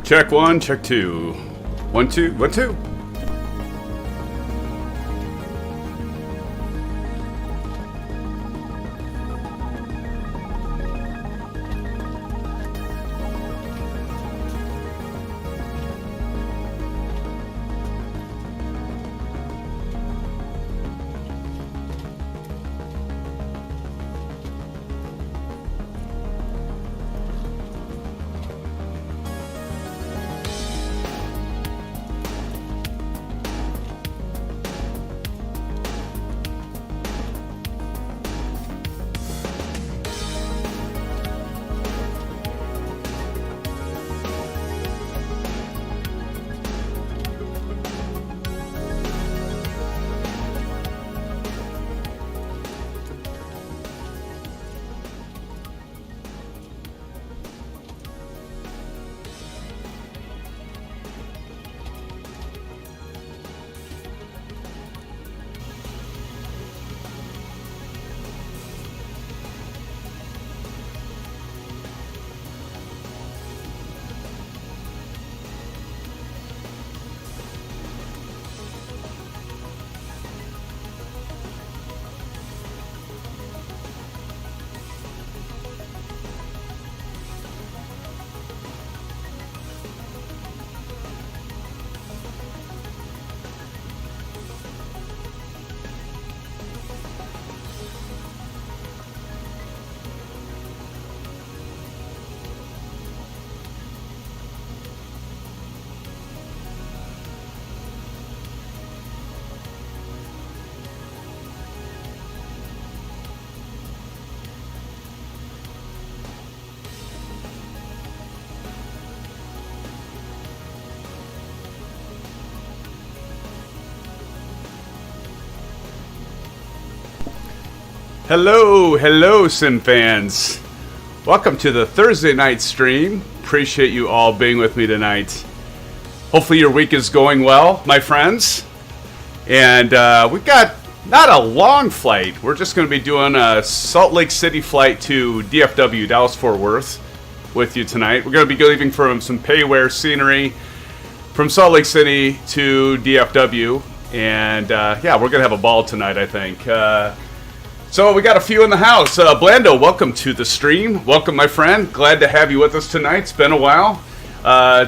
Check one, check two. 1, 2, 1, 2. Hello, hello, Sim fans. Welcome to the Thursday night stream. Appreciate you all being with me tonight. Hopefully your week is going well, my friends. And we've got not a long flight. We're just going to be doing a Salt Lake City flight to DFW, Dallas-Fort Worth, with you tonight. We're going to be leaving from some PAYWARE scenery from Salt Lake City to DFW. And yeah, we're going to have a ball tonight, I think. So we got a few in the house. Blando, welcome to the stream. Welcome, my friend. Glad to have you with us tonight. It's been a while.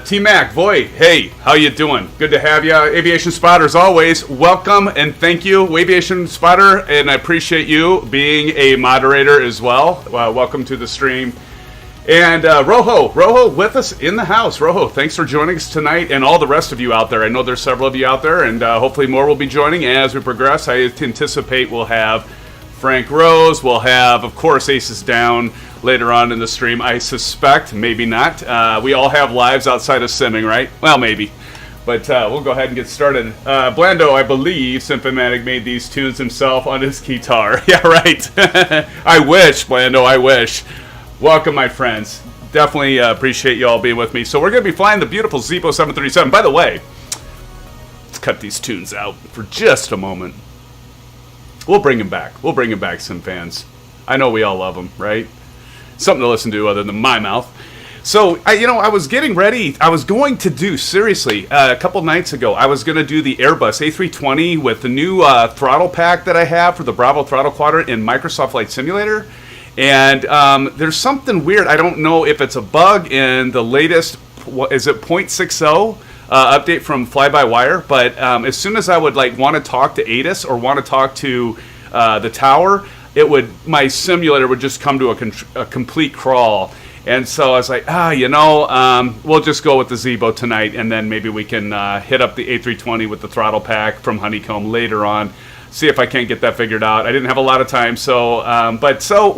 T-Mac, Voy, hey, how you doing? Good to have you. Aviation Spotter, as always, welcome and thank you, Aviation Spotter, and I appreciate you being a moderator as well. Welcome to the stream. And Rojo with us in the house. Rojo, thanks for joining us tonight, and all the rest of you out there. I know there's several of you out there, and hopefully more will be joining as we progress. I anticipate we'll have Frank Rose, we'll have, of course, Aces Down later on in the stream. I suspect, maybe not. We all have lives outside of simming, right? Well, maybe. But we'll go ahead and get started. Blando, I believe, SimFanatic made these tunes himself on his guitar. Yeah, right. I wish, Blando, I wish. Welcome, my friends. Definitely appreciate you all being with me. So we're going to be flying the beautiful Zibo 737. By the way, let's cut these tunes out for just a moment. We'll bring him back. We'll bring him back, Sim fans. I know we all love him, right? Something to listen to other than my mouth. So, I was getting ready. I was going to do, seriously, a couple nights ago, I was going to do the Airbus A320 with the new throttle pack that I have for the Bravo Throttle Quadrant in Microsoft Flight Simulator. And there's something weird. I don't know if it's a bug in the latest, is it 0.60? Update from Fly-by-Wire, but as soon as I would want to talk to ATIS or want to talk to the tower, my simulator would just come to a complete crawl. And so I was like, we'll just go with the Zibo tonight, and then maybe we can hit up the A320 with the throttle pack from Honeycomb later on. See if I can't get that figured out. I didn't have a lot of time, so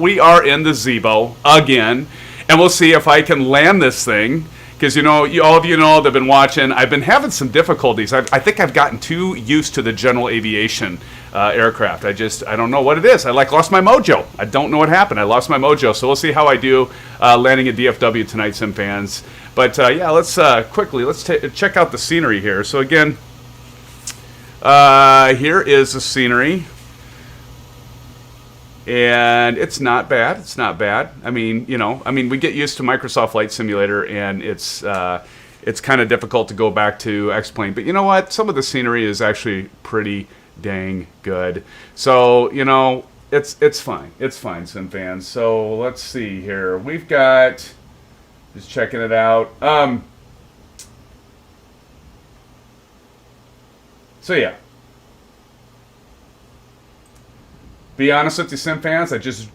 we are in the Zibo again, and we'll see if I can land this thing. Because, all of you know that have been watching, I've been having some difficulties. I think I've gotten too used to the general aviation aircraft. I don't know what it is. I lost my mojo. I don't know what happened. I lost my mojo. So we'll see how I do landing at DFW tonight, Sim fans. But, yeah, let's check out the scenery here. So, again, here is the scenery. And it's not bad. It's not bad. I mean, we get used to Microsoft Flight Simulator, and it's kind of difficult to go back to X-Plane. But you know what? Some of the scenery is actually pretty dang good. So, it's fine. It's fine, Sim fans. So let's see here. We've got, just checking it out. So yeah. Be honest with you, Sim fans, I just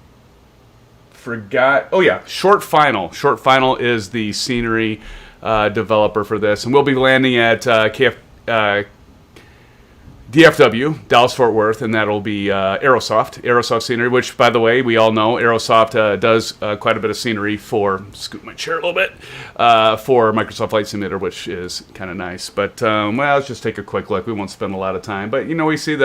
forgot. Oh, yeah, ShortFinal. ShortFinal is the scenery developer for this. And we'll be landing at DFW, Dallas-Fort Worth, and that'll be Aerosoft scenery, which, by the way, we all know Aerosoft does quite a bit of scenery for, scoot my chair a little bit, for Microsoft Flight Simulator, which is kind of nice. But, let's just take a quick look. We won't spend a lot of time. But, we see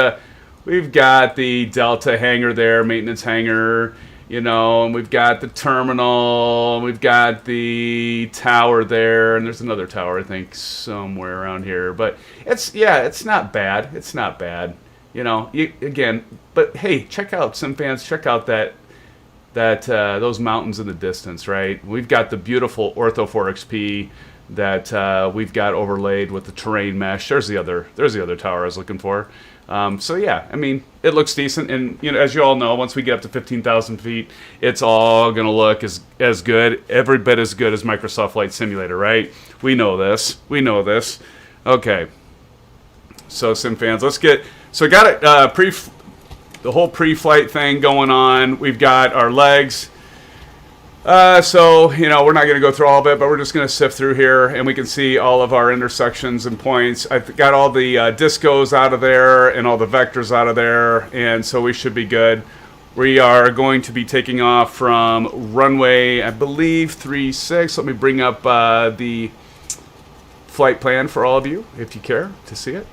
we've got the Delta hangar there, maintenance hangar, and we've got the terminal, and we've got the tower there, and there's another tower, I think, somewhere around here. But it's not bad. It's not bad. Again, but hey, check out, Sim fans, check out those mountains in the distance, right? We've got the beautiful Ortho 4XP that we've got overlaid with the terrain mesh. There's the other tower I was looking for. So yeah, it looks decent, and as you all know, once we get up to 15,000 feet, it's all gonna look as good, every bit as good as Microsoft Flight Simulator, right? We know this. Okay. So Sim fans, let's get. So I got it. The whole pre-flight thing going on. We've got our legs. So, we're not going to go through all of it, but we're just going to sift through here, and we can see all of our intersections and points. I've got all the discos out of there and all the vectors out of there, and so we should be good. We are going to be taking off from runway, I believe, 36. Let me bring up the flight plan for all of you, if you care to see it.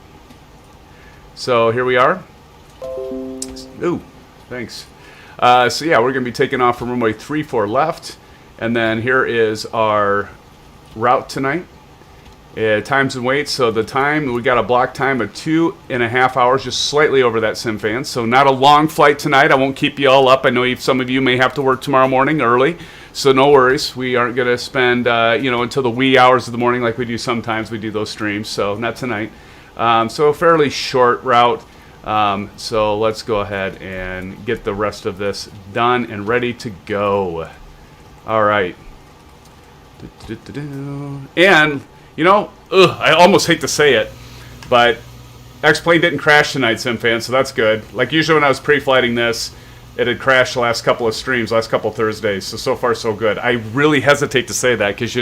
So here we are. Ooh, thanks. So yeah, we're going to be taking off from runway 34 left. And then here is our route tonight. Times and weights. So the time, we got a block time of 2.5 hours, just slightly over that, SimFans. So not a long flight tonight. I won't keep you all up. I know some of you may have to work tomorrow morning early. So no worries. We aren't going to spend, until the wee hours of the morning like we do sometimes. We do those streams. So not tonight. So a fairly short route. So let's go ahead and get the rest of this done and ready to go. All right. And, I almost hate to say it, but X-Plane didn't crash tonight, SimFans, so that's good. Like usually when I was pre-flighting this, it had crashed the last couple of streams, last couple of Thursdays, so far so good. I really hesitate to say that because,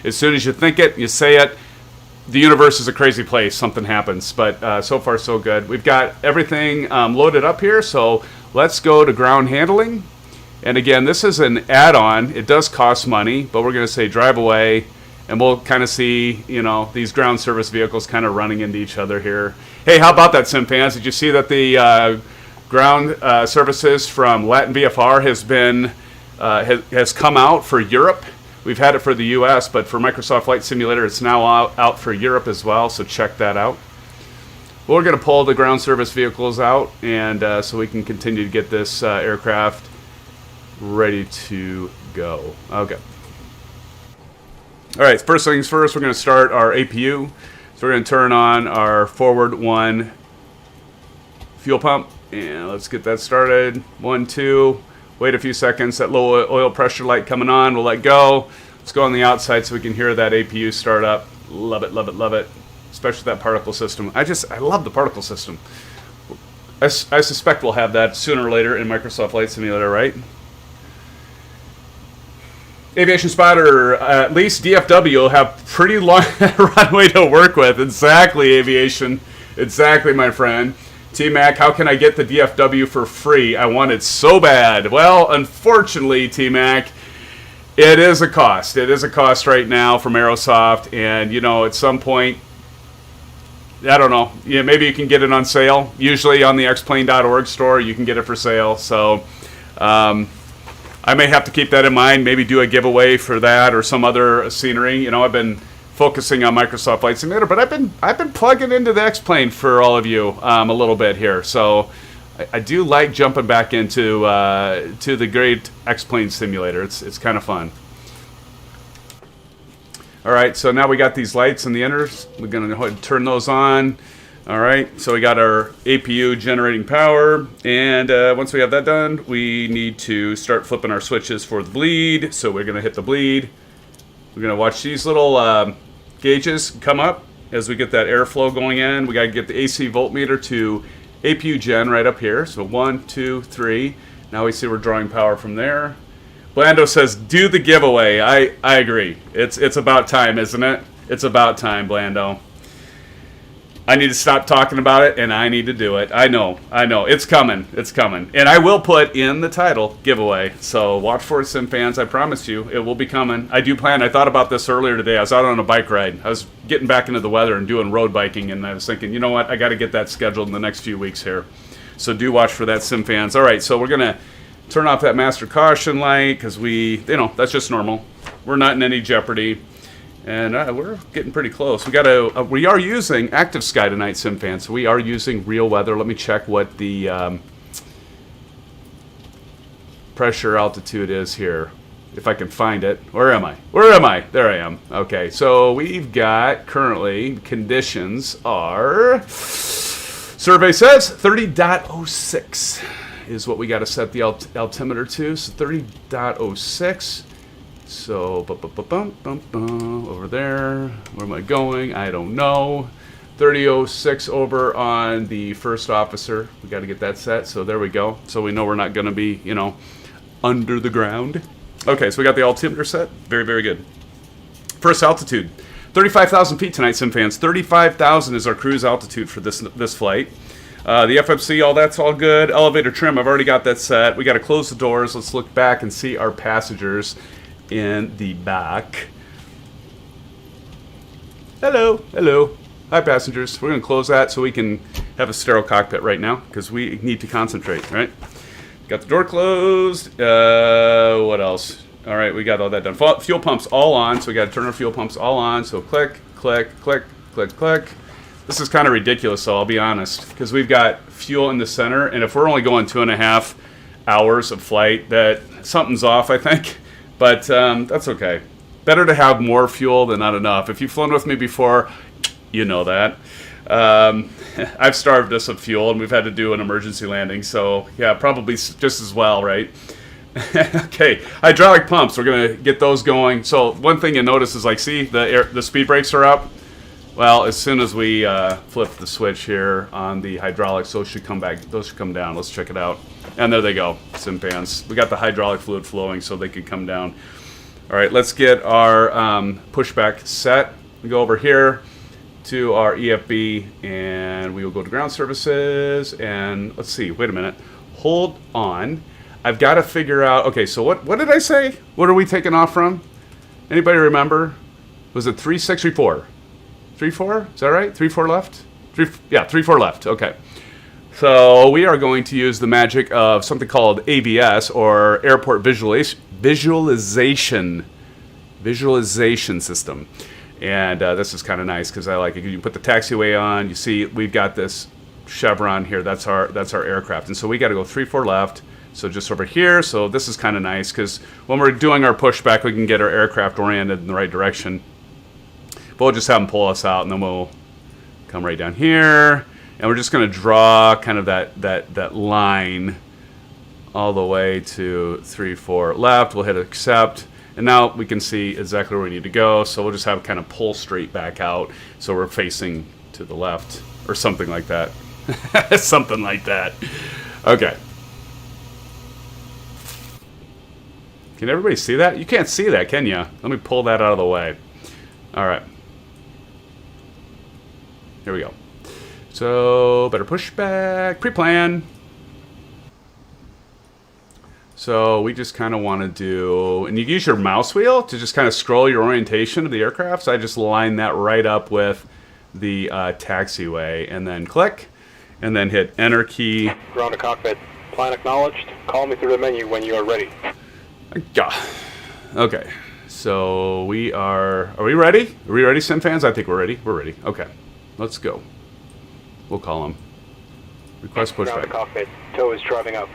as soon as you think it, you say it, the universe is a crazy place, something happens. But so far so good. We've got everything loaded up here, so let's go to ground handling. And again, this is an add-on. It does cost money, but we're going to say drive away, and we'll kind of see, these ground service vehicles kind of running into each other here. Hey, how about that, SimFans? Did you see that the ground services from Latin VFR has come out for Europe? We've had it for the U.S., but for Microsoft Flight Simulator, it's now out for Europe as well, so check that out. We're going to pull the ground service vehicles out, and so we can continue to get this aircraft ready to go. Okay. All right, first things first, we're going to start our APU. So we're going to turn on our forward one fuel pump, and let's get that started. 1, 2, wait a few seconds. That low oil pressure light coming on, we'll let go. Let's go on the outside so we can hear that APU start up. Love it, love it, love it. Especially that particle system. I love the particle system. I suspect we'll have that sooner or later in Microsoft Flight Simulator, right? Aviation Spotter, at least DFW will have pretty long runway to work with. Exactly, Aviation. Exactly, my friend. T-Mac, how can I get the DFW for free? I want it so bad. Well, unfortunately, T-Mac, it is a cost. It is a cost right now from Aerosoft. And, at some point, I don't know. Yeah, maybe you can get it on sale. Usually on the xplane.org store, you can get it for sale. So, I may have to keep that in mind, maybe do a giveaway for that or some other scenery. I've been focusing on Microsoft Flight Simulator, but I've been plugging into the X-Plane for all of you a little bit here. So I do like jumping back into to the great X-Plane simulator. It's kind of fun. All right, so now we got these lights in the inners. We're going to go ahead and turn those on. All right, so we got our APU generating power, and once we have that done, we need to start flipping our switches for the bleed. So we're going to hit the bleed. We're going to watch these little gauges come up as we get that airflow going in. We got to get the AC voltmeter to APU gen right up here. So 1, 2, 3. Now we see we're drawing power from there. Blando says, do the giveaway. I agree. It's about time, isn't it? It's about time, Blando. I need to stop talking about it, and I need to do it. I know. It's coming. It's coming. And I will put in the title, giveaway. So watch for it, SimFans. I promise you, it will be coming. I do plan. I thought about this earlier today. I was out on a bike ride. I was getting back into the weather and doing road biking, and I was thinking, you know what? I got to get that scheduled in the next few weeks here. So do watch for that, SimFans. All right, so we're going to turn off that master caution light because that's just normal. We're not in any jeopardy. And we're getting pretty close. We are using Active Sky tonight, SimFans. So we are using real weather. Let me check what the pressure altitude is here, if I can find it. Where am I? Where am I? There I am. Okay, so we've got currently conditions are, survey says 30.06 is what we got to set the altimeter to. So 30.06. So, over there. Where am I going? I don't know. 30.06 over on the first officer. We got to get that set. So there we go. So we know we're not going to be, under the ground. Okay, so we got the altimeter set. Very, very good. First altitude, 35,000 feet tonight, SimFans. 35,000 is our cruise altitude for this flight. The FFC, that's all good. Elevator trim, I've already got that set. We got to close the doors. Let's look back and see our passengers in the back. Hello, hello. Hi, passengers. We're going to close that so we can have a sterile cockpit right now because we need to concentrate, right? Got the door closed. What else? All right, we got all that done. Fuel pumps all on, so we got to turn our fuel pumps all on. So click, click, click, click, click. This is kind of ridiculous, so I'll be honest, because we've got fuel in the center, and if we're only going 2.5 hours of flight, that something's off, I think. But that's okay. Better to have more fuel than not enough. If you've flown with me before, you know that. I've starved us of fuel, and we've had to do an emergency landing, so yeah, probably just as well, right? Okay, hydraulic pumps, we're going to get those going. So one thing you notice is, like, see, the speed brakes are up. Well, as soon as we flip the switch here on the hydraulics, those should come back. Those should come down. Let's check it out. And there they go, SimFans. We got the hydraulic fluid flowing, so they could come down. All right, let's get our pushback set. We go over here to our EFB, and we will go to ground services. And let's see. Wait a minute. Hold on. I've got to figure out. Okay, so what did I say? What are we taking off from? Anybody remember? Was it 3-6 or 4? 3-4? Is that right? 3-4 left? 3-4 left. Okay. So we are going to use the magic of something called AVS, or Airport Visualization System. And this is kind of nice because I like it. You put the taxiway on. You see, we've got this chevron here. That's our aircraft. And so we got to go 3-4 left. So just over here. So this is kind of nice because when we're doing our pushback, we can get our aircraft oriented in the right direction. But we'll just have them pull us out, and then we'll come right down here. And we're just going to draw kind of that line all the way to 3-4 left. We'll hit accept. And now we can see exactly where we need to go. So we'll just have kind of pull straight back out. So we're facing to the left or something like that. Something like that. Okay. Can everybody see that? You can't see that, can you? Let me pull that out of the way. All right. Here we go. So, better push back. Pre-plan. So, we just kind of want to do... And you use your mouse wheel to just kind of scroll your orientation of the aircraft. So, I just line that right up with the taxiway. And then click. And then hit Enter key. Ground to cockpit. Plan acknowledged. Call me through the menu when you are ready. Okay. So, we are... Are we ready? Are we ready, SimFans? I think we're ready. We're ready. Okay. Let's go. We'll call him. Request pushback. Ground to cockpit. Tow is driving up.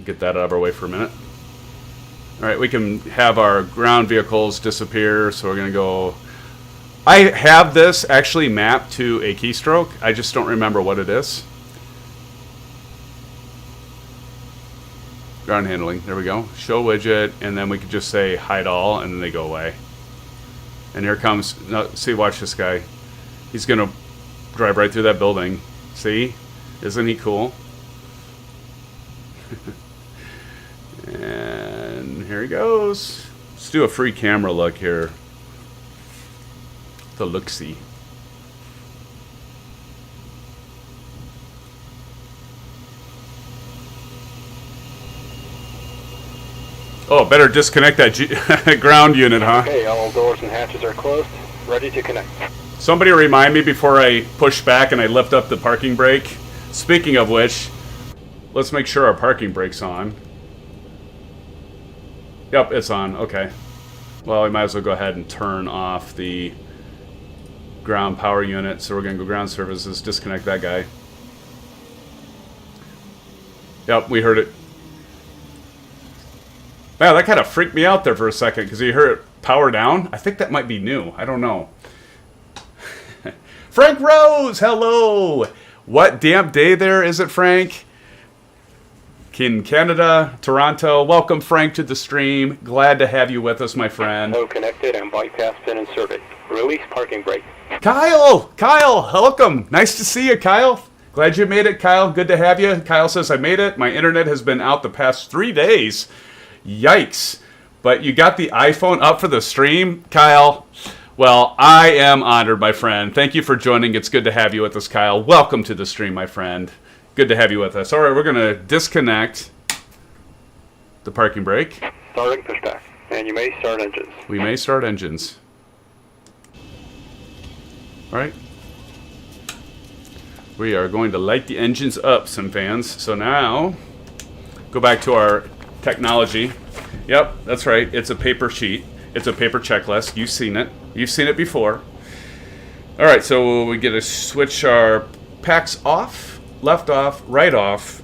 Get that out of our way for a minute. All right, we can have our ground vehicles disappear. So we're going to go... I have this actually mapped to a keystroke. I just don't remember what it is. Ground handling. There we go. Show widget. And then we could just say hide all. And then they go away. And here comes... No, see, watch this guy. He's going to drive right through that building. See? Isn't he cool? And here he goes. Let's do a free camera look here. The look-see. Oh, better disconnect that ground unit, huh? Okay, all doors and hatches are closed. Ready to connect. Somebody remind me before I push back and I lift up the parking brake. Speaking of which, let's make sure our parking brake's on. Yep, it's on. Okay. Well, we might as well go ahead and turn off the ground power unit. So we're going to go ground services, disconnect that guy. Yep, we heard it. Wow, that kind of freaked me out there for a second because you heard it power down. I think that might be new. I don't know. Frank Rose, hello. What damp day there is it, Frank? In Canada, Toronto. Welcome, Frank, to the stream. Glad to have you with us, my friend. Tow connected and bypass pin inserted. Release parking brake. Kyle, welcome. Nice to see you, Kyle. Glad you made it, Kyle. Good to have you. Kyle says, I made it. My internet has been out the past 3 days. Yikes. But you got the iPhone up for the stream, Kyle. Well, I am honored, my friend. Thank you for joining. It's good to have you with us, Kyle. Welcome to the stream, my friend. Good to have you with us. All right, we're going to disconnect the parking brake. Starting pushback. And you may start engines. We may start engines. All right. We are going to light the engines up, SimFans. So now go back to our technology. Yep, that's right. It's a paper sheet. It's a paper checklist. You've seen it. You've seen it before. All right, so we get to switch our packs off, left off, right off.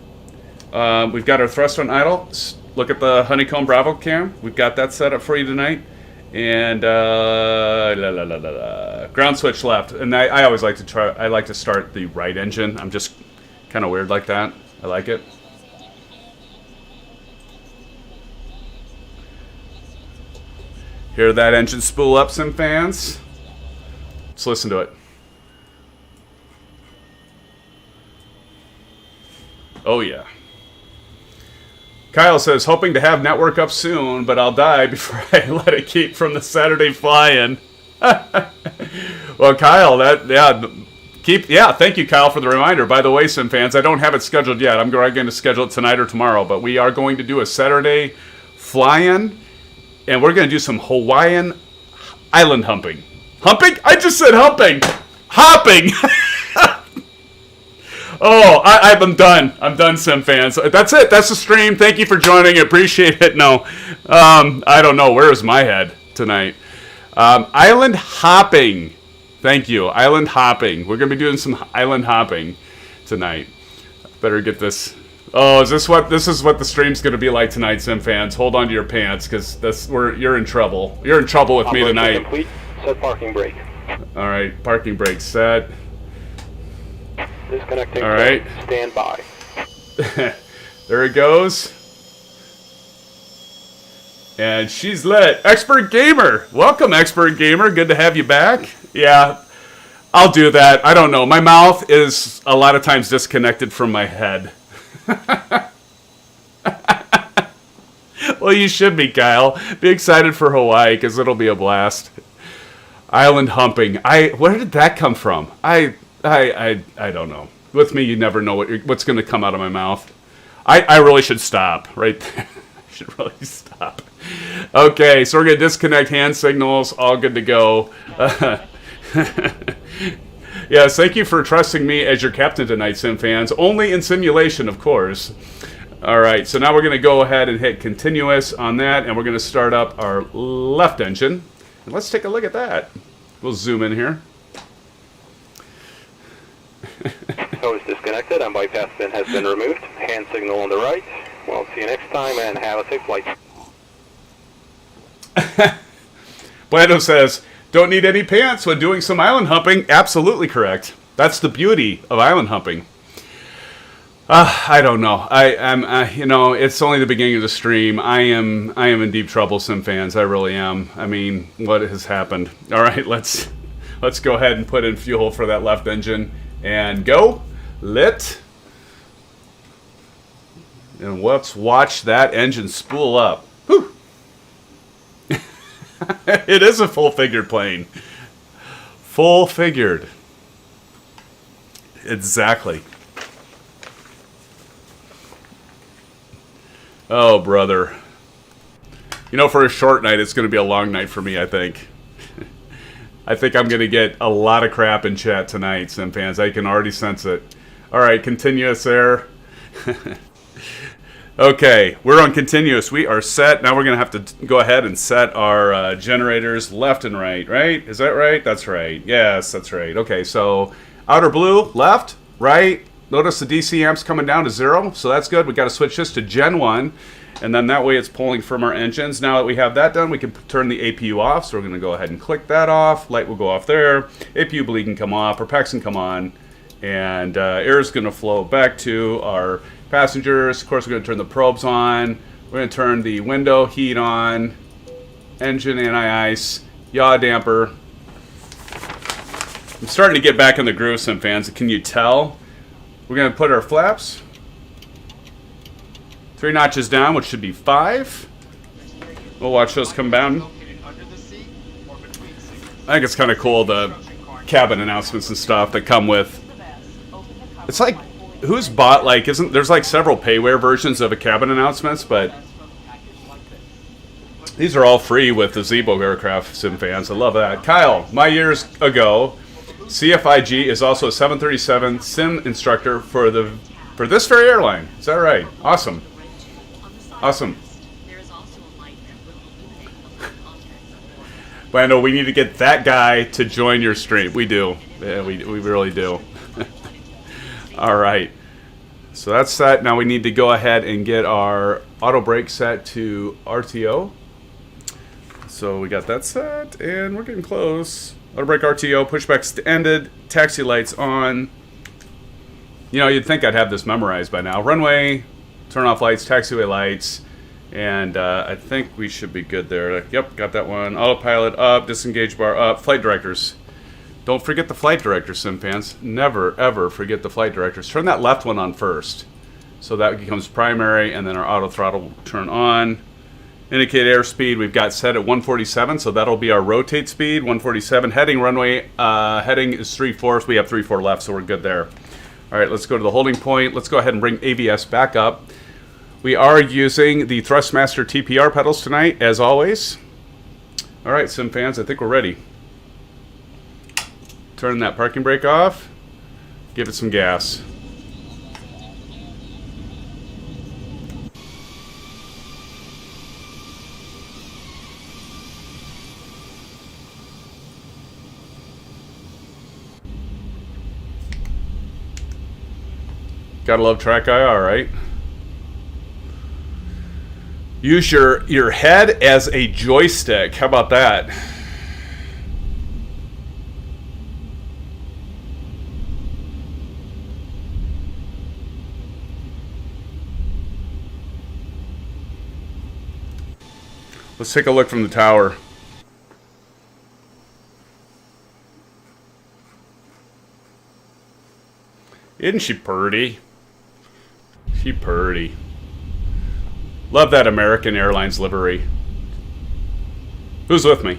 We've got our thrust on idle. Look at the Honeycomb Bravo cam. We've got that set up for you tonight. And ground switch left. And I always like to try. I like to start the right engine. I'm just kind of weird like that. I like it. Hear that engine spool up, Sim fans? Let's listen to it. Oh yeah. Kyle says, hoping to have network up soon, but I'll die before I let it keep from the Saturday fly-in. Well, Kyle, thank you, Kyle, for the reminder. By the way, Sim fans, I don't have it scheduled yet. I'm going to schedule it tonight or tomorrow, but we are going to do a Saturday fly-in, and we're going to do some Hawaiian Island humping. Humping? I just said humping. Hopping. Oh, I'm done. I'm done, Sim fans. That's it. That's the stream. Thank you for joining. I appreciate it. No, I don't know. Where is my head tonight? Island hopping. Thank you. Island hopping. We're going to be doing some island hopping tonight. Better get this. Oh, this is what the stream's going to be like tonight, Sim fans. Hold on to your pants, because you're in trouble. You're in trouble with me tonight. Complete. Set parking brake. All right, parking brake set. Disconnecting. All right. Stand by. There it goes. And she's lit. Expert Gamer. Welcome, Expert Gamer. Good to have you back. Yeah, I'll do that. I don't know. My mouth is a lot of times disconnected from my head. Well, you should be, Kyle. Be excited for Hawaii, because it'll be a blast. Island humping. Where did that come from? I don't know. With me, you never know what's going to come out of my mouth. I really should stop right there. I should really stop. Okay, so we're going to disconnect hand signals. All good to go. Yes, thank you for trusting me as your captain tonight, Sim fans. Only in simulation, of course. All right, so now we're going to go ahead and hit continuous on that, and we're going to start up our left engine. And let's take a look at that. We'll zoom in here. Hose disconnected and bypass pin has been removed. Hand signal on the right. Well, see you next time and have a safe flight. Blando says, don't need any pants when doing some island humping. Absolutely correct. That's the beauty of island humping. I don't know. It's only the beginning of the stream. I am in deep trouble, Sim fans. I really am. I mean, what has happened? All right, let's go ahead and put in fuel for that left engine and go. Lit. And let's watch that engine spool up. Whew. It is a full-figured plane. Full-figured. Exactly. Oh, brother. You know, for a short night, it's going to be a long night for me, I think. I think I'm going to get a lot of crap in chat tonight, Sim fans. I can already sense it. All right, continuous there. Okay, we're on continuous. We are set. Now we're going to have to go ahead and set our generators left and right, right? Is that right? That's right. Yes, that's right. Okay, so outer blue, left, right. Notice the DC amps coming down to 0, so that's good. We got to switch this to Gen 1, and then that way it's pulling from our engines. Now that we have that done, we can turn the APU off, so we're going to go ahead and click that off. Light will go off there. APU bleed can come off, our packs can come on, and air is going to flow back to our passengers. Of course, we're going to turn the probes on. We're going to turn the window heat on, engine anti-ice, yaw damper. I'm starting to get back in the groove, Sim fans. Can you tell? We're going to put our flaps 3 notches down, which should be 5. We'll watch those come down. I think it's kind of cool, the cabin announcements and stuff that come with. It's like, who's bought, like, there's like several PAYWARE versions of a cabin announcements, but these are all free with the Zibo aircraft, Sim fans. I love that. Kyle, my years ago, CFIG is also a 737 sim instructor for this very airline. Is that right? Awesome. Awesome. But I know we need to get that guy to join your stream. We do. Yeah, we really do. All right. So that's set. Now we need to go ahead and get our auto brake set to RTO. So we got that set, and we're getting close. Auto brake RTO, pushback ended, taxi lights on. You know, you'd think I'd have this memorized by now. Runway, turn off lights, taxiway lights, and I think we should be good there. Yep, got that one. Autopilot up, disengage bar up, flight directors. Don't forget the flight directors, SimFans. Never, ever forget the flight directors. Turn that left one on first. So that becomes primary, and then our auto throttle will turn on. Indicate airspeed, we've got set at 147, so that'll be our rotate speed, 147. Heading runway, heading is 3/4. We have 3/4 left, so we're good there. All right, let's go to the holding point. Let's go ahead and bring ABS back up. We are using the Thrustmaster TPR pedals tonight, as always. All right, SimFans, I think we're ready. Turn that parking brake off. Give it some gas. Gotta love track IR, right? Use your head as a joystick. How about that? Let's take a look from the tower. Isn't she pretty? She pretty. Love that American Airlines livery. Who's with me?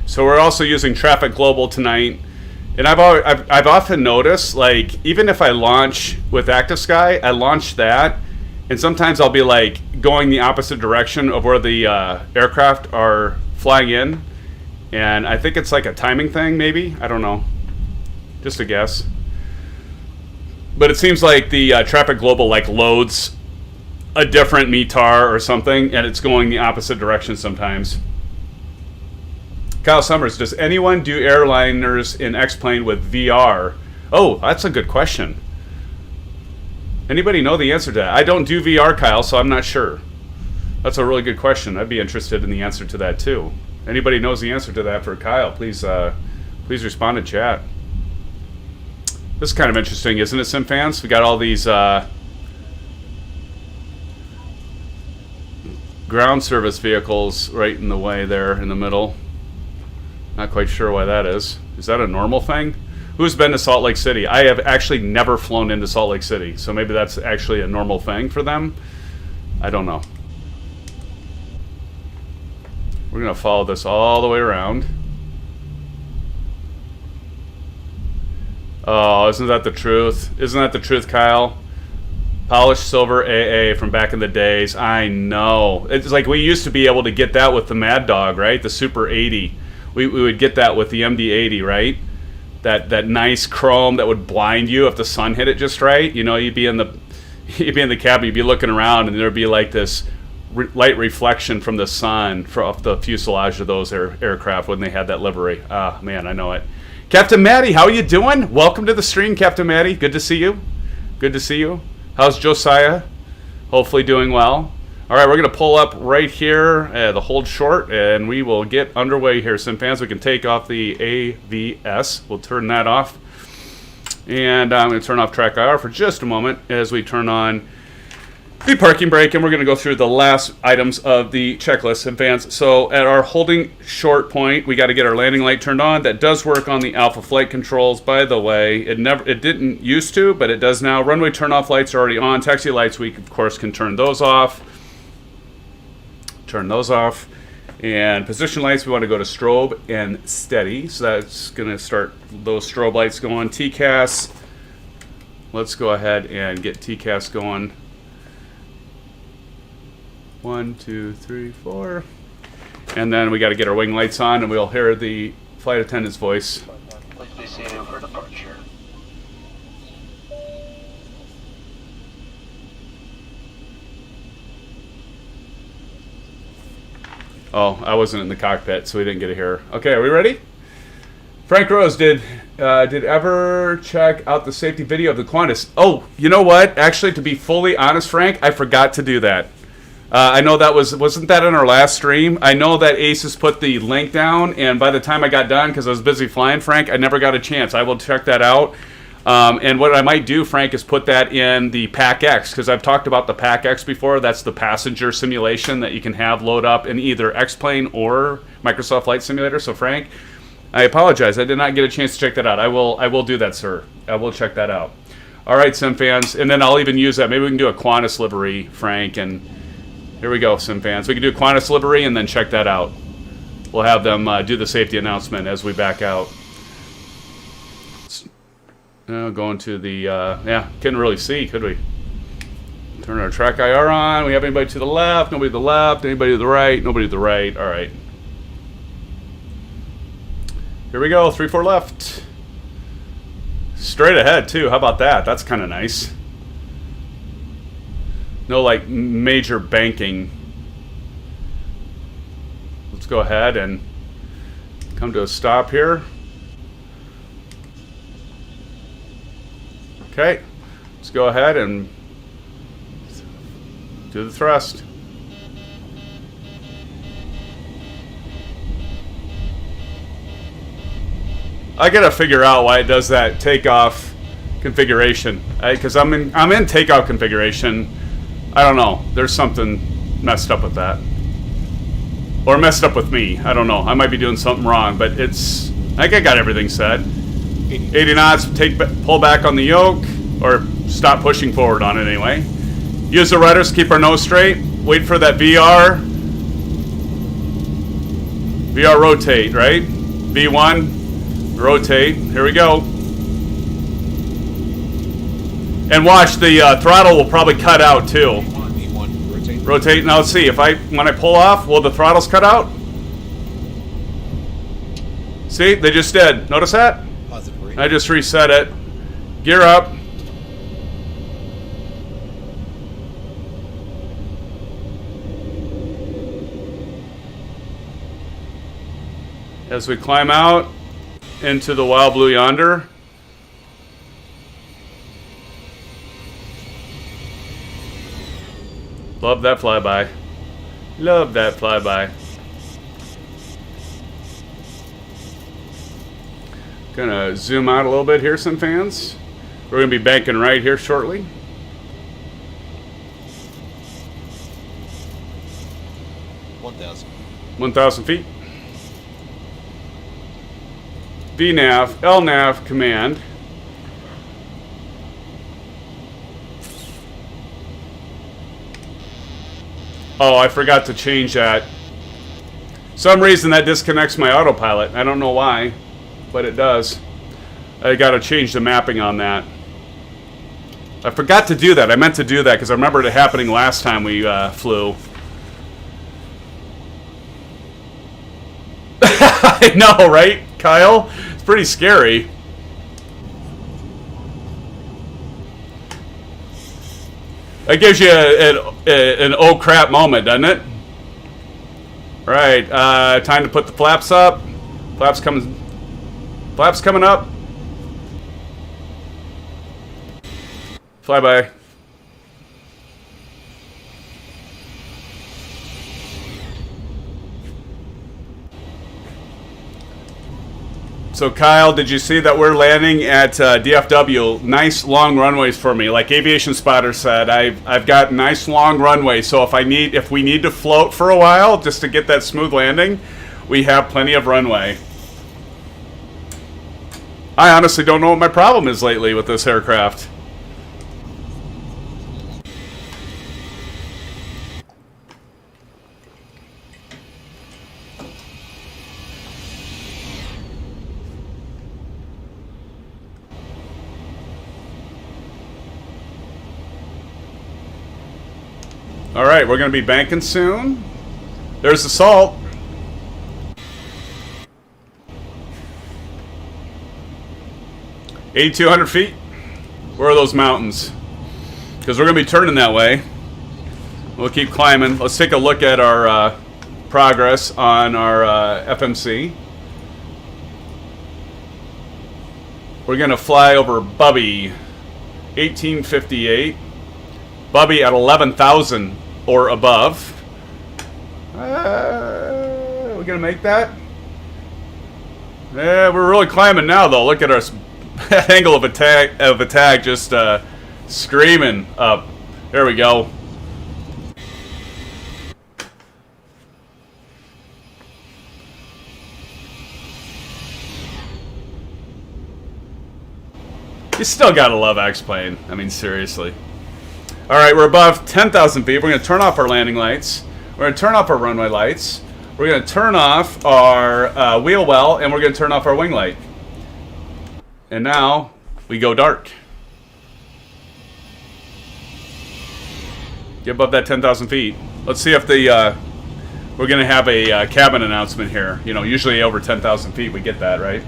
So we're also using Traffic Global tonight. And I've often noticed, like, even if I launch with ActiveSky, I launch that, and sometimes I'll be like going the opposite direction of where the aircraft are flying in, and I think it's like a timing thing, maybe. I don't know, just a guess. But it seems like the Traffic Global like loads a different METAR or something, and it's going the opposite direction sometimes. Kyle Summers, does anyone do airliners in X-Plane with VR? Oh, that's a good question. Anybody know the answer to that? I don't do VR, Kyle, so I'm not sure. That's a really good question. I'd be interested in the answer to that, too. Anybody knows the answer to that for Kyle, please please respond in chat. This is kind of interesting, isn't it, SimFans? We got all these ground service vehicles right in the way there in the middle. Not quite sure why that is. Is that a normal thing? Who's been to Salt Lake City? I have actually never flown into Salt Lake City, so maybe that's actually a normal thing for them. I don't know. We're going to follow this all the way around. Oh, isn't that the truth? Isn't that the truth, Kyle? Polished silver AA from back in the days. I know. It's like we used to be able to get that with the Mad Dog, right? The Super 80. We would get that with the MD-80, right? That nice chrome that would blind you if the sun hit it just right. You know, you'd be in the cabin, you'd be looking around, and there'd be like this light reflection from the sun off the fuselage of those aircraft when they had that livery. Ah, man, I know it. Captain Maddie, how are you doing? Welcome to the stream, Captain Maddie. Good to see you. Good to see you. How's Josiah? Hopefully doing well. All right, we're going to pull up right here, the hold short, and we will get underway here. SimFans, we can take off the AVS. We'll turn that off. And I'm going to turn off track IR for just a moment as we turn on the parking brake, and we're going to go through the last items of the checklist, SimFans. So at our holding short point, we got to get our landing light turned on. That does work on the Alpha Flight Controls, by the way. It didn't used to, but it does now. Runway turn-off lights are already on. Taxi lights, we, of course, can turn those off. Turn those off. And position lights, we want to go to strobe and steady. So that's going to start those strobe lights going. TCAS, let's go ahead and get TCAS going. 1, 2, 3, 4. And then we got to get our wing lights on, and we'll hear the flight attendant's voice. Please be seated for departure. Oh, I wasn't in the cockpit, so we didn't get to hear. Okay, are we ready? Frank Rose, did ever check out the safety video of the Qantas? Oh, you know what? Actually, to be fully honest, Frank, I forgot to do that. I know that wasn't that in our last stream? I know that Aces put the link down, and by the time I got done, because I was busy flying, Frank, I never got a chance. I will check that out. And what I might do, Frank, is put that in the PAC-X, because I've talked about the PAC-X before. That's the passenger simulation that you can have load up in either X-Plane or Microsoft Flight Simulator. So, Frank, I apologize. I did not get a chance to check that out. I will do that, sir. I will check that out. All right, SimFans. And then I'll even use that. Maybe we can do a Qantas livery, Frank. And here we go, SimFans. We can do a Qantas livery and then check that out. We'll have them do the safety announcement as we back out. Going to the, yeah, couldn't really see, could we? Turn our track IR on. We have anybody to the left, nobody to the left, anybody to the right, nobody to the right. All right. Here we go, 3-4 left. Straight ahead, too. How about that? That's kind of nice. No, like, major banking. Let's go ahead and come to a stop here. Okay, let's go ahead and do the thrust. I gotta figure out why it does that takeoff configuration. Because I'm in takeoff configuration. I don't know. There's something messed up with that, or messed up with me. I don't know. I might be doing something wrong, but it's. I think I got everything set. 80 knots, pull back on the yoke, or stop pushing forward on it anyway. Use the rudders, keep our nose straight. Wait for that VR rotate, right? V1, rotate. Here we go. And watch, the throttle will probably cut out too. V1, rotate. Rotate. Now let's see, when I pull off, will the throttles cut out? See, they just did. Notice that? I just reset it. Gear up. As we climb out into the wild blue yonder. Love that flyby. Love that flyby. Gonna zoom out a little bit here, SimFans. We're gonna be banking right here shortly. 1,000 feet. VNAV, LNAV command. Oh, I forgot to change that. Some reason that disconnects my autopilot. I don't know why, but it does. I gotta change the mapping on that. I forgot to do that. I meant to do that because I remembered it happening last time we flew. I know, right, Kyle? It's pretty scary. That gives you an oh crap moment, doesn't it? All right, time to put the flaps up. Flaps coming up. Flyby. So Kyle, did you see that we're landing at DFW? Nice long runways for me. Like Aviation Spotter said, I've got nice long runways. So if we need to float for a while just to get that smooth landing, we have plenty of runway. I honestly don't know what my problem is lately with this aircraft. All right, we're going to be banking soon. There's the salt. $8,200 feet. Where are those mountains? Because we're going to be turning that way. We'll keep climbing. Let's take a look at our progress on our FMC. We're going to fly over Bubby, 1858. Bubby at 11,000 or above. We're going to make that? Yeah, we're really climbing now, though. Look at our angle of attack just screaming up. There we go. You still gotta love X-Plane. I mean, seriously. Alright, we're above 10,000 feet. We're gonna turn off our landing lights. We're gonna turn off our runway lights. We're gonna turn off our wheel well, and we're gonna turn off our wing light. And now, we go dark. Get above that 10,000 feet. Let's see if the, we're gonna have a cabin announcement here. You know, usually over 10,000 feet we get that, right?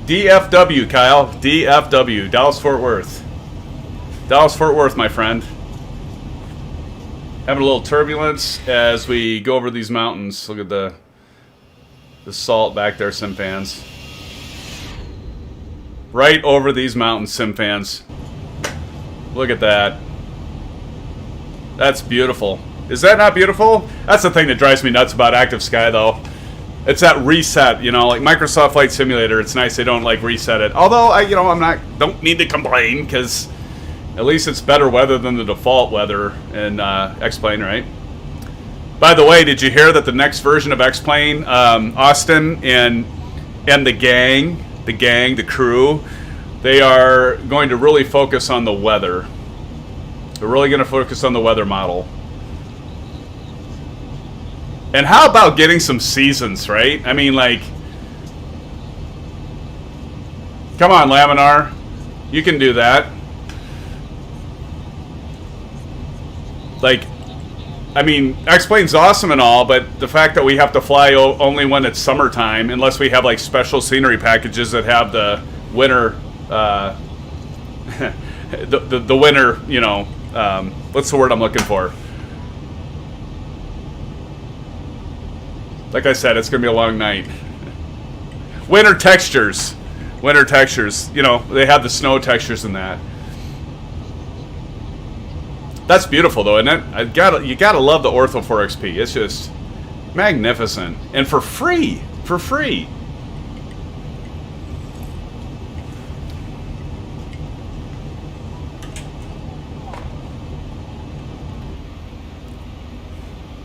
DFW, Kyle. DFW. Dallas-Fort Worth. Dallas-Fort Worth, my friend. Having a little turbulence as we go over these mountains. Look at the salt back there, Sim fans. Right over these mountains, Sim fans. Look at that. That's beautiful. Is that not beautiful? That's the thing that drives me nuts about Active Sky, though. It's that reset, you know, like Microsoft Flight Simulator. It's nice they don't like reset it. Although don't need to complain because at least it's better weather than the default weather in X-Plane, right? By the way, did you hear that the next version of X-Plane, Austin and the gang, the crew, they are going to really focus on the weather. They're really going to focus on the weather model. And how about getting some seasons, right? I mean, like, come on, Laminar. You can do that. Like, I mean, X-Plane's awesome and all, but the fact that we have to fly only when it's summertime, unless we have, like, special scenery packages that have the winter, the winter, you know, what's the word I'm looking for? Like I said, it's going to be a long night. Winter textures. Winter textures. You know, they have the snow textures in that. That's beautiful, though, isn't it? You gotta love the Ortho 4XP. It's just magnificent. And for free. For free.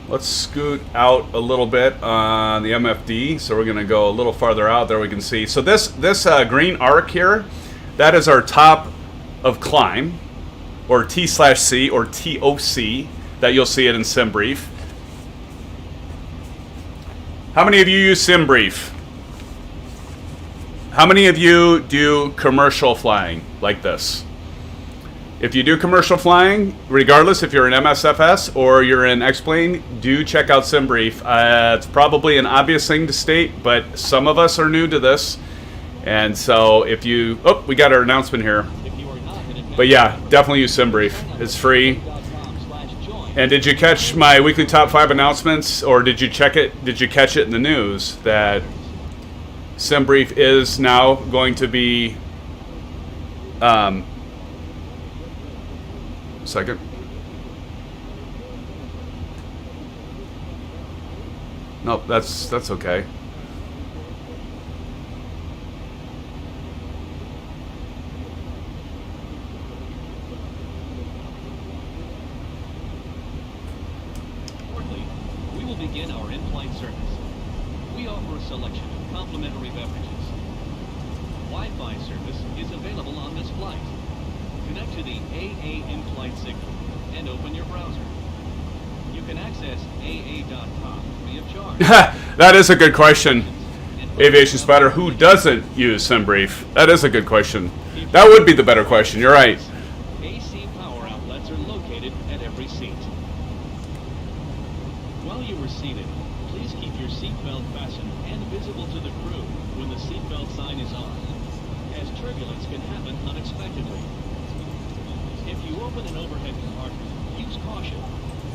Let's scoot out a little bit on the MFD. So we're going to go a little farther out there. We can see. So this green arc here, that is our top of climb, or T/C, or TOC, that you'll see it in SimBrief. How many of you use SimBrief? How many of you do commercial flying like this? If you do commercial flying, regardless if you're in MSFS or you're in X-Plane, do check out SimBrief. It's probably an obvious thing to state, but some of us are new to this. And so if you... Oh, we got our announcement here. But yeah, definitely use SimBrief. It's free. And did you catch my weekly top 5 announcements? Or did you check it? Did you catch it in the news that SimBrief is now going to be... Second. Nope, that's okay. Shortly, we will begin our in-flight service. We offer a selection of complimentary beverages. Wi-Fi service is available on this flight. Connect to the AA in-flight signal and open your browser. You can access AA.com free of charge. That is a good question. Aviation Spider, who doesn't use SimBrief? That is a good question. That would be the better question. You're right. AC power outlets are located at every seat. While you are seated, please keep your seatbelt fastened and visible to the crew when the seatbelt sign is on, as turbulence can happen unexpectedly. If you open an overhead compartment, use caution,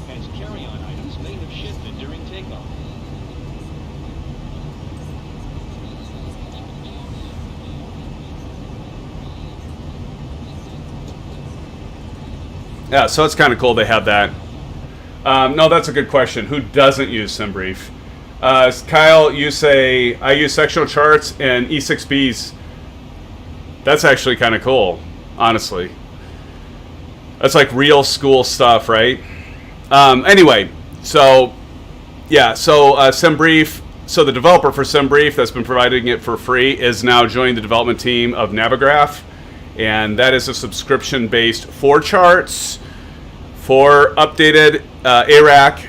as carry-on items may have shifted during takeoff. Yeah, so it's kind of cool they have that. No, that's a good question. Who doesn't use SimBrief? Kyle, you say, I use sectional charts and E6Bs. That's actually kind of cool, honestly. That's like real school stuff, right? Anyway, so, yeah, so SimBrief, so the developer for SimBrief that's been providing it for free is now joining the development team of Navigraph. And that is a subscription-based for charts, for updated ARAC.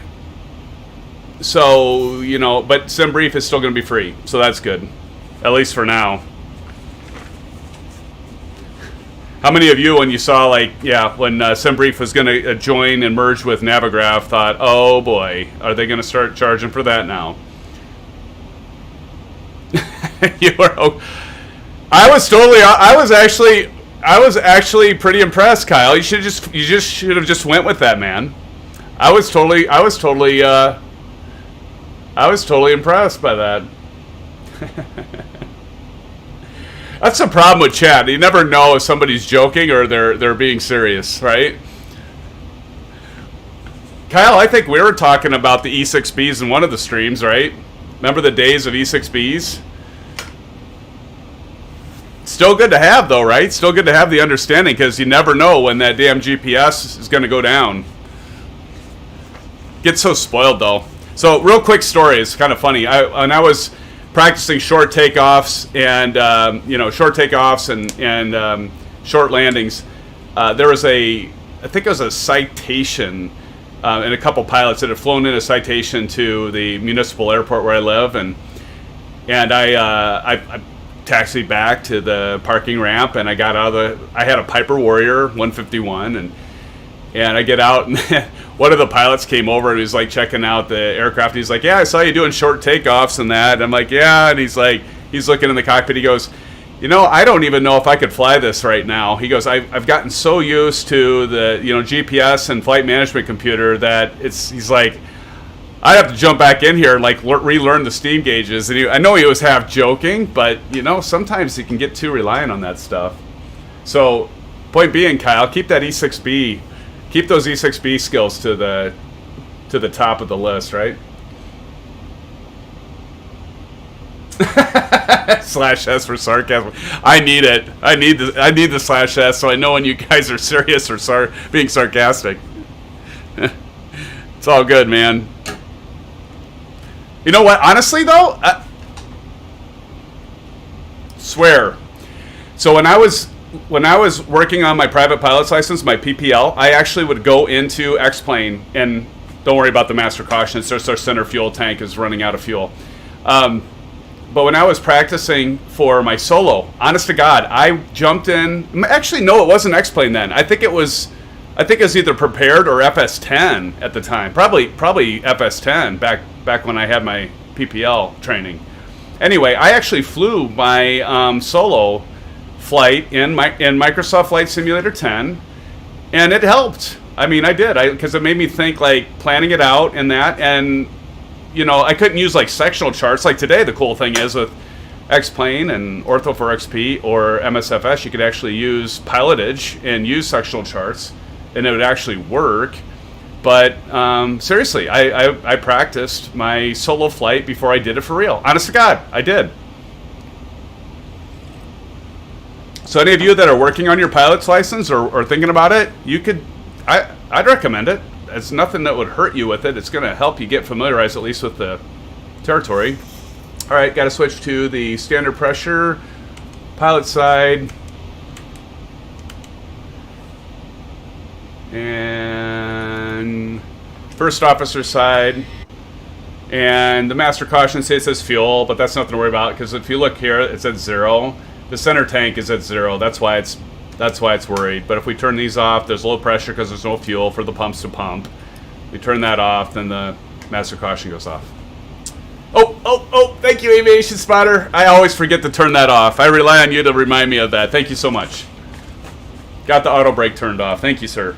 So, you know, but SimBrief is still going to be free. So that's good, at least for now. How many of you, when you saw, like, yeah, when SimBrief was going to join and merge with Navigraph, thought, oh boy, are they going to start charging for that now? You were... I was actually pretty impressed, Kyle. You should have just went with that, man. I was totally impressed by that. That's the problem with chat. You never know if somebody's joking or they're being serious, right? Kyle, I think we were talking about the E6Bs in one of the streams, right? Remember the days of E6Bs? Still good to have, though, right? Still good to have the understanding, because you never know when that damn GPS is going to go down. Get so spoiled, though. So, real quick story. It's kind of funny. When I was practicing short takeoffs and short landings, there was I think it was a citation, and a couple pilots that had flown in a citation to the municipal airport where I live, and I taxied back to the parking ramp, and I got out of I had a Piper Warrior 151, and I get out, and one of the pilots came over and he's like checking out the aircraft. He's like, yeah, I saw you doing short takeoffs and that. And I'm like, yeah. And he's looking in the cockpit. He goes, you know, I don't even know if I could fly this right now. He goes, I've gotten so used to the, you know, GPS and flight management computer that he's like, I have to jump back in here and like relearn the steam gauges. And I know he was half joking, but you know, sometimes you can get too reliant on that stuff. So, point being, Kyle, keep that E6B, keep those E6B skills to the top of the list, right? /S for sarcasm. I need it. I need the /S so I know when you guys are serious or being sarcastic. It's all good, man. You know what? Honestly, though, swear. So when I was working on my private pilot's license, my PPL, I actually would go into X-Plane, and don't worry about the master caution. It's just our center fuel tank is running out of fuel. But when I was practicing for my solo, honest to God, I jumped in. Actually, no, it wasn't X-Plane then. I think it was either Prepared or FS10 at the time. Probably FS10 back when I had my PPL training. Anyway, I actually flew my solo flight in Microsoft Flight Simulator 10, and it helped. I mean, I did, because it made me think, like, planning it out and that, and you know, I couldn't use like sectional charts. Like today, the cool thing is with X-Plane and Ortho for XP or MSFS, you could actually use pilotage and use sectional charts, and it would actually work. But seriously, I practiced my solo flight before I did it for real. Honest to God, I did. So any of you that are working on your pilot's license or thinking about it, I'd recommend it. It's nothing that would hurt you with it. It's going to help you get familiarized at least with the territory. All right, got to switch to the standard pressure, pilot side, and first officer side. And the master caution says fuel, but that's nothing to worry about because if you look here, it says 0. The center tank is at 0. That's why it's worried. But if we turn these off, there's low pressure because there's no fuel for the pumps to pump. We turn that off, then the master caution goes off. Oh, thank you, Aviation Spotter. I always forget to turn that off. I rely on you to remind me of that. Thank you so much. Got the auto brake turned off. Thank you, sir.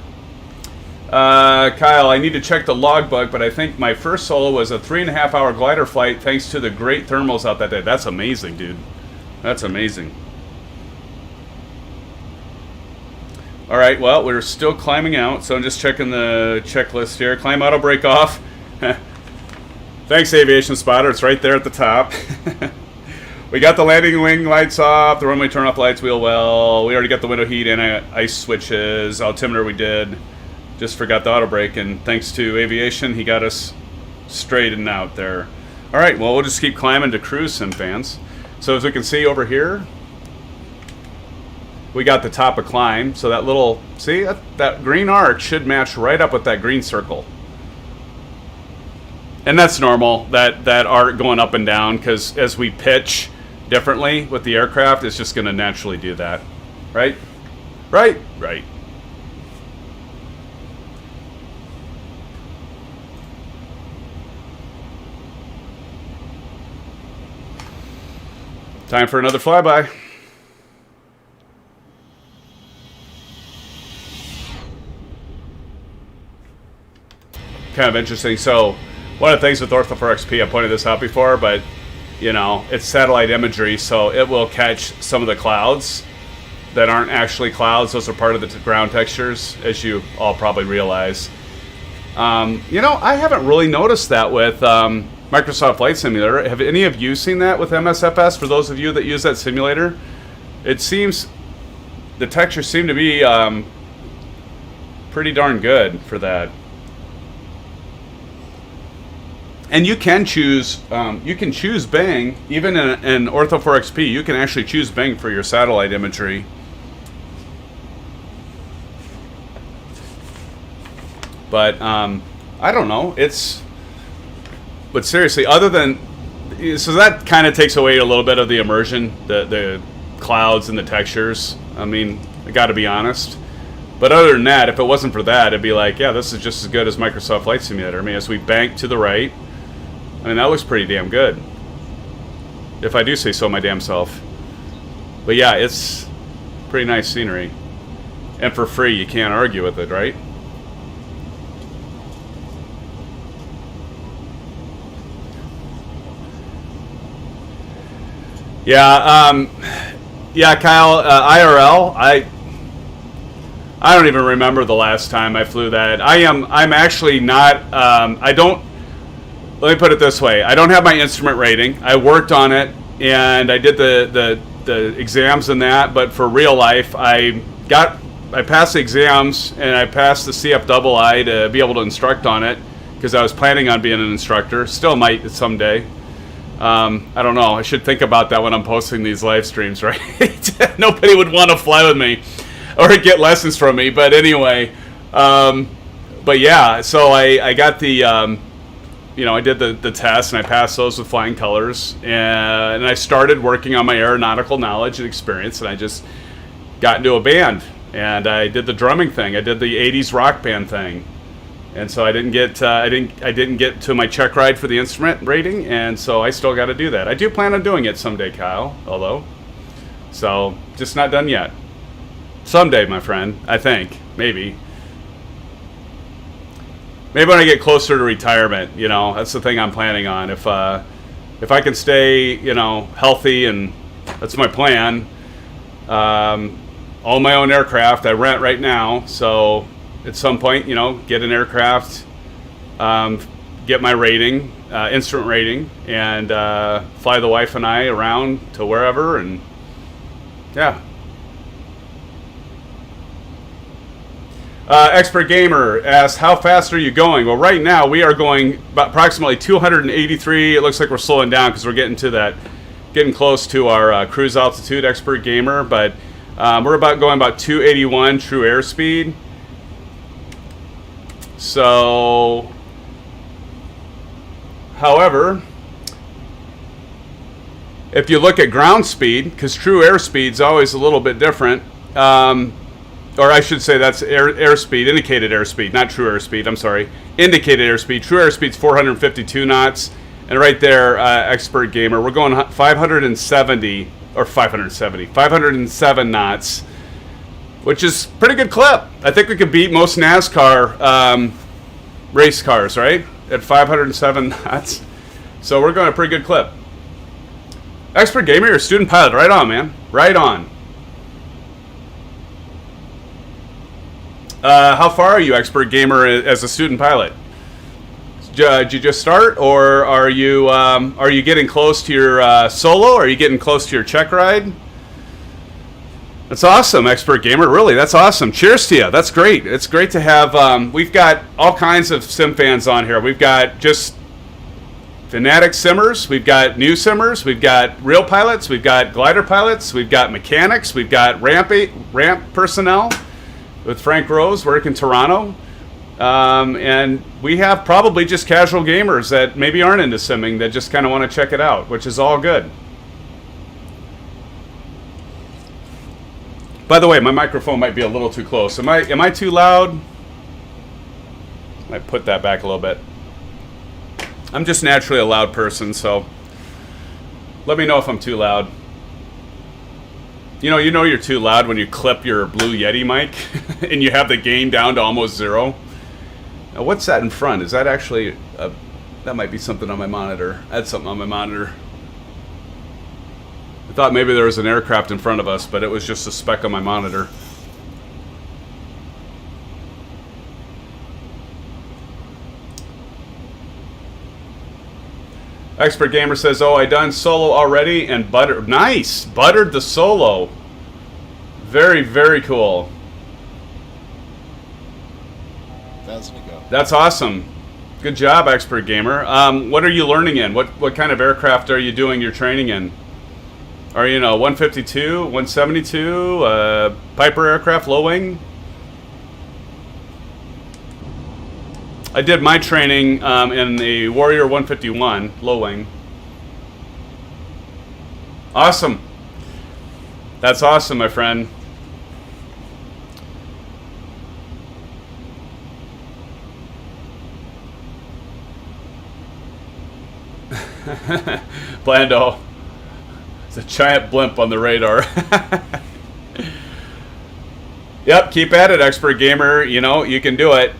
Kyle, I need to check the logbook, but I think my first solo was a 3.5-hour glider flight thanks to the great thermals out that day. That's amazing, dude. That's amazing. All right, well, we're still climbing out, so I'm just checking the checklist here. Climb auto brake off. Thanks, Aviation Spotter. It's right there at the top. We got the landing wing lights off, the runway turn off lights, wheel well. We already got the window heat and ice switches. Altimeter we did. Just forgot the auto brake, and thanks to Aviation, he got us straightened out there. All right, well, we'll just keep climbing to cruise, Sim fans. So as we can see over here, we got the top of climb. So that little, see, that green arc should match right up with that green circle. And that's normal, that arc going up and down, because as we pitch differently with the aircraft, it's just going to naturally do that. Right? Right? Right. Time for another flyby. Kind of interesting. So, one of the things with Ortho4XP, I pointed this out before, but, you know, it's satellite imagery, so it will catch some of the clouds that aren't actually clouds. Those are part of the ground textures, as you all probably realize. You know, I haven't really noticed that with Microsoft Flight Simulator. Have any of you seen that with MSFS? For those of you that use that simulator, it seems the textures seem to be pretty darn good for that. And you can choose Bing, even in Ortho4XP. You can actually choose Bing for your satellite imagery. But I don't know. But seriously, other than, so that kind of takes away a little bit of the immersion, the clouds and the textures. I mean, I got to be honest. But other than that, if it wasn't for that, it'd be like, yeah, this is just as good as Microsoft Flight Simulator. I mean, as we bank to the right, I mean, that looks pretty damn good, if I do say so my damn self. But yeah, it's pretty nice scenery. And for free, you can't argue with it, right? Yeah, yeah, Kyle, IRL, I don't even remember the last time I flew that. I'm actually not, let me put it this way. I don't have my instrument rating. I worked on it, and I did the exams in that, but for real life, I passed the exams, and I passed the CFII to be able to instruct on it, because I was planning on being an instructor. Still might someday. I don't know. I should think about that when I'm posting these live streams, right? Nobody would want to fly with me or get lessons from me, but anyway. But yeah, so I got the... you know, I did the test, and I passed those with flying colors, and I started working on my aeronautical knowledge and experience, and I just got into a band, and I did the drumming thing. I did the 80s rock band thing, and so I didn't get to my check ride for the instrument rating, and so I still got to do that. I do plan on doing it someday, Kyle, although, so just not done yet. Someday, my friend, I think, maybe. Maybe when I get closer to retirement, you know, that's the thing I'm planning on. If I can stay, you know, healthy, and that's my plan. Own my own aircraft. I rent right now, so at some point, you know, get an aircraft, get my rating, instrument rating, and fly the wife and I around to wherever, and yeah. Expert Gamer asks, how fast are you going? Well, right now we are going about approximately 283. It looks like we're slowing down because we're getting close to our cruise altitude, Expert Gamer. But we're going about 281 true airspeed. So, If you look at ground speed, because true airspeed is always a little bit different, or I should say that's airspeed, indicated airspeed, not true airspeed, I'm sorry. Indicated airspeed. True airspeed's 452 knots. And right there, Expert Gamer, we're going 570, or 507 knots, which is pretty good clip. I think we could beat most NASCAR race cars, right? At 507 knots. So we're going a pretty good clip. Expert Gamer, you're a student pilot. Right on, man. Right on. How far are you, Expert Gamer, as a student pilot? Did you just start, or are you getting close to your solo? Are you getting close to your check ride? That's awesome, Expert Gamer. Really, that's awesome. Cheers to you. That's great. It's great to have. We've got all kinds of sim fans on here. We've got just Fanatic simmers. We've got new simmers. We've got real pilots. We've got glider pilots. We've got mechanics. We've got ramp personnel. With Frank Rose, work in Toronto. And we have probably just casual gamers that maybe aren't into simming that just kind of want to check it out, which is all good. By the way, my microphone might be a little too close. Am I too loud? I might put that back a little bit. I'm just naturally a loud person, so let me know if I'm too loud. You know you're too loud when you clip your Blue Yeti mic and you have the gain down to almost 0. Now, what's that in front? Is that actually that might be something on my monitor. That's something on my monitor. I thought maybe there was an aircraft in front of us, but it was just a speck on my monitor. Expert Gamer says, "Oh, I done solo already and buttered." Nice, buttered the solo. Very, very cool. That's awesome. Good job, Expert Gamer. What are you learning in? What kind of aircraft are you doing your training in? Are you 152, 172, Piper aircraft, low wing? I did my training in the Warrior 151, low wing. Awesome. That's awesome, my friend. Blando. It's a giant blimp on the radar. Yep, keep at it, Expert Gamer. You can do it.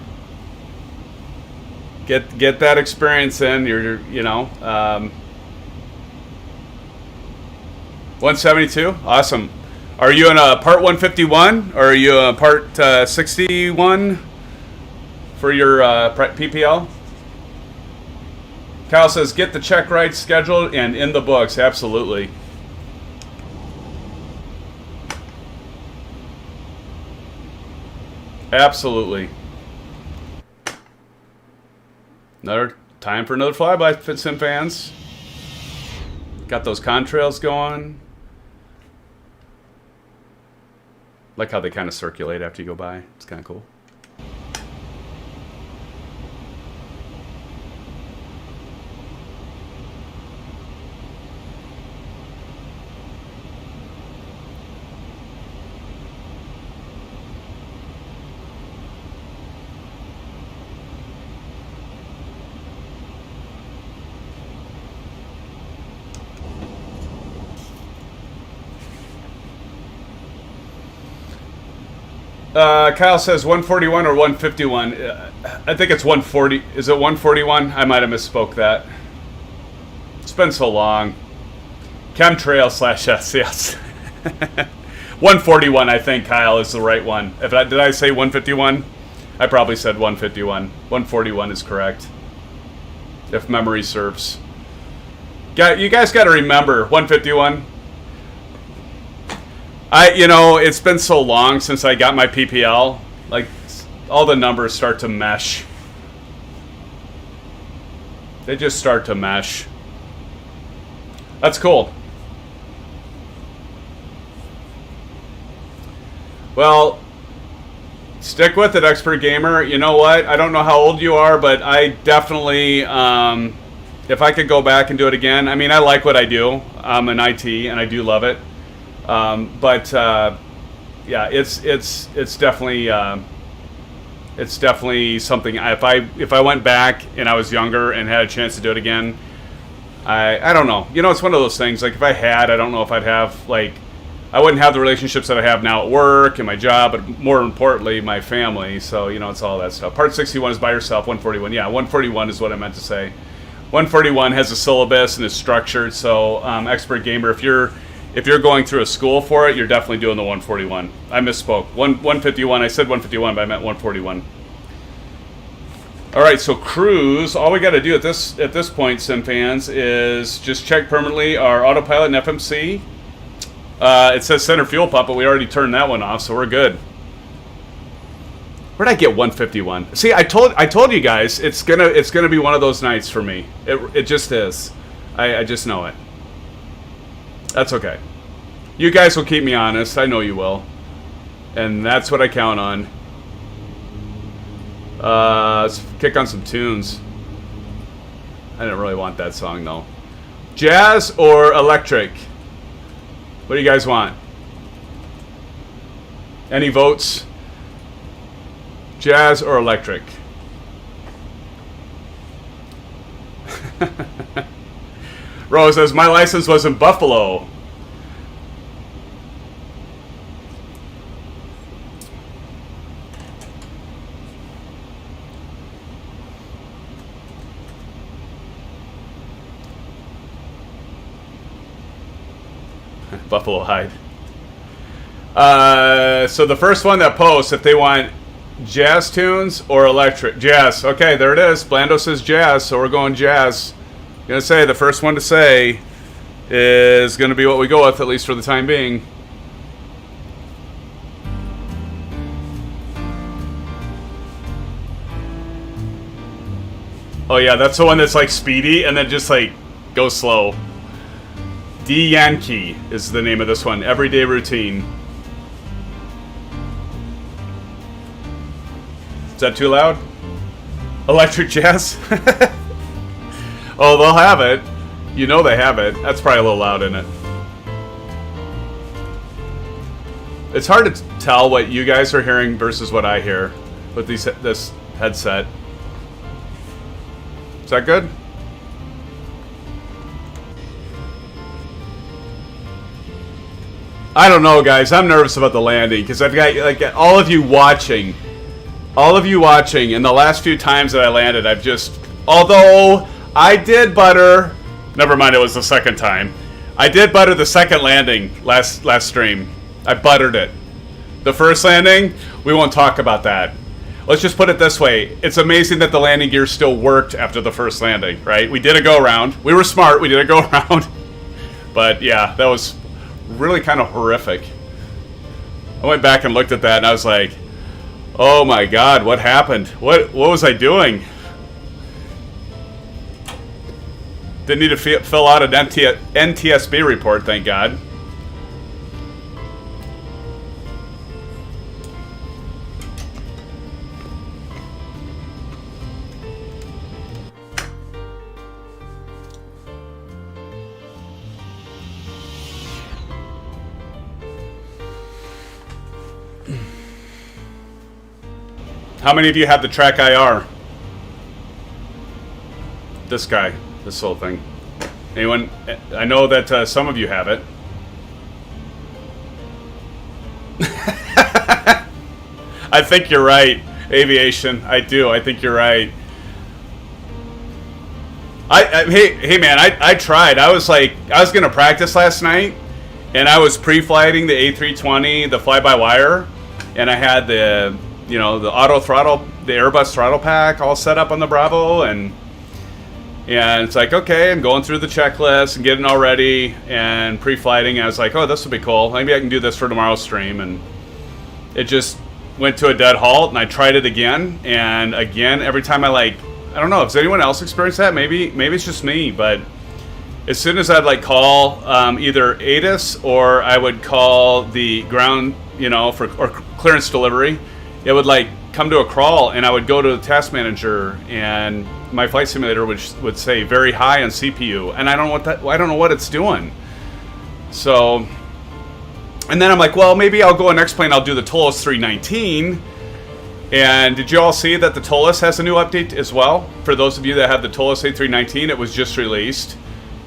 Get that experience in. You're 172. Awesome. Are you in a part 151 or are you a part 61 for your PPL? Kyle says, get the check ride scheduled and in the books. Absolutely. Absolutely. Another time for another flyby, Sim fans. Got those contrails going. Like how they kind of circulate after you go by. It's kind of cool. Kyle says 141 or 151. I think it's 140. Is it 141? I might have misspoke that. It's been so long. Chemtrail /S, yes. 141, I think, Kyle, is the right one. Did I say 151? I probably said 151. 141 is correct, if memory serves. You guys got to remember 151. It's been so long since I got my PPL. Like, all the numbers start to mesh. They just start to mesh. That's cool. Well, stick with it, Expert Gamer. You know what? I don't know how old you are, but I definitely, if I could go back and do it again, I mean, I like what I do. I'm an IT and I do love it. Yeah, it's definitely something. If I went back and I was younger and had a chance to do it again, I don't know. You know, it's one of those things. Like if I had, I don't know if I'd have like, I wouldn't have the relationships that I have now at work and my job, but more importantly, my family. So you know, it's all that stuff. Part 61 is by yourself. 141, yeah, 141 is what I meant to say. 141 has a syllabus and is structured. So expert gamer, if you're going through a school for it, you're definitely doing the 141. I misspoke. 151. I said 151, but I meant 141. All right, so cruise. All we got to do at this point, SimFans, is just check permanently our autopilot and FMC. It says center fuel pump, but we already turned that one off, so we're good. Where'd I get 151? See, I told you guys it's gonna be one of those nights for me. It just is. I just know it. That's okay. You guys will keep me honest. I know you will. And that's what I count on. Let's kick on some tunes. I didn't really want that song, though. Jazz or electric? What do you guys want? Any votes? Jazz or electric? Rose says, my license was in Buffalo. Buffalo hide. So the first one that posts, if they want jazz tunes or electric. Jazz. Okay, there it is. Blando says jazz, so we're going jazz. I'm going to say the first one to say is going to be what we go with, at least for the time being. Oh yeah, that's the one that's like speedy and then just like goes slow. D Yankee is the name of this one. Everyday routine. Is that too loud? Electric jazz? Oh, they'll have it. You know they have it. That's probably a little loud, isn't it? It's hard to tell what you guys are hearing versus what I hear with this headset. Is that good? I don't know, guys. I'm nervous about the landing because I've got like all of you watching, and the last few times that I landed, I've just, although I did butter, never mind, it was the second time. I did butter the second landing last stream. I buttered it. The first landing, we won't talk about that. Let's just put it this way. It's amazing that the landing gear still worked after the first landing, right? We did a go-around. We were smart. We did a go-around. But yeah, that was really kind of horrific. I went back and looked at that and I was like, oh my god, what happened? What was I doing? Didn't need to fill out an NTSB report, thank god. How many of you have the track IR? This guy, this whole thing. Anyone? I know that some of you have it. I think you're right, Aviation. I do. I think you're right. Hey man, I tried. I was gonna practice last night, and I was pre-flighting the A320, the fly-by-wire, and I had the auto throttle, the Airbus throttle pack all set up on the Bravo, and it's like, okay, I'm going through the checklist and getting all ready and pre-flighting. I was like, oh, this would be cool. Maybe I can do this for tomorrow's stream, and it just went to a dead halt, and I tried it again, and again, every time I don't know, has anyone else experienced that? Maybe it's just me, but as soon as I'd call either ATIS or I would call the ground, or clearance delivery, it would come to a crawl, and I would go to the task manager, and my flight simulator would say very high on CPU, and I don't know what it's doing. So, and then I'm like, well, maybe I'll go on next plane. I'll do the Tolos 319. And did you all see that the Tolos has a new update as well? For those of you that have the Tolos A319, it was just released.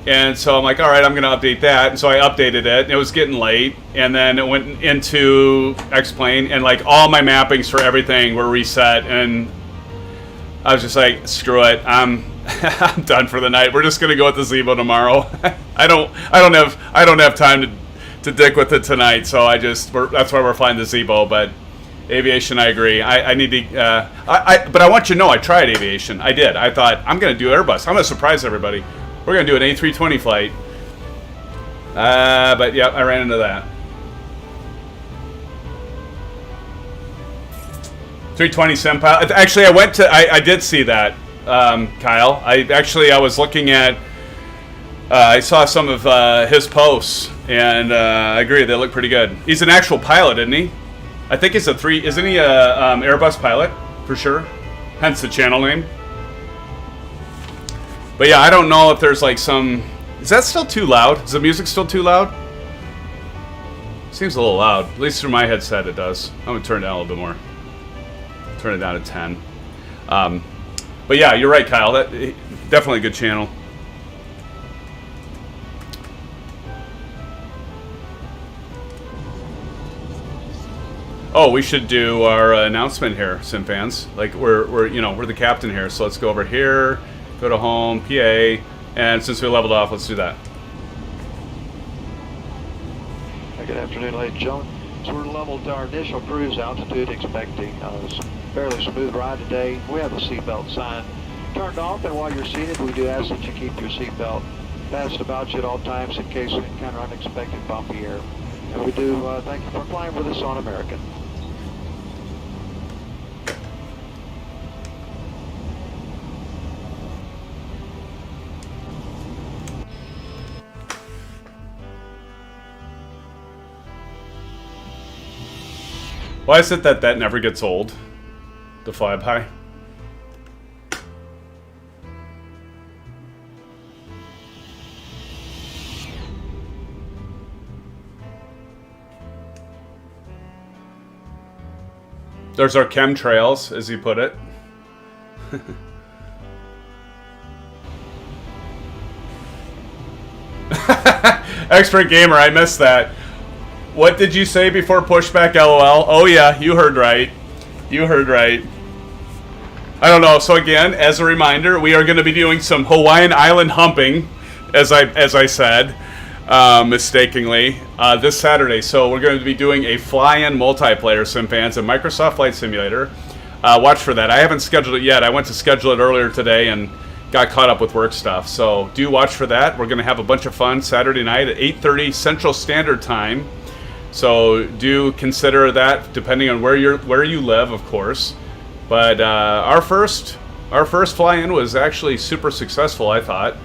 And so I'm like, all right, I'm going to update that. And so I updated it. And it was getting late. And then it went into X-Plane. And like all my mappings for everything were reset. And I was just like, screw it. I'm done for the night. We're just going to go with the Zibo tomorrow. I don't have time to dick with it tonight. So that's why we're flying the Zibo. But aviation, I agree. I need to, but I want you to know I tried aviation. I did. I thought, I'm going to do Airbus. I'm going to surprise everybody. We're going to do an A320 flight. But yeah, I ran into that. 320 SimPilot. Actually, I did see that, Kyle. I was looking at, I saw some of his posts, and I agree, they look pretty good. He's an actual pilot, isn't he? I think he's isn't he a Airbus pilot, for sure? Hence the channel name. But yeah, I don't know if there's like some... Is that still too loud? Is the music still too loud? Seems a little loud. At least through my headset it does. I'm going to turn it down a little bit more. Turn it down to 10. But yeah, you're right, Kyle. Definitely a good channel. Oh, we should do our announcement here, SimFans. Like we're the captain here, so let's go over here, go to home, PA, and since we leveled off, let's do that. Good afternoon, ladies and gentlemen. So we're leveled to our initial cruise altitude, expecting a fairly smooth ride today. We have the seatbelt sign turned off, and while you're seated, we do ask that you keep your seatbelt fastened about you at all times in case you encounter unexpected bumpy air. And we do thank you for flying with us on American. Why is it that never gets old? The fly high. There's our chemtrails, as you put it. Expert gamer, I missed that. What did you say before pushback, LOL? Oh yeah, you heard right. You heard right. I don't know. So again, as a reminder, we are going to be doing some Hawaiian Island Humping, as I said, mistakenly, this Saturday. So we're going to be doing a fly-in multiplayer, SimFans, and Microsoft Flight Simulator. Watch for that. I haven't scheduled it yet. I went to schedule it earlier today and got caught up with work stuff. So do watch for that. We're going to have a bunch of fun Saturday night at 8:30 Central Standard Time. So do consider that, depending on where you live, of course. But our first fly-in was actually super successful, I thought,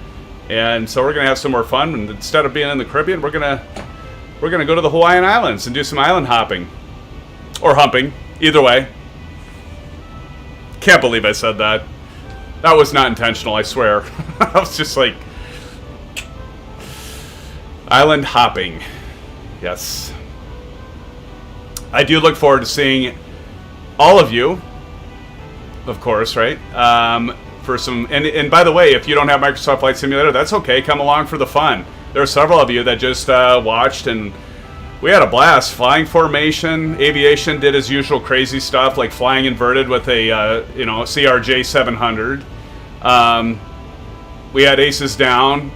and so we're gonna have some more fun. And instead of being in the Caribbean, we're gonna go to the Hawaiian Islands and do some island hopping or humping, either way. Can't believe I said that. That was not intentional, I swear. I was just like, island hopping, yes. I do look forward to seeing all of you, of course, right? For some, and by the way, if you don't have Microsoft Flight Simulator, that's okay. Come along for the fun. There are several of you that just watched, and we had a blast. Flying formation, aviation did his usual crazy stuff, like flying inverted with a CRJ 700. We had aces down,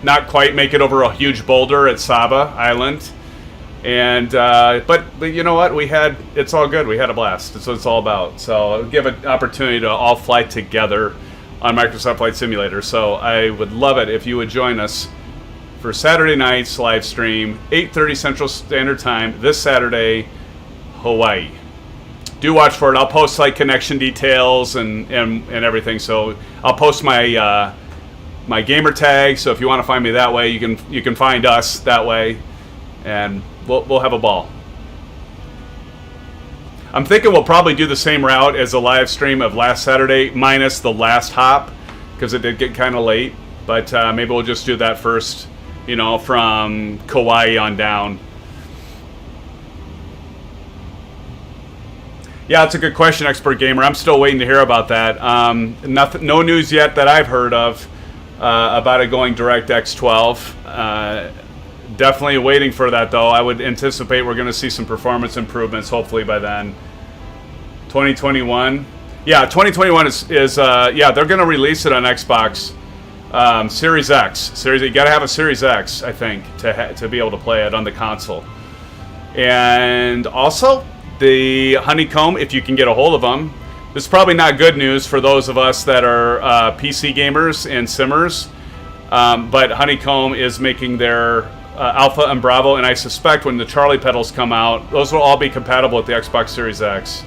not quite make it over a huge boulder at Saba Island. And but you know what, it's all good. We had a blast. That's what it's all about. So give an opportunity to all fly together on Microsoft Flight Simulator. So I would love it if you would join us for Saturday night's live stream, 8:30 Central Standard Time this Saturday, Hawaii. Do watch for it. I'll post like connection details and everything. So I'll post my my gamer tag. So if you want to find me that way, you can find us that way, and we'll have a ball. I'm thinking we'll probably do the same route as the live stream of last Saturday, minus the last hop, because it did get kind of late. But maybe we'll just do that first you know, from Kauai on down. Yeah, it's a good question, Expert Gamer. I'm still waiting to hear about that. No news yet that I've heard of about it going DirectX 12. Definitely waiting for that, though. I would anticipate we're going to see some performance improvements, hopefully, by then. 2021. Yeah, 2021 is yeah, they're going to release it on Xbox Series X. You got to have a Series X, I think, to be able to play it on the console. And also, the Honeycomb, if you can get a hold of them. This is probably not good news for those of us that are PC gamers and simmers. But Honeycomb is making their Alpha and Bravo, and I suspect when the Charlie pedals come out, those will all be compatible with the Xbox Series X.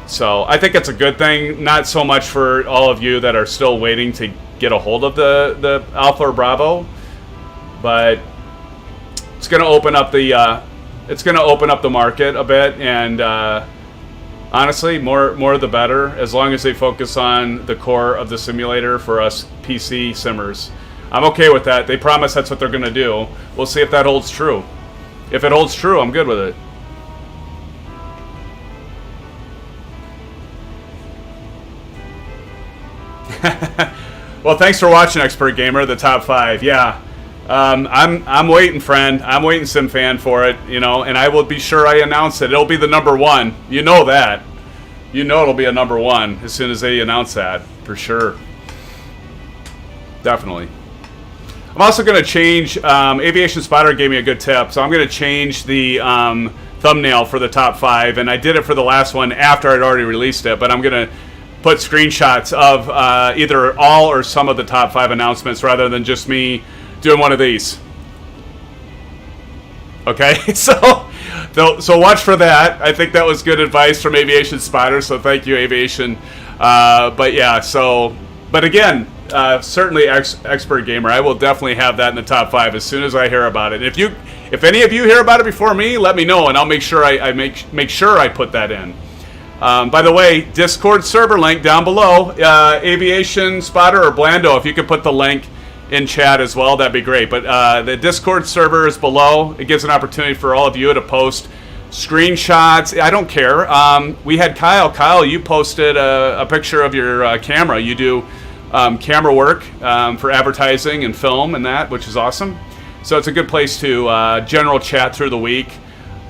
So I think it's a good thing, not so much for all of you that are still waiting to get a hold of the Alpha or Bravo, but it's going to open up the market a bit, and honestly, more the better, as long as they focus on the core of the simulator for us PC simmers. I'm okay with that. They promise that's what they're going to do. We'll see if that holds true. If it holds true, I'm good with it. Well, thanks for watching, Expert Gamer, the top 5. Yeah, I'm waiting, friend. I'm waiting, SimFan, for it. You know, and I will be sure I announce it. It'll be the number 1. You know that. You know it'll be a number 1 as soon as they announce that, for sure. Definitely. I'm also going to change. Aviation Spotter gave me a good tip, so I'm going to change the thumbnail for the top 5, and I did it for the last one after I'd already released it. But I'm going to put screenshots of either all or some of the top 5 announcements rather than just me doing one of these. Okay, so watch for that. I think that was good advice from Aviation Spotter, so thank you, Aviation. But yeah, but again, certainly Expert Gamer, I will definitely have that in the top 5 as soon as I hear about it. If any of you hear about it before me, let me know, and I'll make sure I make sure I put that in. By the way, Discord server link down below. Aviation Spotter or Blando, if you could put the link in chat as well, that'd be great. But the Discord server is below. It gives an opportunity for all of you to post screenshots. I don't care. We had Kyle. Kyle, you posted a picture of your camera. You do camera work for advertising and film and that, which is awesome. So it's a good place to general chat through the week.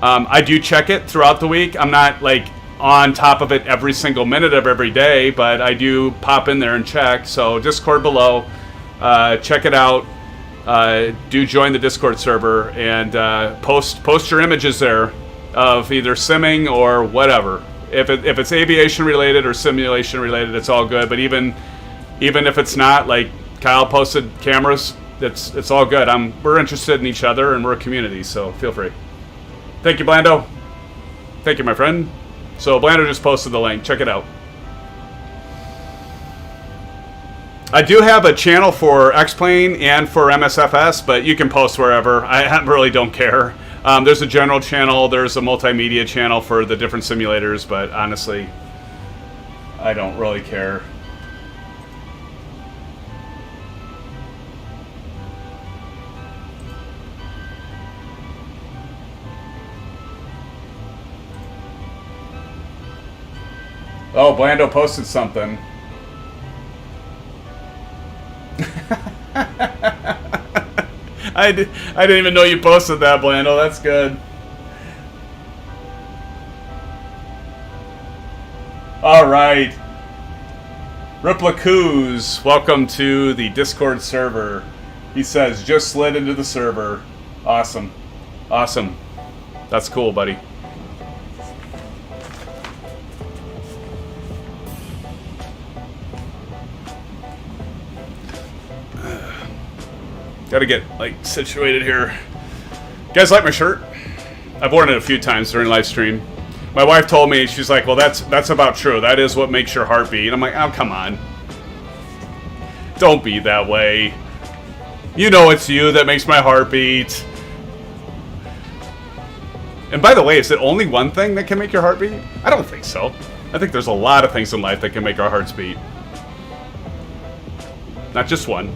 I do check it throughout the week. I'm not like on top of it every single minute of every day, but I do pop in there and check. So Discord below, check it out. Do join the Discord server and post your images there of either simming or whatever. If it's aviation related or simulation related, it's all good. But even if it's not, like Kyle posted cameras, it's all good. We're interested in each other and we're a community, so feel free. Thank you, Blando. Thank you, my friend. So Blando just posted the link. Check it out. I do have a channel for X-Plane and for MSFS, but you can post wherever. I really don't care. There's a general channel. There's a multimedia channel for the different simulators, but honestly, I don't really care. Oh, Blando posted something. I didn't even know you posted that, Blando. That's good. All right. Riplacuz, welcome to the Discord server. He says, just slid into the server. Awesome. Awesome. That's cool, buddy. Gotta get, like, situated here. You guys like my shirt? I've worn it a few times during live stream. My wife told me, she's like, well, that's about true. That is what makes your heart beat. And I'm like, oh, come on. Don't be that way. You know it's you that makes my heart beat. And by the way, is it only one thing that can make your heart beat? I don't think so. I think there's a lot of things in life that can make our hearts beat. Not just one.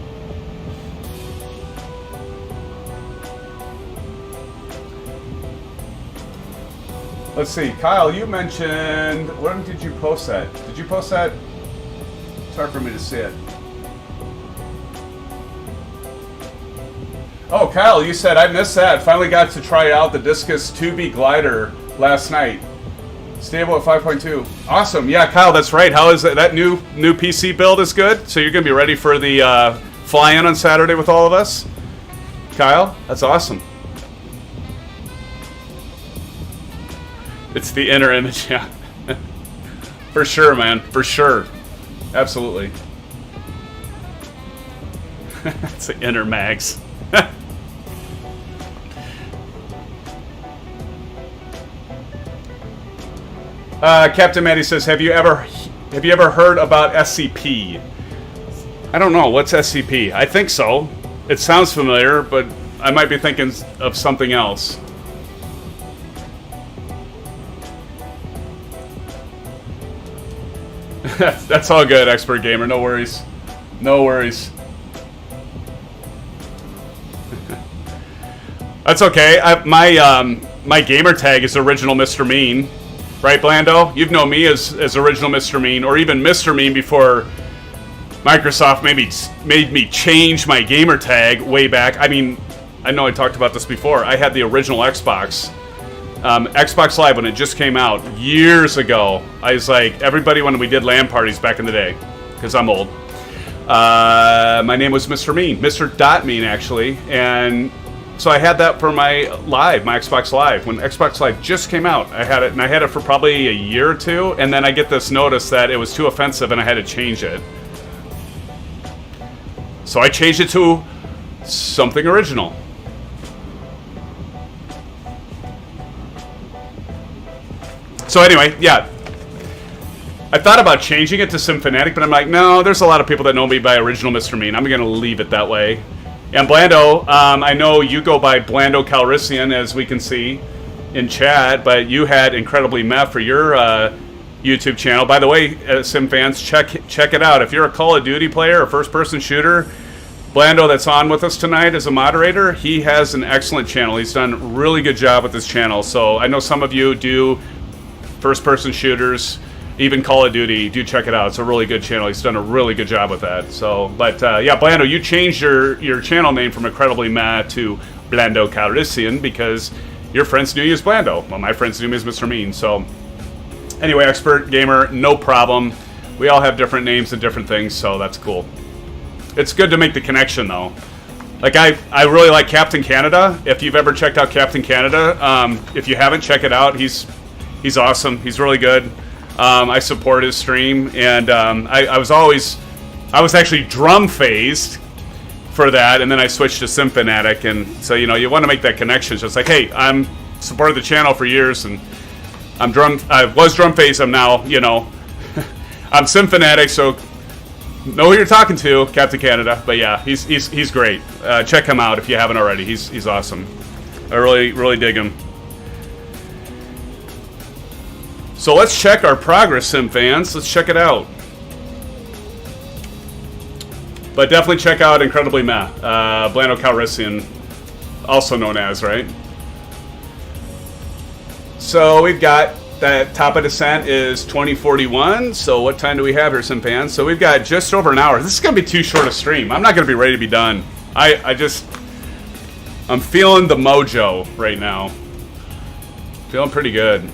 Let's see, Kyle, you mentioned, when did you post that? Did you post that? It's hard for me to see it. Oh, Kyle, you said, I missed that. Finally got to try out the Discus 2B glider last night. Stable at 5.2. Awesome. Yeah, Kyle, that's right. How is it? That new PC build is good? So you're going to be ready for the fly-in on Saturday with all of us? Kyle, that's awesome. It's the inner image, yeah. For sure, man. For sure. Absolutely. It's the inner mags. Captain Matty says, have you ever heard about SCP? I don't know. What's SCP? I think so. It sounds familiar, but I might be thinking of something else. That's all good, Expert Gamer. No worries. No worries. That's okay. My gamer tag is Original Mr. Mean. Right, Blando? You've known me as Original Mr. Mean, or even Mr. Mean before Microsoft made me change my gamer tag way back. I mean, I know I talked about this before. I had the original Xbox. Xbox Live, when it just came out years ago, I was like, everybody when we did LAN parties back in the day, because I'm old, my name was Mr. Mean. Mr. Mean, actually. And so I had that for my Xbox Live. When Xbox Live just came out, I had it, and I had it for probably a year or two, and then I get this notice that it was too offensive and I had to change it. So I changed it to something original. So anyway, yeah. I thought about changing it to SimFanatic, but I'm like, no, there's a lot of people that know me by Original Mr. Mean. I'm going to leave it that way. And Blando, I know you go by Blando Calrissian, as we can see in chat, but you had Incredibly Meh for your YouTube channel. By the way, Sim fans, check it out. If you're a Call of Duty player, a first-person shooter, Blando that's on with us tonight as a moderator, he has an excellent channel. He's done a really good job with his channel. So I know some of you do first-person shooters, even Call of Duty. Do check it out. It's a really good channel. He's done a really good job with that. So, but yeah, Blando, you changed your channel name from Incredibly Meh to Blando Calrissian because your friends knew you as Blando. Well, my friends knew me as Mr. Mean. So, anyway, Expert Gamer, no problem. We all have different names and different things, so that's cool. It's good to make the connection, though. Like, I really like Captain Canada. If you've ever checked out Captain Canada, if you haven't, check it out. He's awesome. He's really good. I support his stream, and I was actually drum phased for that, and then I switched to SimFanatic, and so you want to make that connection. So it's like, hey, I'm supported the channel for years, and I was drum phased. I'm now, I'm SimFanatic, so know who you're talking to, Captain Canada. But yeah, he's great. Check him out if you haven't already. He's awesome. I really dig him. So let's check our progress, Sim fans. Let's check it out. But definitely check out Incredibly Meh, Blando Calrissian, also known as, right? So we've got that top of descent is 2041. So what time do we have here, Sim fans? So we've got just over an hour. This is going to be too short a stream. I'm not going to be ready to be done. I'm feeling the mojo right now. Feeling pretty good.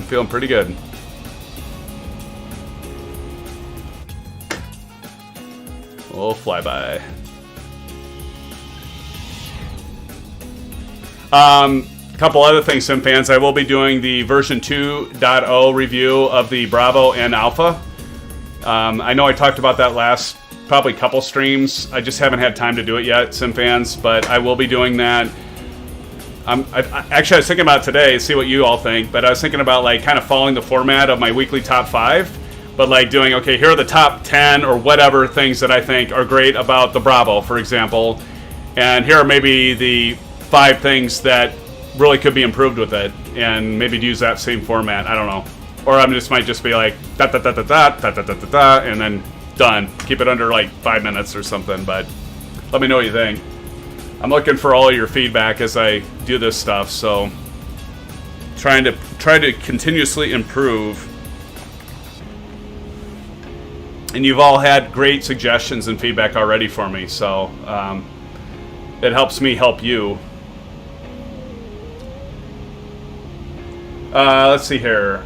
Feeling pretty good. We'll fly by. Couple other things, Sim fans. I will be doing the version 2.0 review of the Bravo and Alpha. I know I talked about that last probably couple streams. I just haven't had time to do it yet, Sim fans, but I will be doing that. Actually, I was thinking about today, see what you all think, but I was thinking about like kind of following the format of my weekly top 5, but like doing, okay, here are the top 10 or whatever things that I think are great about the Bravo, for example, and here are maybe the 5 things that really could be improved with it, and maybe use that same format, I don't know. Or I might just be like, and then done. Keep it under like 5 minutes or something, but let me know what you think. I'm looking for all of your feedback as I do this stuff, so try to continuously improve. And you've all had great suggestions and feedback already for me, so it helps me help you. Let's see here.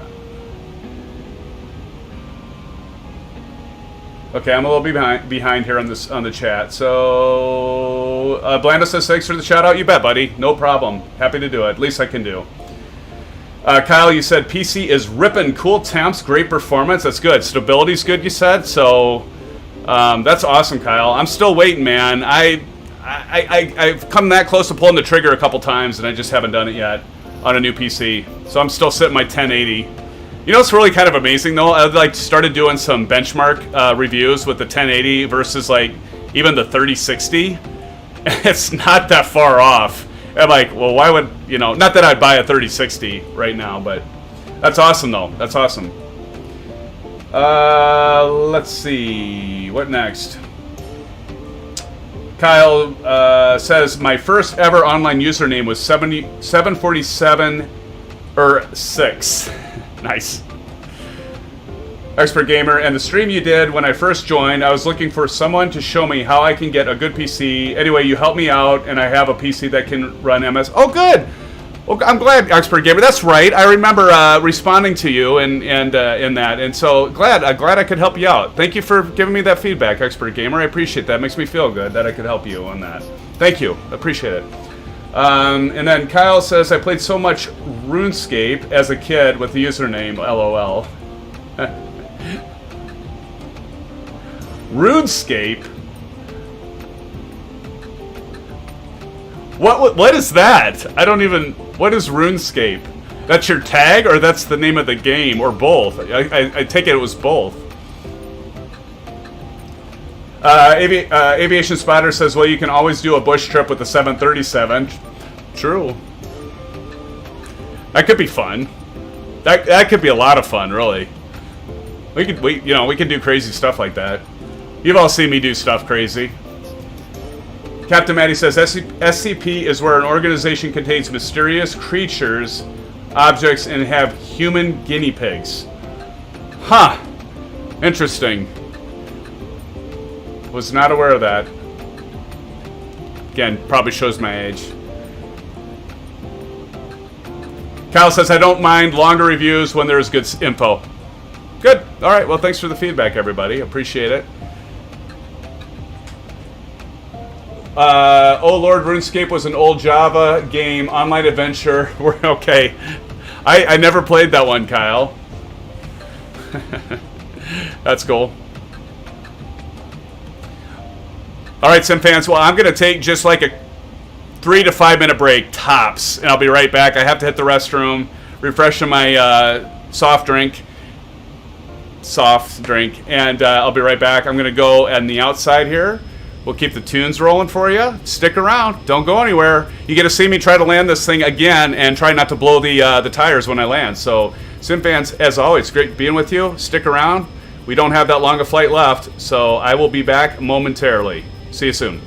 Okay, I'm a little behind here on the chat. So, Blanda says thanks for the shout out. You bet, buddy. No problem. Happy to do it. Least I can do. Kyle, you said PC is ripping. Cool temps, great performance. That's good. Stability's good, you said. So, that's awesome, Kyle. I'm still waiting, man. I've come that close to pulling the trigger a couple times, and I just haven't done it yet on a new PC. So I'm still sitting my 1080. You know what's really kind of amazing though? I started doing some benchmark reviews with the 1080 versus even the 3060. It's not that far off. I'm like, well, why would Not that I'd buy a 3060 right now, but that's awesome though. That's awesome. Let's see what next. Kyle says my first ever online username was 747 6. Nice. Expert Gamer, and the stream you did when I first joined, I was looking for someone to show me how I can get a good PC. Anyway, you helped me out, and I have a PC that can run MS. Oh, good! Well, I'm glad, Expert Gamer. That's right. I remember responding to you in that, and so glad I could help you out. Thank you for giving me that feedback, Expert Gamer. I appreciate that. It makes me feel good that I could help you on that. Thank you. Appreciate it. And then Kyle says, I played so much RuneScape as a kid with the username LOL. RuneScape? What is that? I don't even... What is RuneScape? That's your tag, or that's the name of the game, or both? I take it was both. Aviation Spotter says, well, you can always do a bush trip with the 737. True. That could be fun. That could be a lot of fun, really. We can do crazy stuff like that. You've all seen me do stuff crazy. Captain Matty says, SCP is where an organization contains mysterious creatures, objects, and have human guinea pigs. Huh. Interesting. Was not aware of that. Again, probably shows my age. Kyle says, I don't mind longer reviews when there's good info. Good. All right. Well, thanks for the feedback, everybody. Appreciate it. Oh Lord, RuneScape was an old Java game, online adventure. We're okay. I never played that one, Kyle. That's cool. All right, SimFans. Well, I'm going to take just like a 3 to 5 minute break, tops, and I'll be right back. I have to hit the restroom, refreshing my soft drink, and I'll be right back. I'm going to go on the outside here. We'll keep the tunes rolling for you. Stick around. Don't go anywhere. You get to see me try to land this thing again and try not to blow the tires when I land. So, SimFans, as always, great being with you. Stick around. We don't have that long a flight left, so I will be back momentarily. See you soon.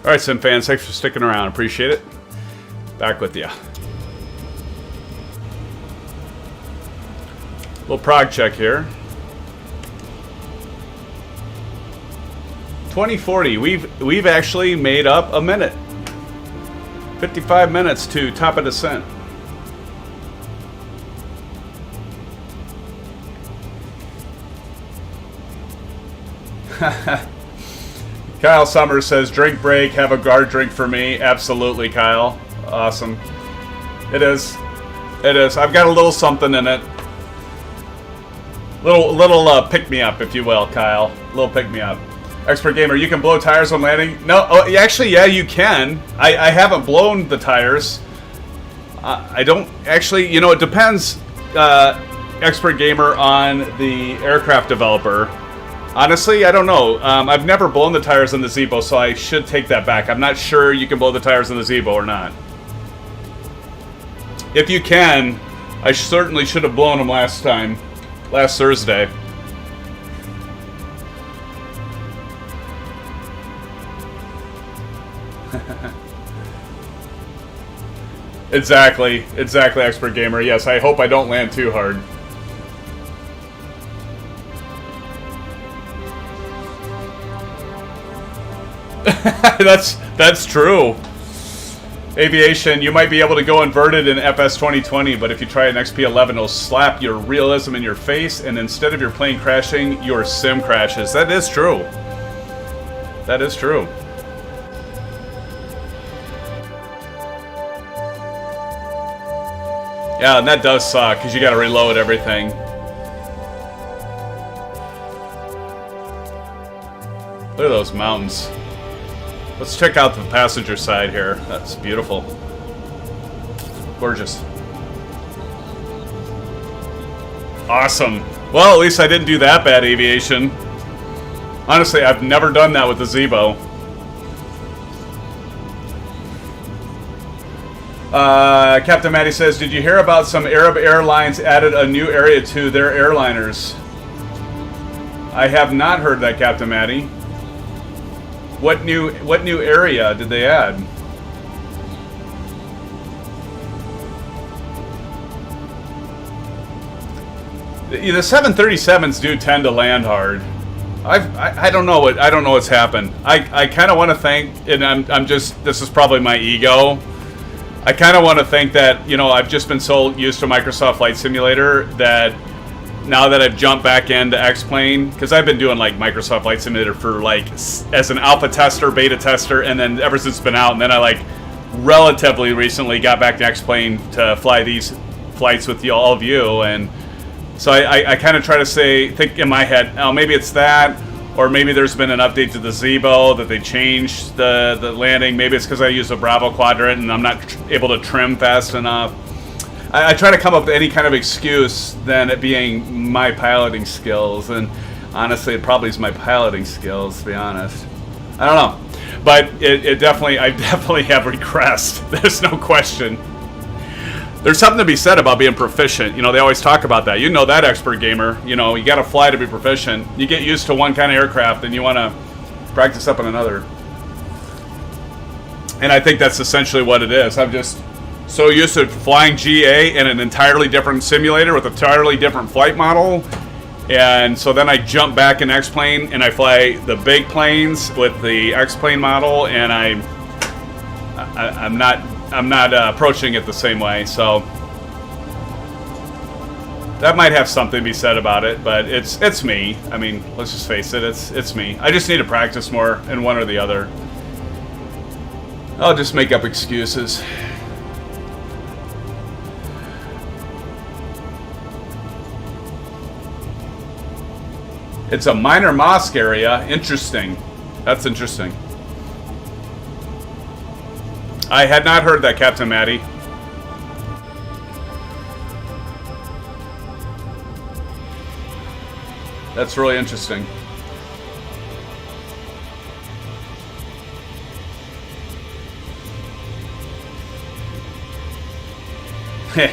Alright, Sim fans, thanks for sticking around. Appreciate it. Back with you. Little prog check here. 2040. We've actually made up a minute. 55 minutes to top of descent. Kyle Summers says, drink break, have a guard drink for me. Absolutely, Kyle. Awesome. It is. It is. I've got a little something in it. Little pick-me-up, if you will, Kyle. Little pick-me-up. Expert Gamer, you can blow tires when landing? No, oh, actually, yeah, you can. I haven't blown the tires. I don't, actually, you know, it depends, Expert Gamer, on the aircraft developer. Honestly, I don't know. I've never blown the tires in the Zibo, so I should take that back. I'm not sure you can blow the tires in the Zibo or not. If you can, I certainly should have blown them last Thursday. Exactly, Expert Gamer. Yes, I hope I don't land too hard. That's true. Aviation, you might be able to go inverted in FS 2020, but if you try an XP11, it'll slap your realism in your face, and instead of your plane crashing, your sim crashes. That is true. That is true. Yeah, and that does suck, because you gotta reload everything. Look at those mountains. Let's check out the passenger side here. That's beautiful. Gorgeous. Awesome. Well, at least I didn't do that bad, Aviation. Honestly, I've never done that with the Zibo. Captain Matty says, did you hear about some Arab airlines added a new area to their airliners? I have not heard that, Captain Matty. What new area did they add? The 737s do tend to land hard. I don't know what's happened. I kind of want to think, and I'm just, this is probably my ego. I kind of want to think that, you know, I've just been so used to Microsoft Flight Simulator that now that I've jumped back into X-Plane, because I've been doing like Microsoft Flight Simulator for like as an alpha tester, beta tester, and then ever since it's been out, and then I like relatively recently got back to X-Plane to fly these flights with all of you, and so I kind of try to think in my head, oh, maybe it's that, or maybe there's been an update to the Zibo that they changed the landing. Maybe it's because I use a Bravo quadrant and I'm not able to trim fast enough. I try to come up with any kind of excuse than it being my piloting skills, and honestly, it probably is my piloting skills, to be honest. I don't know, but I definitely have regressed. There's no question. There's something to be said about being proficient. You know, they always talk about that. You know that, Expert Gamer. You know, you got to fly to be proficient. You get used to one kind of aircraft, and you want to practice up on another. And I think that's essentially what it is. I'm just so used to flying GA in an entirely different simulator with a entirely different flight model, and so then I jump back in X-Plane and I fly the big planes with the X-Plane model, and I'm not approaching it the same way. So that might have something to be said about it, but it's me. I mean, let's just face it, it's me. I just need to practice more in one or the other. I'll just make up excuses. It's a minor mosque area. Interesting. That's interesting. I had not heard that, Captain Matty. That's really interesting.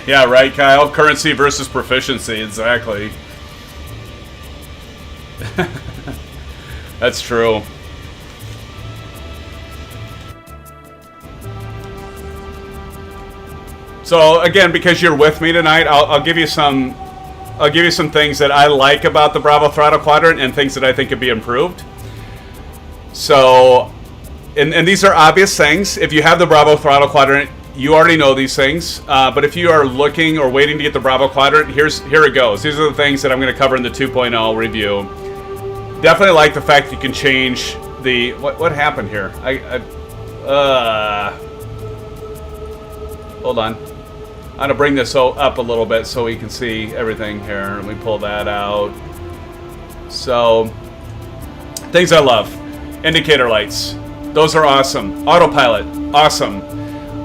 Yeah, right, Kyle. Currency versus proficiency. Exactly. That's true. So again, because you're with me tonight, I'll give you some things that I like about the Bravo Throttle Quadrant and things that I think could be improved. So, and these are obvious things. If you have the Bravo Throttle Quadrant, you already know these things. But if you are looking or waiting to get the Bravo Quadrant, here it goes. These are the things that I'm going to cover in the 2.0 review. Definitely like the fact that you can change the what happened here. Hold on. I'm going to bring this up a little bit so we can see everything here. Let me pull that out. So, things I love. Indicator lights. Those are awesome. Autopilot. Awesome.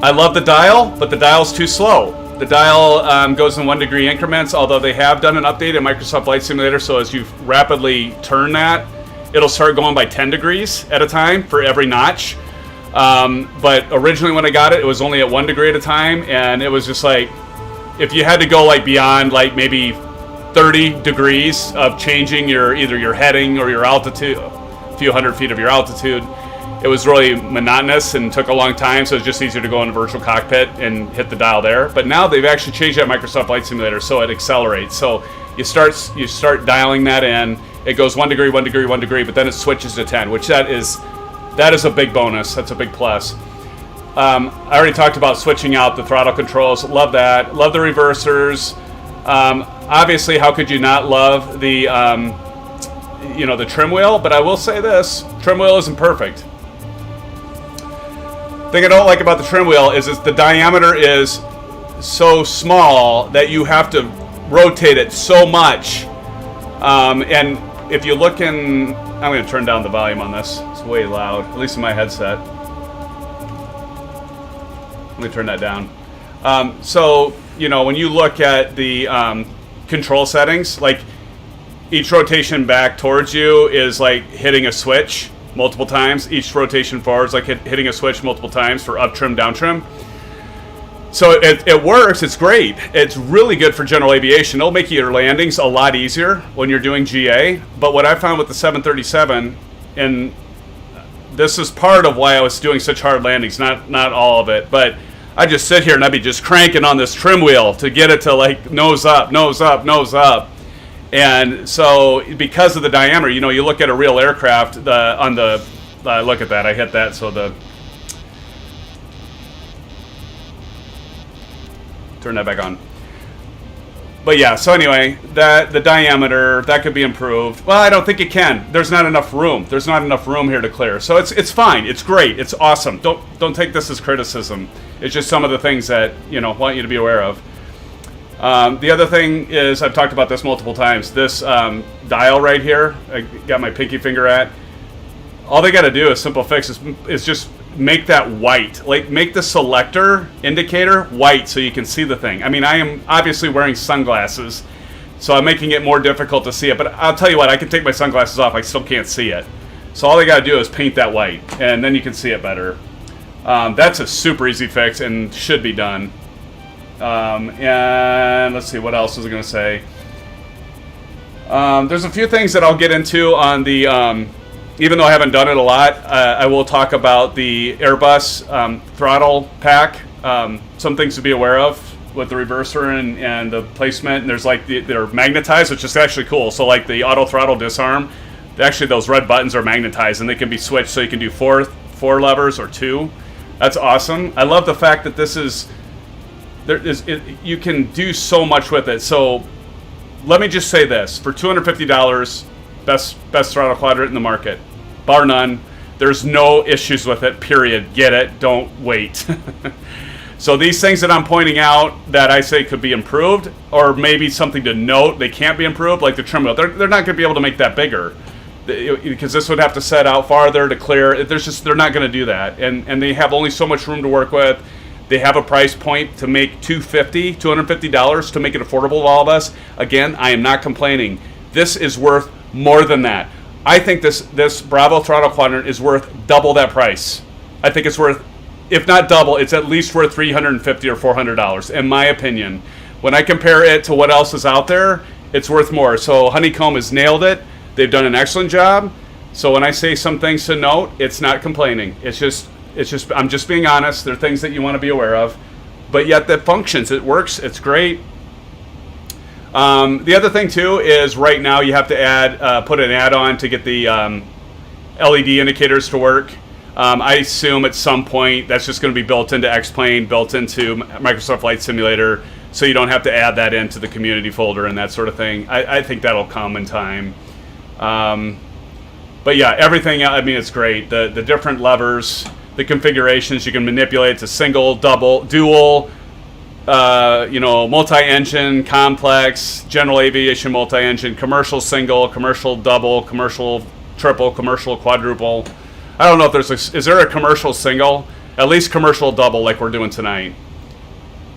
I love the dial, but the dial's too slow. The dial goes in 1 degree increments, although they have done an update in Microsoft Flight Simulator, so as you rapidly turn that, it'll start going by 10 degrees at a time for every notch. But originally when I got it, it was only at 1 degree at a time, and it was just like, if you had to go like beyond like maybe 30 degrees of changing either your heading or your altitude, a few hundred feet of your altitude, it was really monotonous and took a long time, so it's just easier to go in a virtual cockpit and hit the dial there. But now they've actually changed that Microsoft Flight Simulator so it accelerates. So you start dialing that in, it goes 1 degree, 1 degree, 1 degree, but then it switches to 10, which that is a big bonus. That's a big plus. I already talked about switching out the throttle controls. Love that. Love the reversers. Obviously, how could you not love the the trim wheel? But I will say this: trim wheel isn't perfect. Thing I don't like about the trim wheel is the diameter is so small that you have to rotate it so much. And if you look in, I'm going to turn down the volume on this. It's way loud, at least in my headset. Let me turn that down. So, when you look at the control settings, like each rotation back towards you is like hitting a switch multiple times. Each rotation forward is like hitting a switch multiple times for up trim, down trim. So it works. It's great. It's really good for general aviation. It'll make your landings a lot easier when you're doing GA. But what I found with the 737, and this is part of why I was doing such hard landings, not all of it, but I just sit here and I'd be just cranking on this trim wheel to get it to like nose up, nose up, nose up. And so because of the diameter, you look at a real aircraft look at that. I hit that, so turn that back on. But yeah, so anyway, the diameter, that could be improved. Well, I don't think it can. There's not enough room. There's not enough room here to clear. So it's fine. It's great. It's awesome. Don't take this as criticism. It's just some of the things that, want you to be aware of. The other thing is, I've talked about this multiple times, this dial right here, I got my pinky finger at, all they got to do is simple fix is just make that white. Like, make the selector indicator white so you can see the thing. I mean, I am obviously wearing sunglasses, so I'm making it more difficult to see it, but I'll tell you what, I can take my sunglasses off, I still can't see it. So all they got to do is paint that white, and then you can see it better. That's a super easy fix and should be done. And let's see, what else was I going to say? There's a few things that I'll get into on the, even though I haven't done it a lot, I will talk about the Airbus throttle pack. Some things to be aware of with the reverser and the placement. And there's like, they're magnetized, which is actually cool. So like the auto throttle disarm, actually those red buttons are magnetized and they can be switched so you can do four levers or 2. That's awesome. I love the fact that this is, you can do so much with it. So let me just say this: for $250, best throttle quadrant in the market, bar none. There's no issues with it, period. Get it, don't wait. So these things that I'm pointing out that I say could be improved, or maybe something to note they can't be improved, like the trim wheel, they're not going to be able to make that bigger, because this would have to set out farther to clear. They're not going to do that, and they have only so much room to work with. They have a price point to make $250 to make it affordable to all of us. Again, I am not complaining. This is worth more than that. I think this Bravo Throttle Quadrant is worth double that price. I think it's worth, if not double, it's at least worth $350 or $400, in my opinion. When I compare it to what else is out there, it's worth more. So Honeycomb has nailed it. They've done an excellent job. So when I say some things to note, it's not complaining. It's just I'm just being honest. There are things that you want to be aware of. but yet that functions. It works. It's great. The other thing too is right now you have to put an add-on to get the LED indicators to work. I assume at some point that's just going to be built into X-Plane, built into Microsoft Flight Simulator, so you don't have to add that into the community folder and that sort of thing. I think that'll come in time. But yeah, everything, I mean, it's great. The different levers, the configurations, you can manipulate to single, double, dual, multi-engine, complex, general aviation multi-engine, commercial single, commercial double, commercial triple, commercial quadruple. I don't know if is there a commercial single? At least commercial double like we're doing tonight.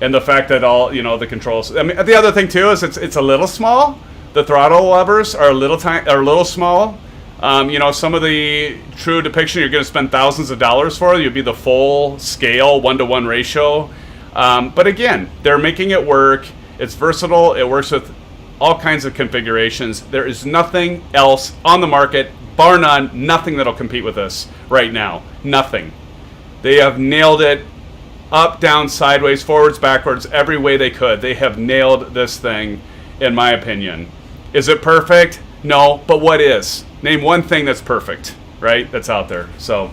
And the fact that all, the controls. I mean, the other thing too is it's a little small. The throttle levers are a little small. Some of the true depiction you're going to spend thousands of dollars for. You'll be the full scale 1-to-1 ratio. But again, they're making it work. It's versatile. It works with all kinds of configurations. There is nothing else on the market, bar none, nothing that'll compete with this right now. Nothing. They have nailed it. Up, down, sideways, forwards, backwards, every way they could. They have nailed this thing, in my opinion. Is it perfect? No, but what is? Name one thing that's perfect, right? That's out there. So,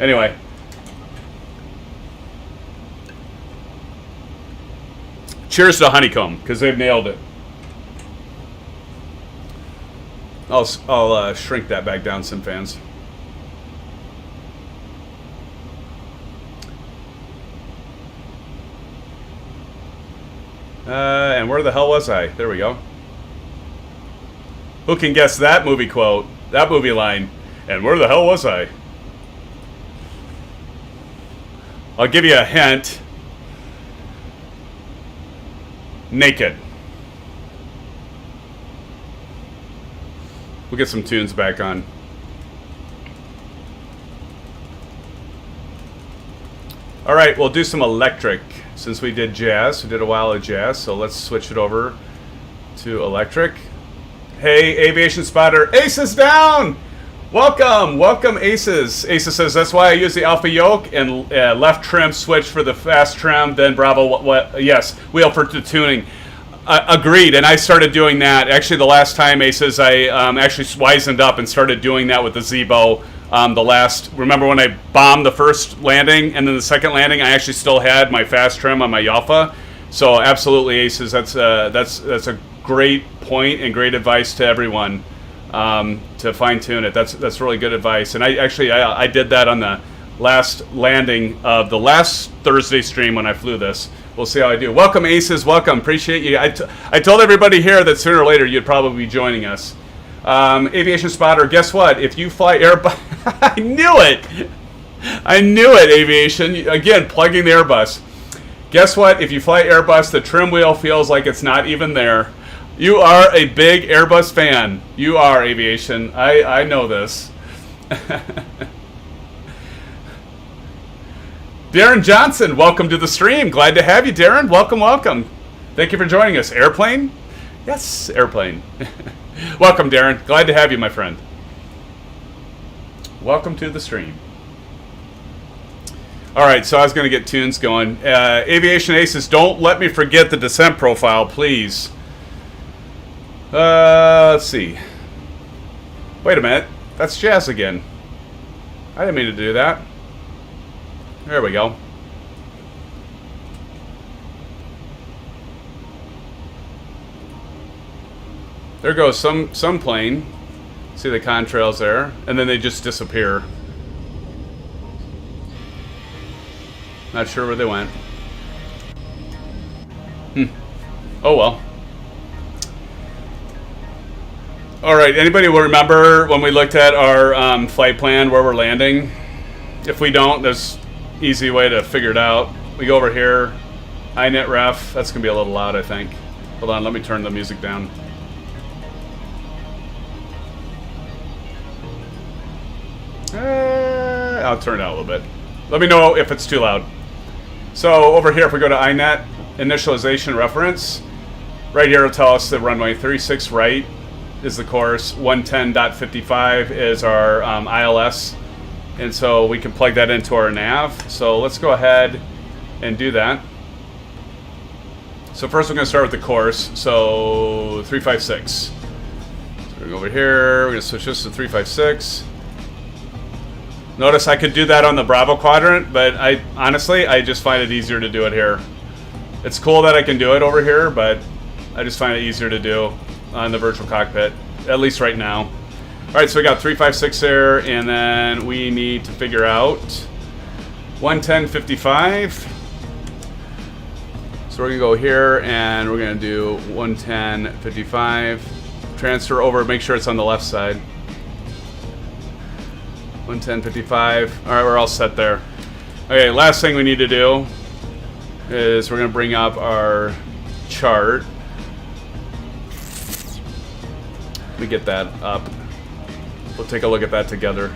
anyway. Cheers to Honeycomb, because they've nailed it. I'll shrink that back down, SimFans. And where the hell was I? There we go. Who can guess that movie quote? That movie line? And where the hell was I? I'll give you a hint. Naked. We'll get some tunes back on. All right, we'll do some electric. Since we did jazz, we did a while of jazz, so let's switch it over to electric. Hey, Aviation Spotter, Aces down! Welcome, Aces. Aces says, that's why I use the Alpha yoke and left trim switch for the fast trim, then Bravo, yes, wheel for the tuning. Agreed, and I started doing that. Actually, the last time, Aces, I actually wizened up and started doing that with the Zibo. Remember when I bombed the first landing, and then the second landing, I actually still had my fast trim on my Alpha. So absolutely, Aces, that's a great point and great advice to everyone to fine tune it. That's really good advice. And I did that on the last landing of the last Thursday stream when I flew this. We'll see how I do. Welcome, Aces. Welcome. Appreciate you. I told everybody here that sooner or later you'd probably be joining us. Aviation Spotter, guess what? If you fly Airbus... I knew it, Aviation. Again, plugging the Airbus. Guess what? If you fly Airbus, the trim wheel feels like it's not even there. You are a big Airbus fan. You are, Aviation. I know this. Darren Johnson, welcome to the stream. Glad to have you, Darren. Welcome. Thank you for joining us. Airplane? Yes, airplane. Welcome, Darren. Glad to have you, my friend. Welcome to the stream. All right, so I was going to get tunes going. Aviation Aces, don't let me forget the descent profile, please. Let's see. Wait a minute. That's jazz again. I didn't mean to do that. There we go. There goes some plane. See the contrails there, and then they just disappear. Not sure where they went. Oh well. All right. Anybody will remember when we looked at our flight plan where we're landing? If we don't, there's an easy way to figure it out. We go over here, iNet ref. That's gonna be a little loud, I think. Hold on. Let me turn the music down. I'll turn it out a little bit. Let me know if it's too loud. So over here, if we go to iNet, initialization reference, right here it'll tell us the runway 36 right is the course, 110.55 is our ILS, and so we can plug that into our nav. So let's go ahead and do that. So first we're going to start with the course. So 356. So we're going to go over here. We're going to switch this to 356. Notice I could do that on the Bravo quadrant, but honestly, I just find it easier to do it here. It's cool that I can do it over here, but I just find it easier to do on the virtual cockpit, at least right now. All right, so we got 356 there, and then we need to figure out 110.55. So we're gonna go here, and we're gonna do 110.55. Transfer over, make sure it's on the left side. 110.55. All right, we're all set there. Okay, last thing we need to do is we're going to bring up our chart. Let me get that up. We'll take a look at that together.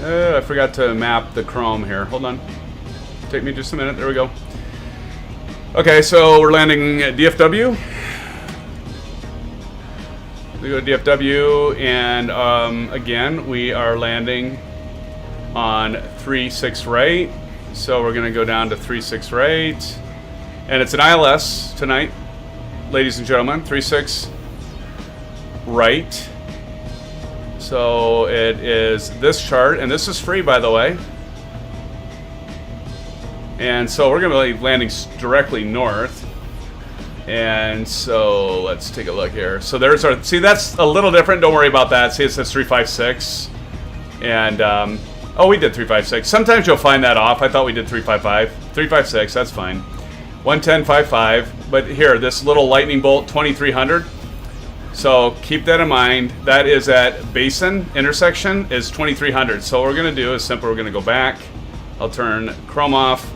I forgot to map the Chrome here. Hold on. Take me just a minute. There we go. Okay, so we're landing at DFW. We go to DFW, and again, we are landing on 36 right. So we're going to go down to 36 right. And it's an ILS tonight, ladies and gentlemen. 36 right. So it is this chart, and this is free, by the way. And so we're going to be landing directly north. And so let's take a look here. So there's our, see, that's a little different. Don't worry about that. See, it says 356. And, oh, we did 356. Sometimes you'll find that off. I thought we did 355. 356, that's fine. 110.55. But here, this little lightning bolt, 2300. So keep that in mind. That is at Basin intersection is 2300. So what we're going to do is simple. We're going to go back. I'll turn Chrome off.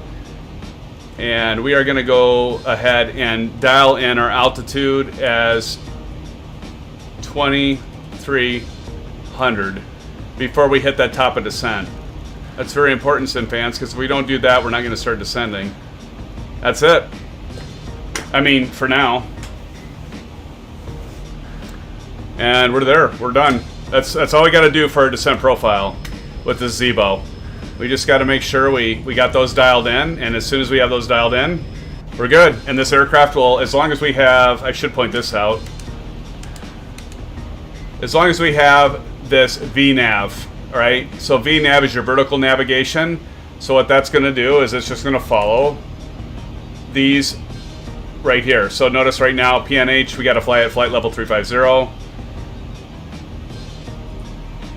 And we are going to go ahead and dial in our altitude as 2300 before we hit that top of descent. That's very important, SimFans, because if we don't do that, we're not going to start descending. That's it. I mean, for now. And we're there. We're done. That's all we got to do for our descent profile with the Zibo. We just got to make sure we got those dialed in, and as soon as we have those dialed in, we're good. And this aircraft will, as long as we have, I should point this out, as long as we have this VNAV, all right? So VNAV is your vertical navigation. So what that's going to do is it's just going to follow these right here. So notice right now, PNH, we got to fly at flight level 350.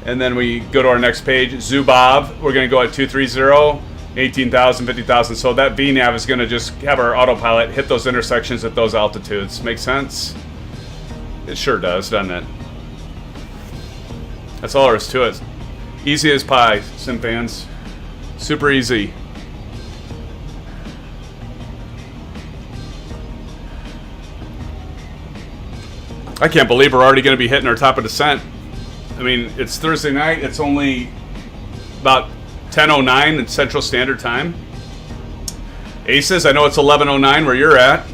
And then we go to our next page, Zubob, we're going to go at 230, 18,000, 50,000. So that VNAV is going to just have our autopilot hit those intersections at those altitudes. Make sense? It sure does, doesn't it? That's all there is to it. Easy as pie, SimFans. Super easy. I can't believe we're already going to be hitting our top of descent. I mean, it's Thursday night. It's only about 10:09 in Central Standard Time. Aces, I know it's 11:09 where you're at.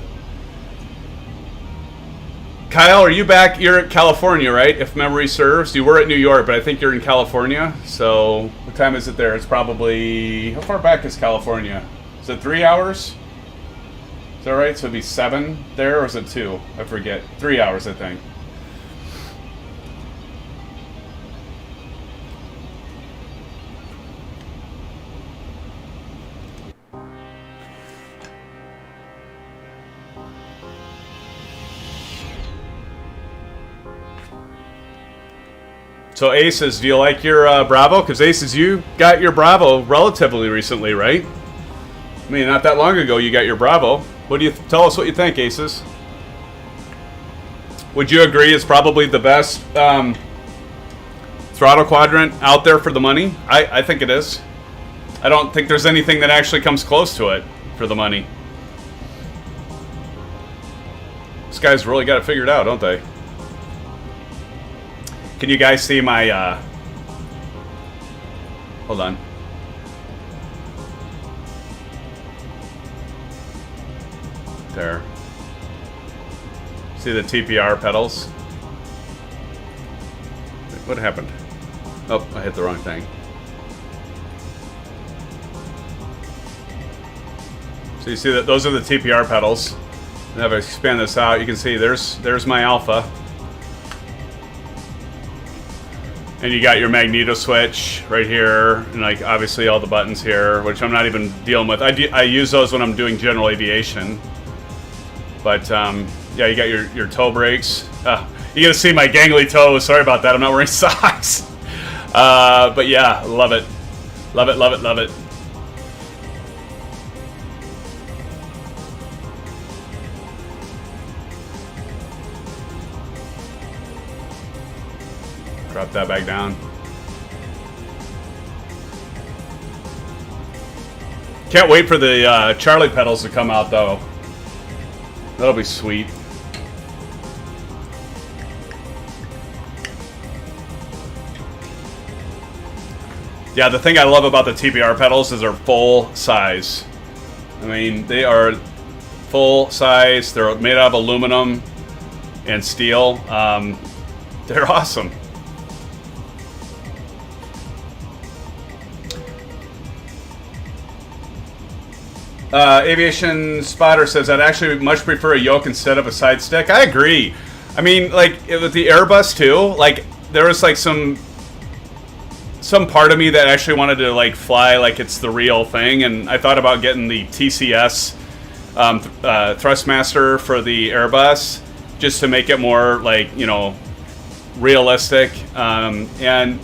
Kyle, are you back? You're at California, right? If memory serves. You were at New York, but I think you're in California. So what time is it there? It's probably... How far back is California? Is it 3 hours? Is that right? So it'd be 7 there, or is it 2? I forget. 3 hours, I think. So Aces, do you like your Bravo? Because Aces, you got your Bravo relatively recently, right? I mean, not that long ago you got your Bravo. What do you tell us what you think, Aces? Would you agree it's probably the best throttle quadrant out there for the money? I think it is. I don't think there's anything that actually comes close to it for the money. These guys really got it figured out, don't they? Can you guys see my, hold on. There. See the TPR pedals? What happened? Oh, I hit the wrong thing. So you see that those are the TPR pedals. And if I expand this out, you can see there's my Alpha. And you got your magneto switch right here, and like obviously all the buttons here, which I'm not even dealing with. I use those when I'm doing general aviation. But yeah, you got your toe brakes. You're gonna see my gangly toes. Sorry about that. I'm not wearing socks. But yeah, love it, love it, love it, love it. Drop that back down. Can't wait for the Charlie pedals to come out though. That'll be sweet. Yeah, the thing I love about the TPR pedals is they're full size. I mean, they are full size. They're made out of aluminum and steel. They're awesome. Aviation Spotter says, I'd actually much prefer a yoke instead of a side stick. I agree. I mean, like, with the Airbus, too, like, there was, like, some part of me that actually wanted to, like, fly like it's the real thing, and I thought about getting the TCS Thrustmaster for the Airbus, just to make it more, like, you know, realistic, and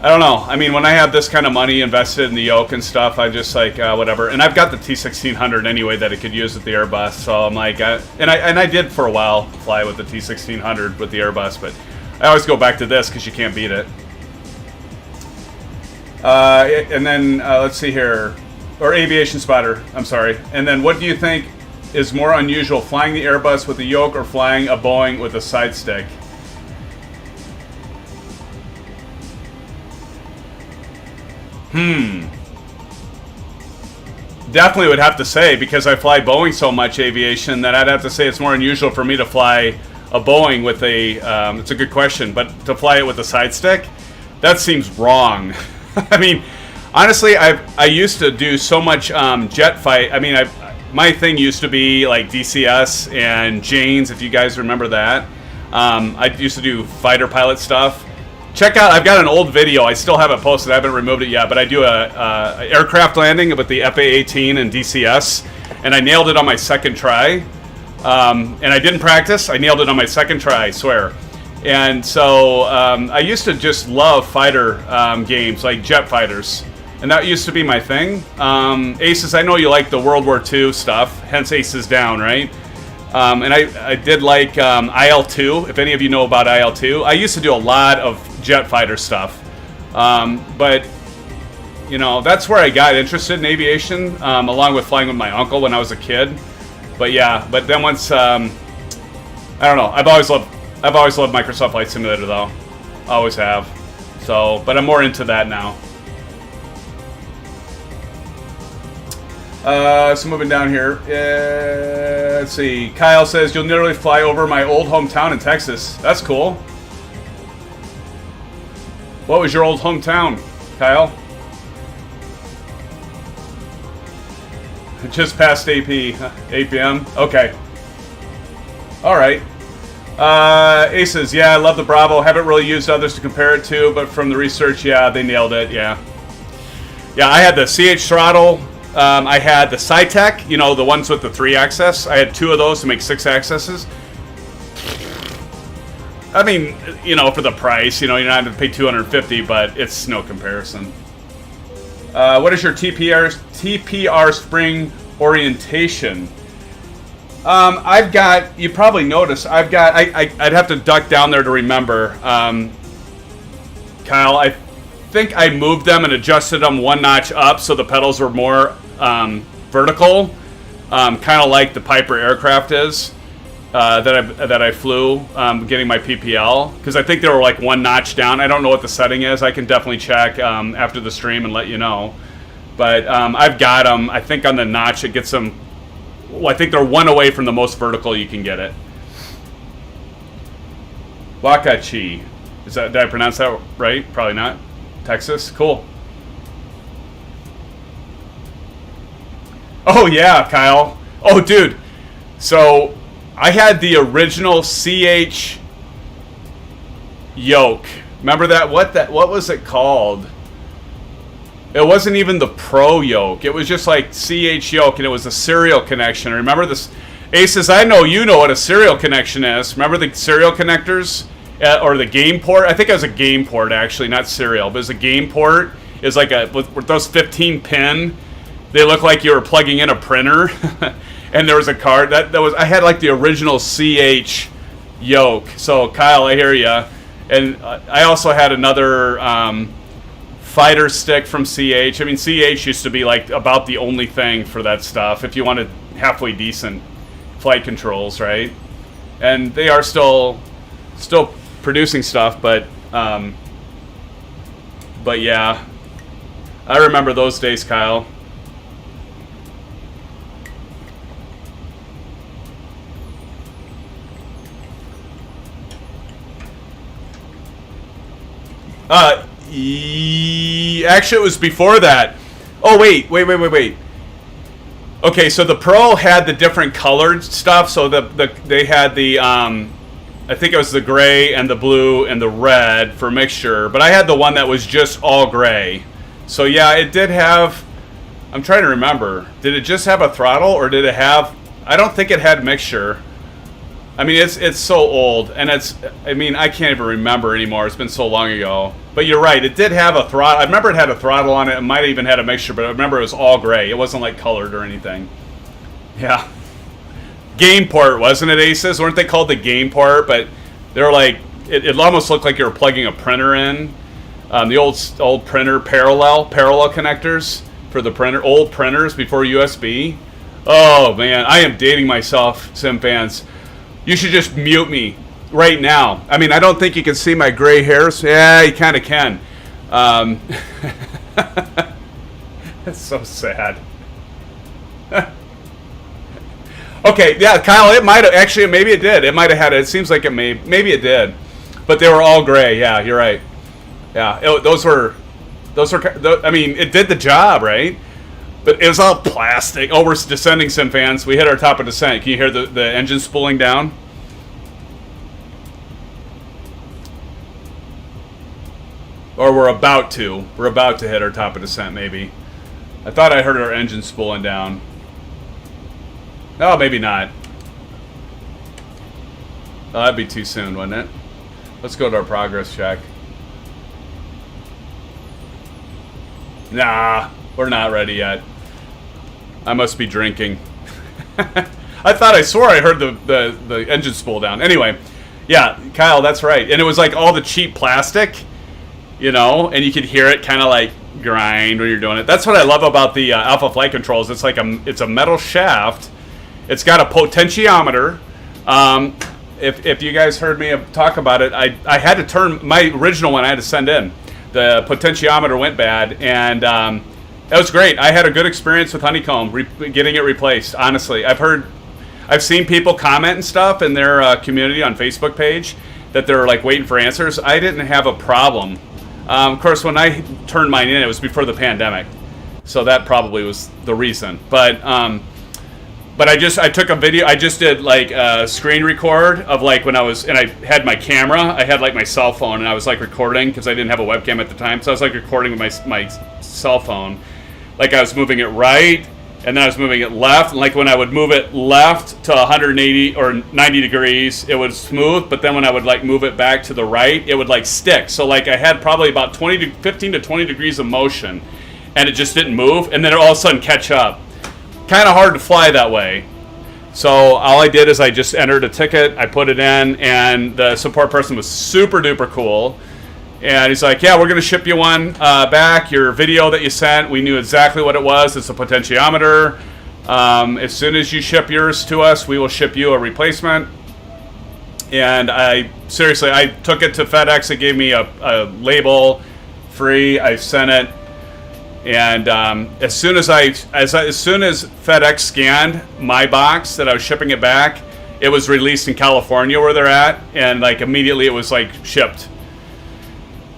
I don't know. I mean, when I have this kind of money invested in the yoke and stuff, I just like whatever. And I've got the T1600 anyway that I could use with the Airbus. So I'm like, and I did for a while fly with the T1600 with the Airbus, but I always go back to this because you can't beat it. And then let's see here, or Aviation Spotter. I'm sorry. And then, what do you think is more unusual, flying the Airbus with a yoke or flying a Boeing with a side stick? Definitely would have to say, because I fly Boeing so much aviation, that I'd have to say it's more unusual for me to fly a Boeing with a, it's a good question, but to fly it with a side stick, that seems wrong. I mean, honestly, I used to do so much jet fight. I mean, my thing used to be like DCS and Janes, if you guys remember that. I used to do fighter pilot stuff. Check out, I've got an old video, I still haven't posted, I haven't removed it yet, but I do a aircraft landing with the FA-18 and DCS, and I nailed it on my second try. And I didn't practice, I nailed it on my second try, I swear. And so I used to just love fighter games, like jet fighters, and that used to be my thing. Aces, I know you like the World War II stuff, hence Aces Down, right? And I did like IL-2, if any of you know about IL-2. I used to do a lot of jet fighter stuff. But, you know, that's where I got interested in aviation, along with flying with my uncle when I was a kid. But yeah, but then once, I don't know, I've always loved Microsoft Flight Simulator though. Always have. So, but I'm more into that now. So moving down here, let's see. Kyle says, you'll nearly fly over my old hometown in Texas. That's cool. What was your old hometown, Kyle? Just past 8 p.m. Okay. All right. Aces, yeah, I love the Bravo. Haven't really used others to compare it to, but from the research, yeah, they nailed it. Yeah. Yeah, I had the CH throttle. I had the SciTech, you know, the ones with the 3-axis. I had 2 of those to make 6 accesses. I mean, you know, for the price, you know, you're not going to pay $250, but it's no comparison. What is your TPR spring orientation? I've got, you probably noticed, I've got, I'd have to duck down there to remember. Kyle, I think I moved them and adjusted them 1 notch up so the pedals were more vertical, kind of like the Piper aircraft is that I flew getting my PPL, because I think they were like 1 notch down. I don't know what the setting is. I can definitely check after the stream and let you know. But I've got them. I think on the notch it gets them. Well, I think they're 1 away from the most vertical you can get it. Wakachi. Did I pronounce that right? Probably not. Texas? Cool. Oh yeah, Kyle. Oh dude. So I had the original CH yoke. Remember that? What was it called? It wasn't even the Pro yoke. It was just like CH yoke, and it was a serial connection. Remember this? Aces, I know you know what a serial connection is. Remember the serial connectors? Or the game port? I think it was a game port, actually, not serial. But it was a game port. It was like with those 15 pin. They look like you were plugging in a printer. And there was a card. I had like the original CH yoke. So, Kyle, I hear you. And I also had another fighter stick from CH. I mean, CH used to be like about the only thing for that stuff if you wanted halfway decent flight controls, right? And they are still producing stuff, but yeah, I remember those days, Kyle. Actually, it was before that. Oh, wait. Okay, so the Pro had the different colored stuff. So they had the, I think it was the gray and the blue and the red for mixture. But I had the one that was just all gray. So yeah, it did have, I'm trying to remember. Did it just have a throttle or did it have, I don't think it had mixture. I mean, it's so old, and I can't even remember anymore. It's been so long ago. But you're right, it did have a throttle. I remember it had a throttle on it. It might have even had a mixture, but I remember it was all gray. It wasn't like colored or anything. Yeah. Game port, wasn't it, Aces? Weren't they called the game port? But they were like, it almost looked like you were plugging a printer in. The old printer parallel connectors for the printer, old printers before USB. Oh man, I am dating myself, SimFans. You should just mute me right now. I mean, I don't think you can see my gray hairs. Yeah, you kind of can. That's so sad. Okay, yeah, Kyle, it might have, actually, maybe it did. It might have had it. It seems like maybe it did. But they were all gray. Yeah, you're right. Yeah, those were, I mean, it did the job, right? But it was all plastic. Oh, we're descending, SimFans. We hit our top of descent. Can you hear the engine spooling down? Or we're about to. We're about to hit our top of descent, maybe. I thought I heard our engine spooling down. Oh, maybe not. Oh, that'd be too soon, wouldn't it? Let's go to our progress check. Nah, we're not ready yet. I must be drinking. I swore I heard the engine spool down. Anyway, yeah, Kyle, that's right. And it was like all the cheap plastic, you know, and you could hear it kind of like grind when you're doing it. That's what I love about the Alpha Flight Controls. It's like it's a metal shaft. It's got a potentiometer. If you guys heard me talk about it, I had to turn my original one. I had to send in. The potentiometer went bad, and that was great. I had a good experience with Honeycomb getting it replaced. Honestly, I've seen people comment and stuff in their community on Facebook page that they're like waiting for answers. I didn't have a problem. Of course, when I turned mine in, it was before the pandemic, so that probably was the reason. But I took a video. I just did like a screen record of like when I was, and I had my camera. I had like my cell phone, and I was like recording because I didn't have a webcam at the time. So I was like recording with my cell phone. Like I was moving it right, and then I was moving it left. And like when I would move it left to 180 or 90 degrees, it would smooth. But then when I would like move it back to the right, it would like stick. So like I had probably about 15 to 20 degrees of motion, and it just didn't move. And then it all of a sudden catch up. Kind of hard to fly that way. So all I did is I just entered a ticket, I put it in, and the support person was super duper cool. And he's like, yeah, we're going to ship you one back. Your video that you sent, we knew exactly what it was. It's a potentiometer. As soon as you ship yours to us, we will ship you a replacement. And I took it to FedEx. It gave me a label free. I sent it. And as soon as FedEx scanned my box that I was shipping it back, it was released in California where they're at, and like immediately it was like shipped.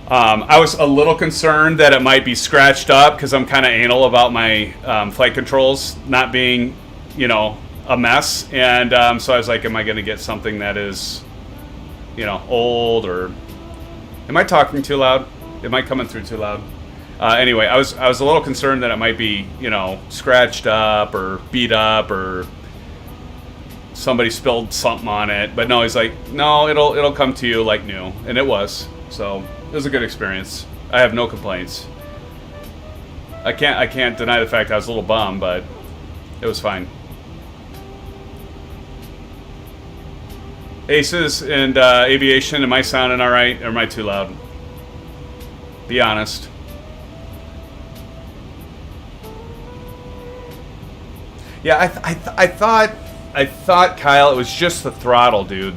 I was a little concerned that it might be scratched up because I'm kind of anal about my flight controls not being, you know, a mess. And so I was like, am I going to get something that is, you know, old, or am I talking too loud? Am I coming through too loud? Anyway, I was a little concerned that it might be, you know, scratched up or beat up, or somebody spilled something on it. But no, he's like, no, it'll come to you like new, and it was. So it was a good experience. I have no complaints. I can't deny the fact I was a little bummed, but it was fine. Aces and aviation, am I sounding all right, or am I too loud? Be honest. Yeah, I thought, Kyle, it was just the throttle, dude.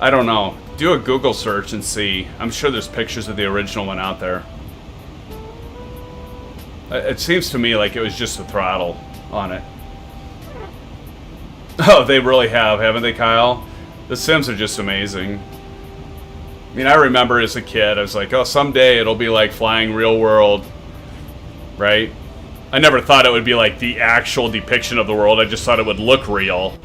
I don't know. Do a Google search and see. I'm sure there's pictures of the original one out there. It seems to me like it was just the throttle on it. Oh, they really have, haven't they, Kyle? The Sims are just amazing. I mean, I remember as a kid, I was like, oh, someday it'll be like flying real world, right? I never thought it would be like the actual depiction of the world. I just thought it would look real.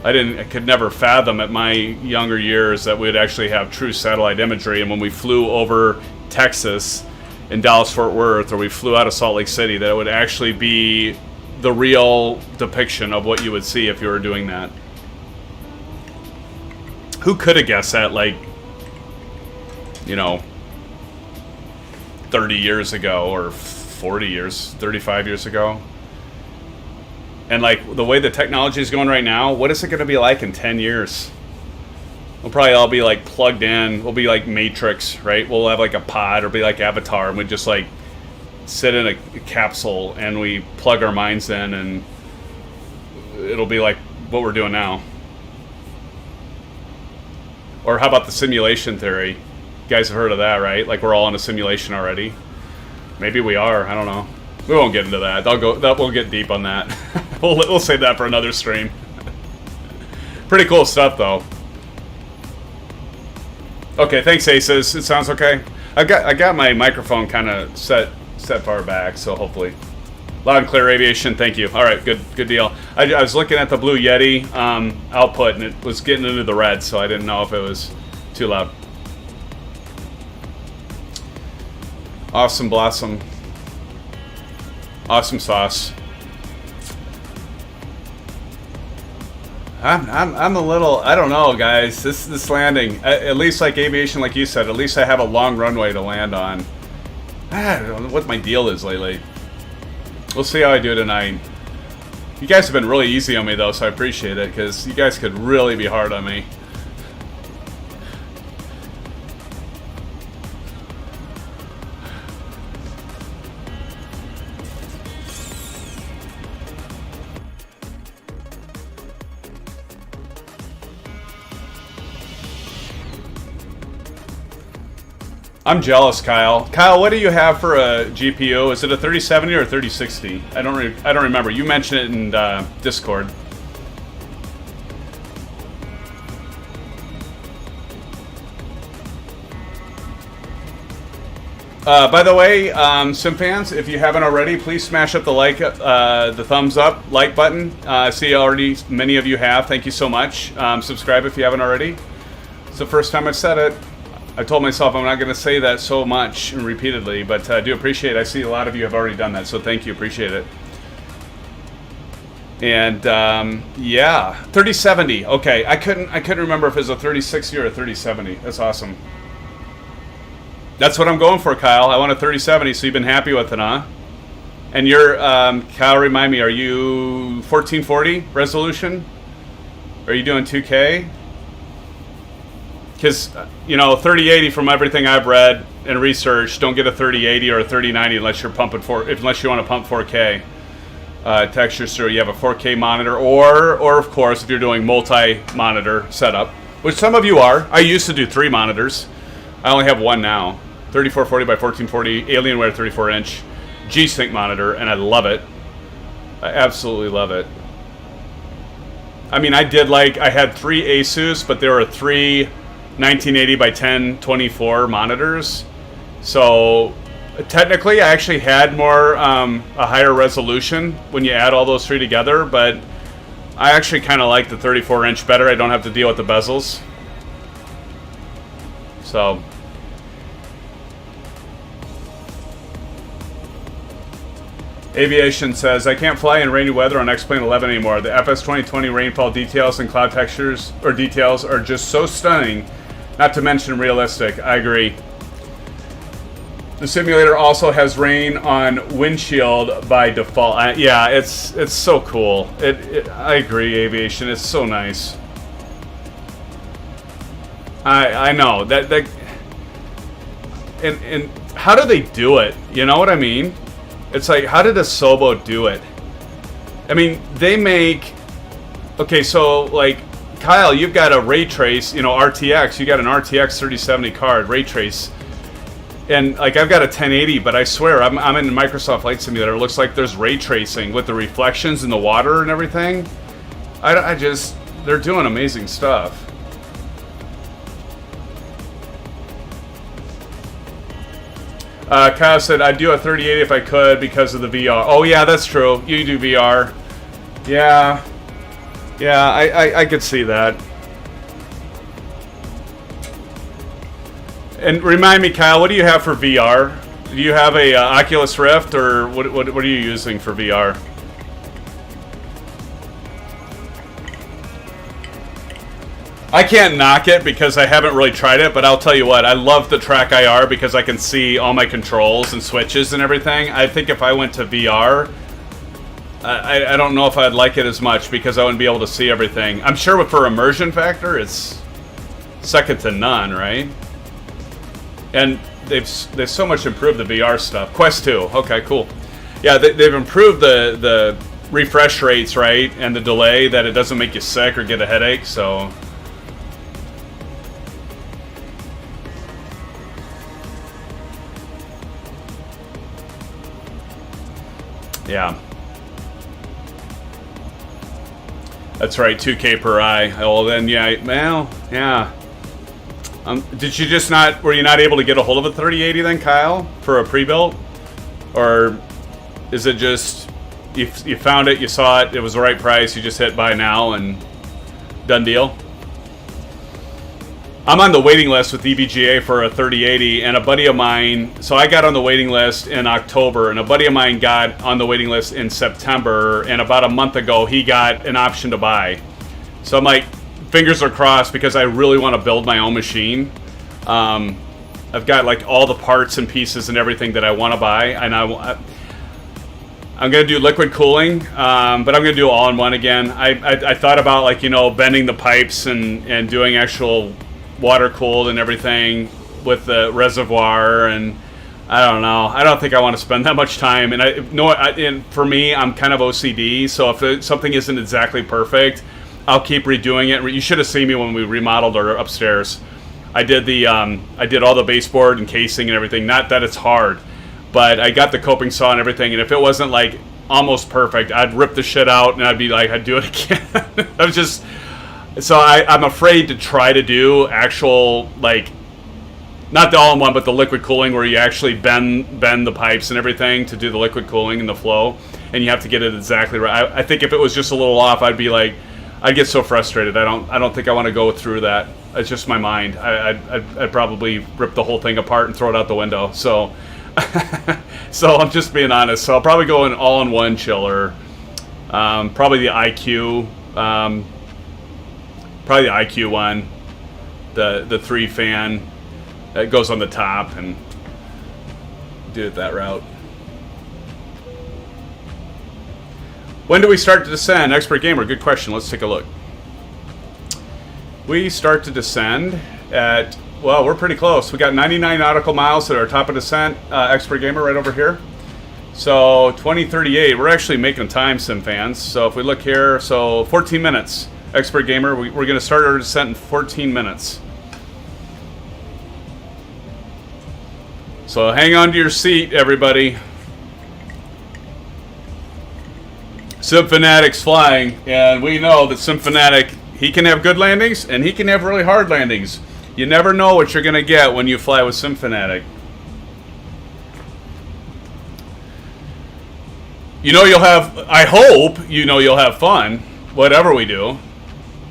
I could never fathom at my younger years that we would actually have true satellite imagery. And when we flew over Texas in Dallas-Fort Worth, or we flew out of Salt Lake City, that it would actually be the real depiction of what you would see if you were doing that. Who could have guessed that, like, you know, 30 years ago, or 40 years, 35 years ago? And like the way the technology is going right now, what is it going to be like in 10 years? We'll probably all be like plugged in. We'll be like Matrix, right? We'll have like a pod, or be like Avatar, and we just like sit in a capsule and we plug our minds in, and it'll be like what we're doing now. Or how about the simulation theory? You guys have heard of that, right? Like we're all in a simulation already. Maybe we are. I don't know. We won't get into that. We'll get deep on that. We'll save that for another stream. Pretty cool stuff, though. Okay, thanks, Aces. It sounds okay. I got my microphone kind of set far back, so hopefully loud and clear. Aviation. Thank you. All right, good deal. I was looking at the Blue Yeti output, and it was getting into the red, so I didn't know if it was too loud. Awesome Blossom. Awesome sauce. I'm a little, I don't know, guys. This landing, at least like aviation, like you said, at least I have a long runway to land on. I don't know what my deal is lately. We'll see how I do tonight. You guys have been really easy on me though, so I appreciate it, because you guys could really be hard on me. I'm jealous, Kyle. Kyle, what do you have for a GPU? Is it a 3070 or a 3060? I don't remember. You mentioned it in Discord. By the way, SimFans, if you haven't already, please smash up the thumbs up like button. I see already many of you have. Thank you so much. Subscribe if you haven't already. It's the first time I've said it. I told myself I'm not going to say that so much and repeatedly, but I do appreciate it. I see a lot of you have already done that, so thank you. Appreciate it. And yeah, 3070. Okay, I couldn't remember if it was a 3060 or a 3070. That's awesome. That's what I'm going for, Kyle. I want a 3070, so you've been happy with it, huh? And you're, Kyle, remind me, are you 1440 resolution? Are you doing 2K? Because, you know, 3080, from everything I've read and researched, don't get a 3080 or a 3090 unless you're unless you want to pump 4K textures through. You have a 4K monitor, or of course, if you're doing multi-monitor setup, which some of you are. I used to do 3 monitors. I only have one now. 3440 by 1440 Alienware 34-inch G-Sync monitor, and I love it. I absolutely love it. I mean, I had 3 Asus, but there were 3 1980 by 1024 monitors, So technically, I actually had more a higher resolution when you add all those three together, but I actually kind of like the 34-inch better. I don't have to deal with the bezels. So Aviation says, I can't fly in rainy weather on X-Plane 11 anymore. The FS 2020 rainfall details and cloud textures or details are just so stunning, not to mention realistic. I agree. The simulator also has rain on windshield by default. Yeah, it's so cool. I agree, Aviation. It's so nice. I know that and how do they do it? You know what I mean? It's like, how did Asobo do it? I mean, they make... Okay, so, like, Kyle, you've got a ray trace, you know, RTX. You got an RTX 3070 card, ray trace. And, like, I've got a 1080, but I swear, I'm in Microsoft Flight Simulator. It looks like there's ray tracing with the reflections in the water and everything. I just... They're doing amazing stuff. Kyle said, I'd do a 3080 if I could because of the VR. Oh, yeah, that's true. You do VR. Yeah. Yeah, I could see that. And remind me, Kyle, what do you have for VR? Do you have a Oculus Rift, or what are you using for VR? I can't knock it because I haven't really tried it, but I'll tell you what, I love the Track IR because I can see all my controls and switches and everything. I think if I went to VR, I don't know if I'd like it as much because I wouldn't be able to see everything. I'm sure for immersion factor, it's second to none, right? And they've so much improved the VR stuff. Quest 2, okay, cool. Yeah, they've improved the refresh rates, right, and the delay that it doesn't make you sick or get a headache, so... Yeah. That's right, 2K per eye. Oh, then, yeah, well, yeah. Did you just not, were you not able to get a hold of a 3080 then, Kyle, for a pre-built? Or is it just, you found it, you saw it, it was the right price, you just hit buy now and done deal? I'm on the waiting list with EVGA for a 3080, and a buddy of mine, so I got on the waiting list in October, and a buddy of mine got on the waiting list in September, and about a month ago, he got an option to buy. So I'm like, fingers are crossed, because I really want to build my own machine. I've got like all the parts and pieces and everything that I want to buy, and I'm going to do liquid cooling, but I'm going to do all in one again. I thought about, like, you know, bending the pipes and doing actual water cooled and everything with the reservoir, and I don't know. I don't think I want to spend that much time. And and for me, I'm kind of OCD, so if something isn't exactly perfect, I'll keep redoing it. You should have seen me when we remodeled our upstairs. I did I did all the baseboard and casing and everything. Not that it's hard, but I got the coping saw and everything. And if it wasn't like almost perfect, I'd rip the shit out and I'd be like, I'd do it again. I was just. So I'm afraid to try to do actual, like, not the all-in-one, but the liquid cooling where you actually bend the pipes and everything to do the liquid cooling and the flow, and you have to get it exactly right. I think if it was just a little off, I'd be like, I'd get so frustrated. I don't think I want to go through that. It's just my mind. I'd probably rip the whole thing apart and throw it out the window. So, so I'm just being honest. So I'll probably go an all-in-one chiller, probably the IQ. Probably the IQ one, the 3-fan that goes on the top, and do it that route. When do we start to descend? Expert Gamer, good question. Let's take a look. We start to descend at, well, we're pretty close. We got 99 nautical miles at our top of descent. Expert Gamer right over here. So 2038, we're actually making time, SimFans. So if we look here, so 14 minutes. Expert Gamer, we're going to start our descent in 14 minutes. So hang on to your seat, everybody. SimFanatic's flying, and we know that SimFanatic, he can have good landings, and he can have really hard landings. You never know what you're going to get when you fly with SimFanatic. you know, you'll have, I hope, you know, you'll have fun, whatever we do.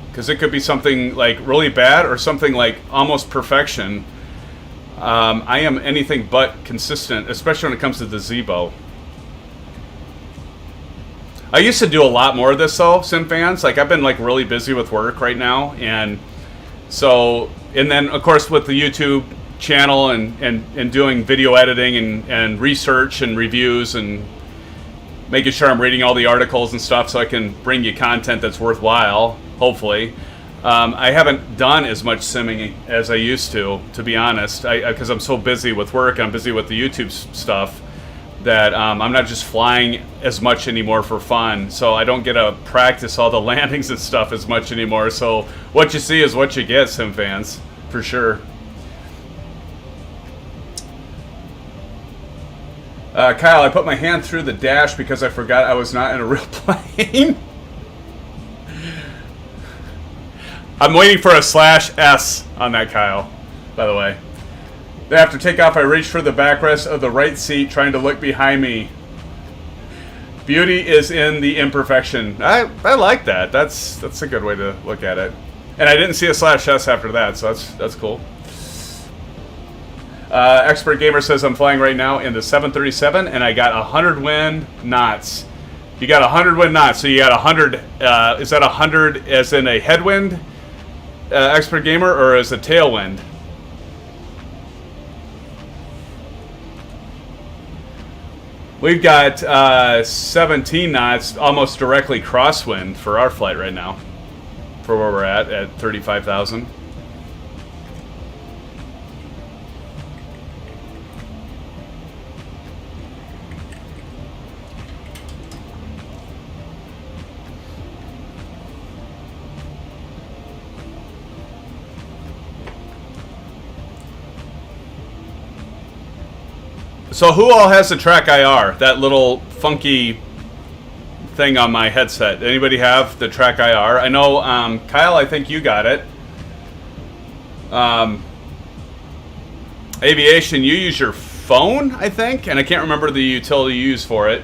Because it could be something like really bad or something like almost perfection. I am anything but consistent, especially when it comes to the Zibo. I used to do a lot more of this though, SimFans. Like I've been like really busy with work right now, and so, and then of course with the YouTube channel and doing video editing and research and reviews and making sure I'm reading all the articles and stuff so I can bring you content that's worthwhile, hopefully. I haven't done as much simming as I used to be honest, because I'm so busy with work and I'm busy with the YouTube stuff that I'm not just flying as much anymore for fun, so I don't get to practice all the landings and stuff as much anymore. So what you see is what you get, SimFans, for sure. Kyle, I put my hand through the dash because I forgot I was not in a real plane. I'm waiting for a /S on that, Kyle, by the way. After takeoff, I reached for the backrest of the right seat, trying to look behind me. Beauty is in the imperfection. I like that. That's a good way to look at it. And I didn't see a /S after that, so that's cool. Expert Gamer says I'm flying right now in the 737, and I got 100 wind knots. You got 100 wind knots, so you got 100. Is that 100 as in a headwind, Expert Gamer, or as a tailwind? We've got 17 knots, almost directly crosswind for our flight right now, for where we're at 35,000. So who all has the track IR? That little funky thing on my headset. Anybody have the track IR? I know, Kyle, I think you got it. Aviation, you use your phone, I think, and I can't remember the utility you use for it.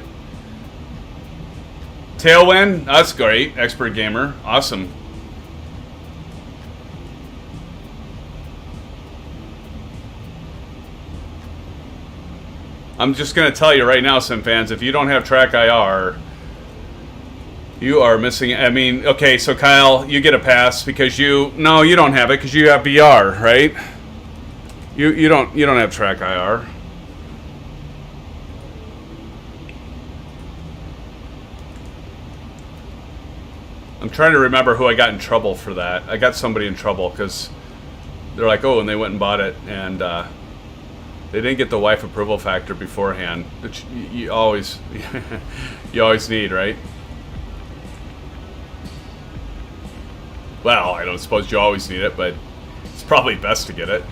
Tailwind, that's great. Expert Gamer, awesome. I'm just going to tell you right now, SimFans, if you don't have track IR, you are missing. I mean, okay, so Kyle, you get a pass because no, you don't have it because you have VR, right? You don't have track IR. I'm trying to remember who I got in trouble for that. I got somebody in trouble because they're like, oh, and they went and bought it, and they didn't get the wife approval factor beforehand, which you always you always need, right? Well, I don't suppose you always need it, but it's probably best to get it.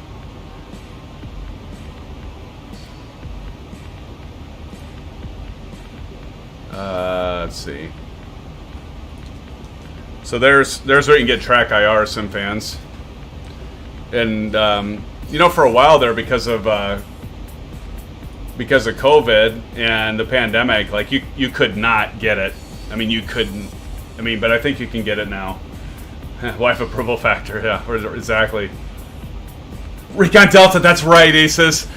Let's see. So there's where you can get track IR, SimFans. And you know, for a while there, because of COVID and the pandemic, like you could not get it. I mean, you couldn't. I mean, but I think you can get it now. Wife approval factor, yeah, exactly. Recon Delta, that's right, Aces.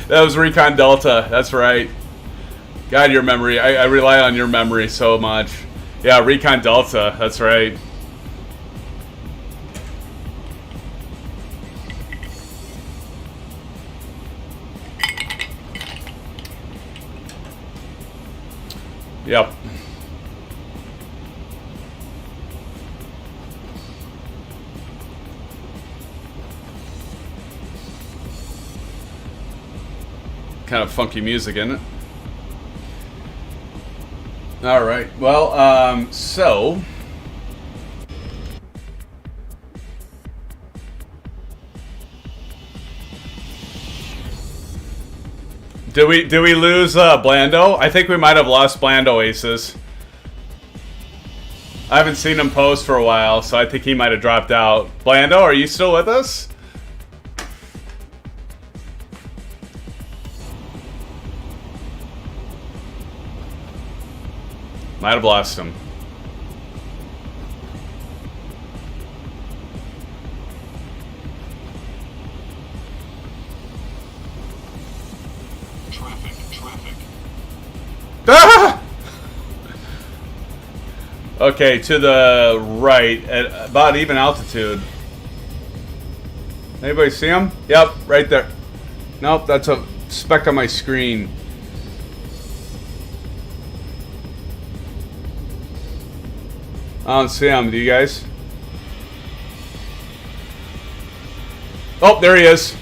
That was Recon Delta, that's right. God, your memory. I rely on your memory so much. Yeah, Recon Delta, that's right. Yep. Kind of funky music, isn't it? All right. Well, so did we lose Blando? I think we might have lost Blando, Aces. I haven't seen him post for a while, so I think he might have dropped out. Blando, are you still with us? Might have lost him. Traffic. Ah! Okay, to the right at about even altitude. Anybody see him? Yep, right there. Nope, that's a speck on my screen. I don't see him. Do you guys? Oh, there he is.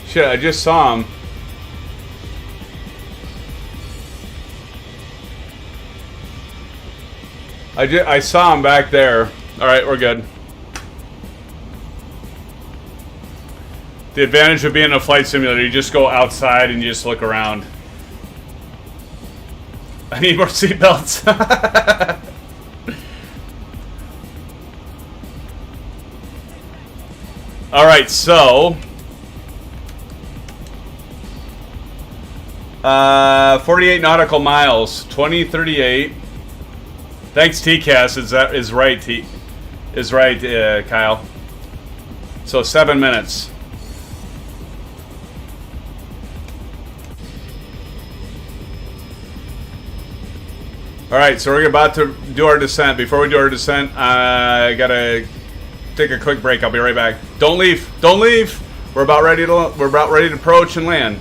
Shit, I just saw him. I saw him back there. Alright, we're good. The advantage of being in a flight simulator, you just go outside and you just look around. I need more seatbelts. Alright, so 48 nautical miles, 2038. Thanks, TCAS. Is right, Kyle. So 7 minutes. All right, so we're about to do our descent. Before we do our descent, I gotta take a quick break. I'll be right back. Don't leave. Don't leave. We're about ready to approach and land.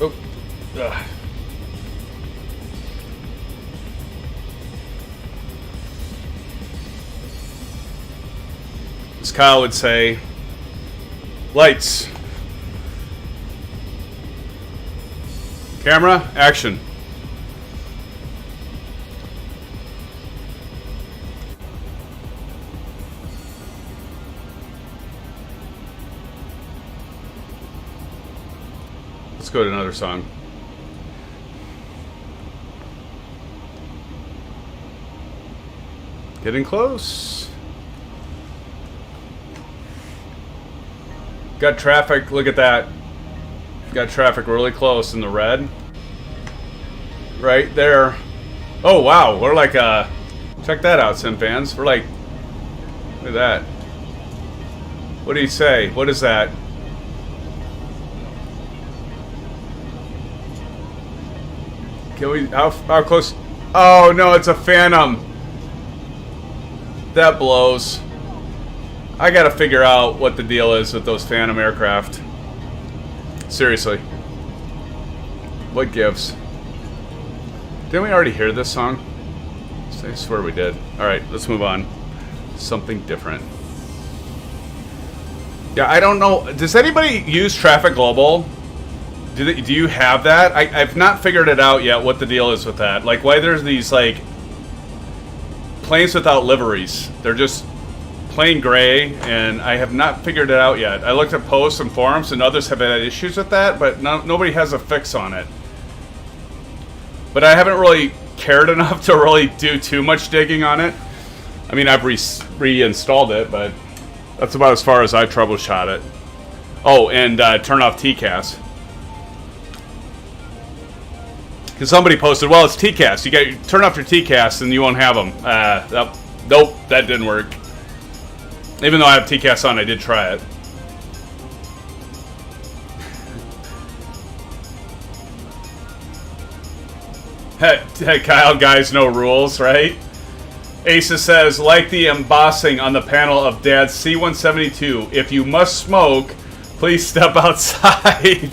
Oh. Ugh. As Kyle would say, lights. Camera, action. Let's go to another song. Getting close. Got traffic, look at that. Got traffic really close in the red. Right there. Oh wow, we're like check that out, SimFans. We're like, look at that. What do you say? What is that? Can we, how close? Oh no, it's a Phantom. That blows. I gotta figure out what the deal is with those Phantom aircraft. Seriously. What gives? Didn't we already hear this song? I swear we did. Alright, let's move on. Something different. Yeah, I don't know. Does anybody use Traffic Global? Do you have that? I've not figured it out yet what the deal is with that. Like, why there's these, like, planes without liveries. They're just plain gray, and I have not figured it out yet. I looked at posts and forums, and others have had issues with that, but nobody has a fix on it. But I haven't really cared enough to really do too much digging on it. I mean, I've reinstalled it, but that's about as far as I troubleshot it. Oh, and turn off TCAS. Because somebody posted, well, it's TCAS. You got turn off your TCAS and you won't have them. Nope, that didn't work. Even though I have TCAS on, I did try it. Hey, Kyle, guys, no rules, right? Asa says, like the embossing on the panel of Dad's C-172, if you must smoke, please step outside.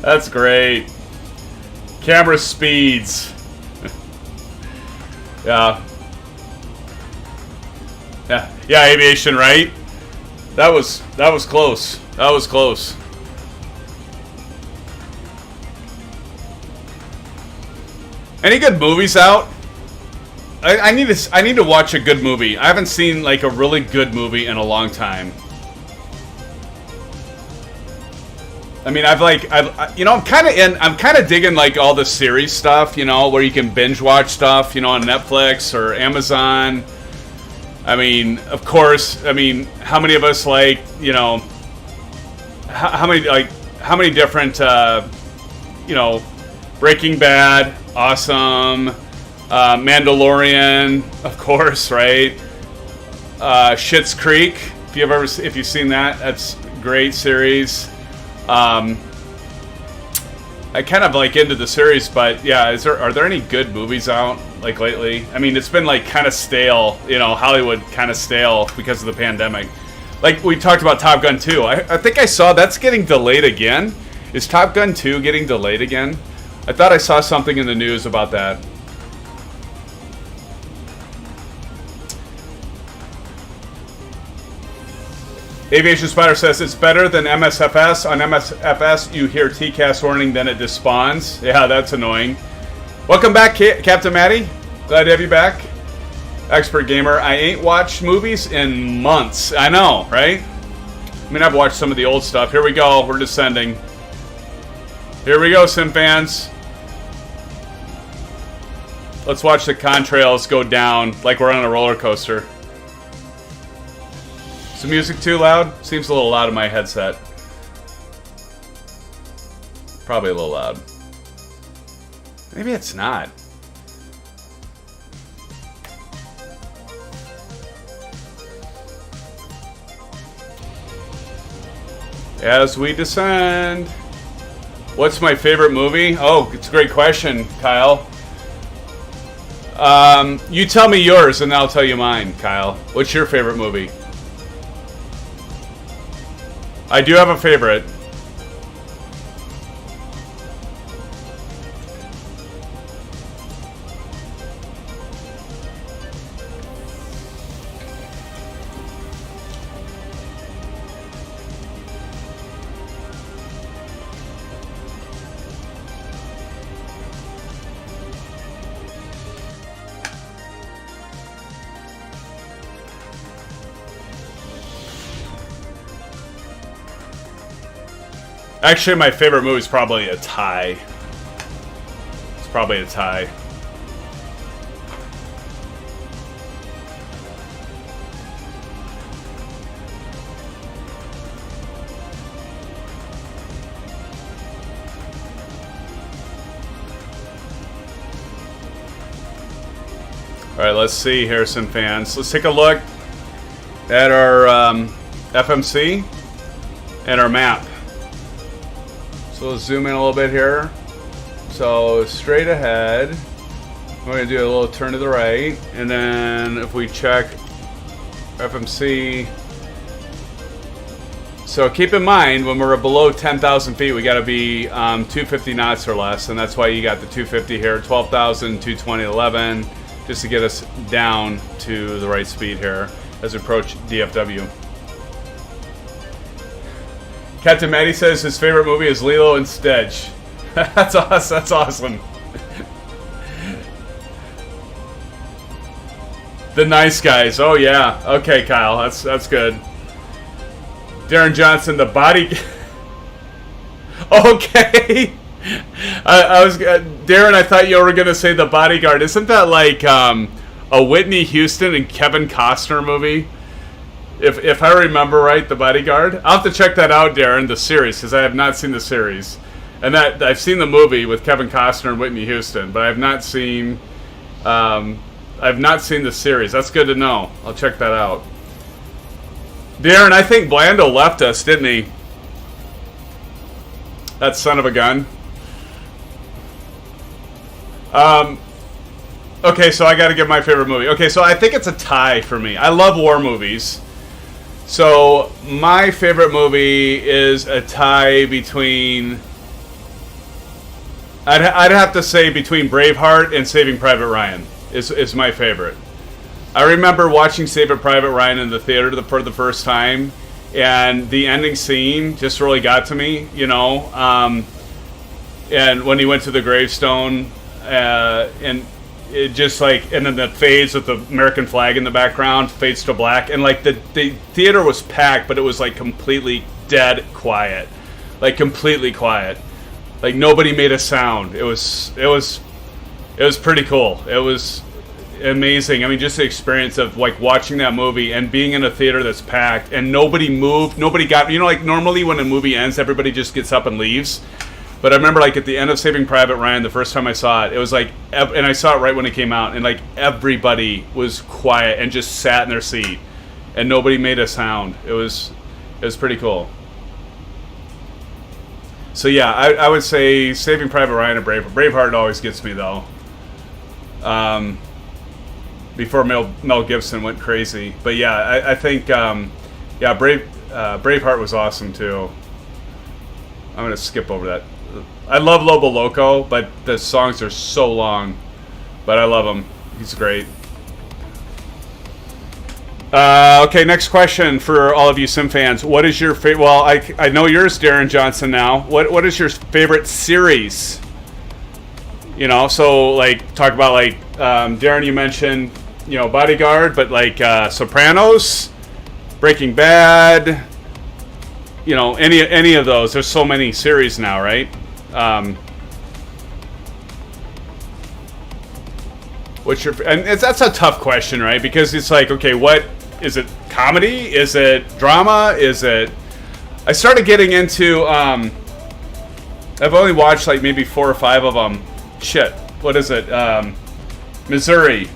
That's great. Camera speeds. Yeah, aviation, right? That was close. That was close. Any good movies out? I need to watch a good movie. I haven't seen like a really good movie in a long time. I mean, I'm kind of digging like all the series stuff, you know, where you can binge watch stuff, you know, on Netflix or Amazon. I mean, of course, I mean, how many of us like, you know, how many different, you know, Breaking Bad, awesome, Mandalorian, of course, right? Schitt's Creek, if you've seen that, that's a great series. I kind of like into the series, but yeah, are there any good movies out like lately? I mean, it's been like kind of stale, you know, Hollywood kind of stale because of the pandemic. Like we talked about Top Gun 2. I think I saw that's getting delayed again. Is Top Gun 2 getting delayed again? I thought I saw something in the news about that. Aviation Spider says it's better than MSFS. On MSFS, you hear TCAS warning, then it despawns. Yeah, that's annoying. Welcome back, Captain Matty. Glad to have you back. Expert Gamer. I ain't watched movies in months. I know, right? I mean, I've watched some of the old stuff. Here we go. We're descending. Here we go, SimFans. Let's watch the contrails go down like we're on a roller coaster. Is the music too loud? Seems a little loud in my headset. Probably a little loud. Maybe it's not. As we descend. What's my favorite movie? Oh, it's a great question, Kyle. You tell me yours and I'll tell you mine, Kyle. What's your favorite movie? I do have a favorite. Actually, my favorite movie is probably a tie. It's probably a tie. Alright, let's see here, SimFans. Let's take a look at our FMC and our map. So let's zoom in a little bit here. So straight ahead, we're going to do a little turn to the right, and then if we check FMC So keep in mind, when we're below 10,000 feet, we got to be 250 knots or less, and that's why you got the 250 here, 12,000, 220, 11, just to get us down to the right speed here as we approach DFW. Captain Matty says his favorite movie is Lilo and Stitch. That's awesome. That's awesome. The Nice Guys. Oh yeah. Okay, Kyle. That's good. Darren Johnson, the body. Okay. I was Darren. I thought you were gonna say The Bodyguard. Isn't that like a Whitney Houston and Kevin Costner movie? If I remember right, The Bodyguard. I'll have to check that out, Darren. The series, because I have not seen the series, and that I've seen the movie with Kevin Costner and Whitney Houston, but I've not seen the series. That's good to know. I'll check that out. Darren, I think Blando left us, didn't he? That son of a gun. Okay, so I got to give my favorite movie. Okay, so I think it's a tie for me. I love war movies. So my favorite movie is a tie between... I'd have to say between Braveheart and Saving Private Ryan is my favorite. I remember watching Saving Private Ryan in the theater for the first time, and the ending scene just really got to me, you know. And when he went to the gravestone, and it just like, and then the fades with the American flag in the background, fades to black, and like the theater was packed, but it was like completely dead quiet, like completely quiet, like nobody made a sound. It was pretty cool. It was amazing. I mean, just the experience of like watching that movie and being in a theater that's packed and nobody moved, nobody got, you know, like normally when a movie ends, everybody just gets up and leaves. But I remember, like, at the end of Saving Private Ryan, the first time I saw it, it was like, and I saw it right when it came out, and like everybody was quiet and just sat in their seat, and nobody made a sound. It was pretty cool. So yeah, I would say Saving Private Ryan and Braveheart. Braveheart always gets me though. Before Mel Gibson went crazy, but yeah, I think Braveheart was awesome too. I'm gonna skip over that. I love Lobo Loco, but the songs are so long. But I love him. He's great. Okay, next question for all of you Sim fans. What is your favorite? Well, I know yours, Darren Johnson. Now, what is your favorite series? You know, so like talk about like Darren. You mentioned Bodyguard, but like Sopranos, Breaking Bad. You know, any of those. There's so many series now, right? That's a tough question, right? Because it's like, okay, what is it? Comedy? Is it drama? Is it? I started getting into. I've only watched like maybe 4 or 5 of them. Shit, what is it? Missouri,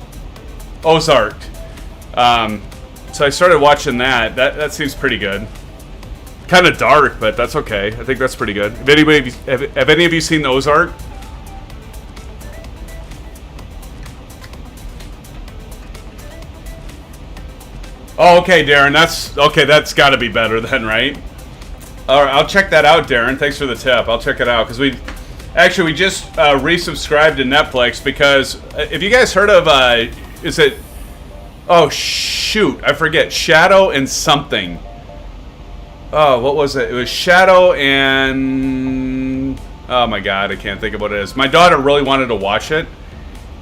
Ozark. So I started watching that. That seems pretty good. Kind of dark, but that's okay. I think that's pretty good. Have any of you seen Ozark? Oh, okay, Darren. That's got to be better then, right? All right, I'll check that out, Darren. Thanks for the tip. I'll check it out because we just resubscribed to Netflix because if you guys heard of is it? Oh shoot, I forget. Shadow and something. Oh, what was it? It was Shadow and... Oh my god, I can't think of what it is. My daughter really wanted to watch it.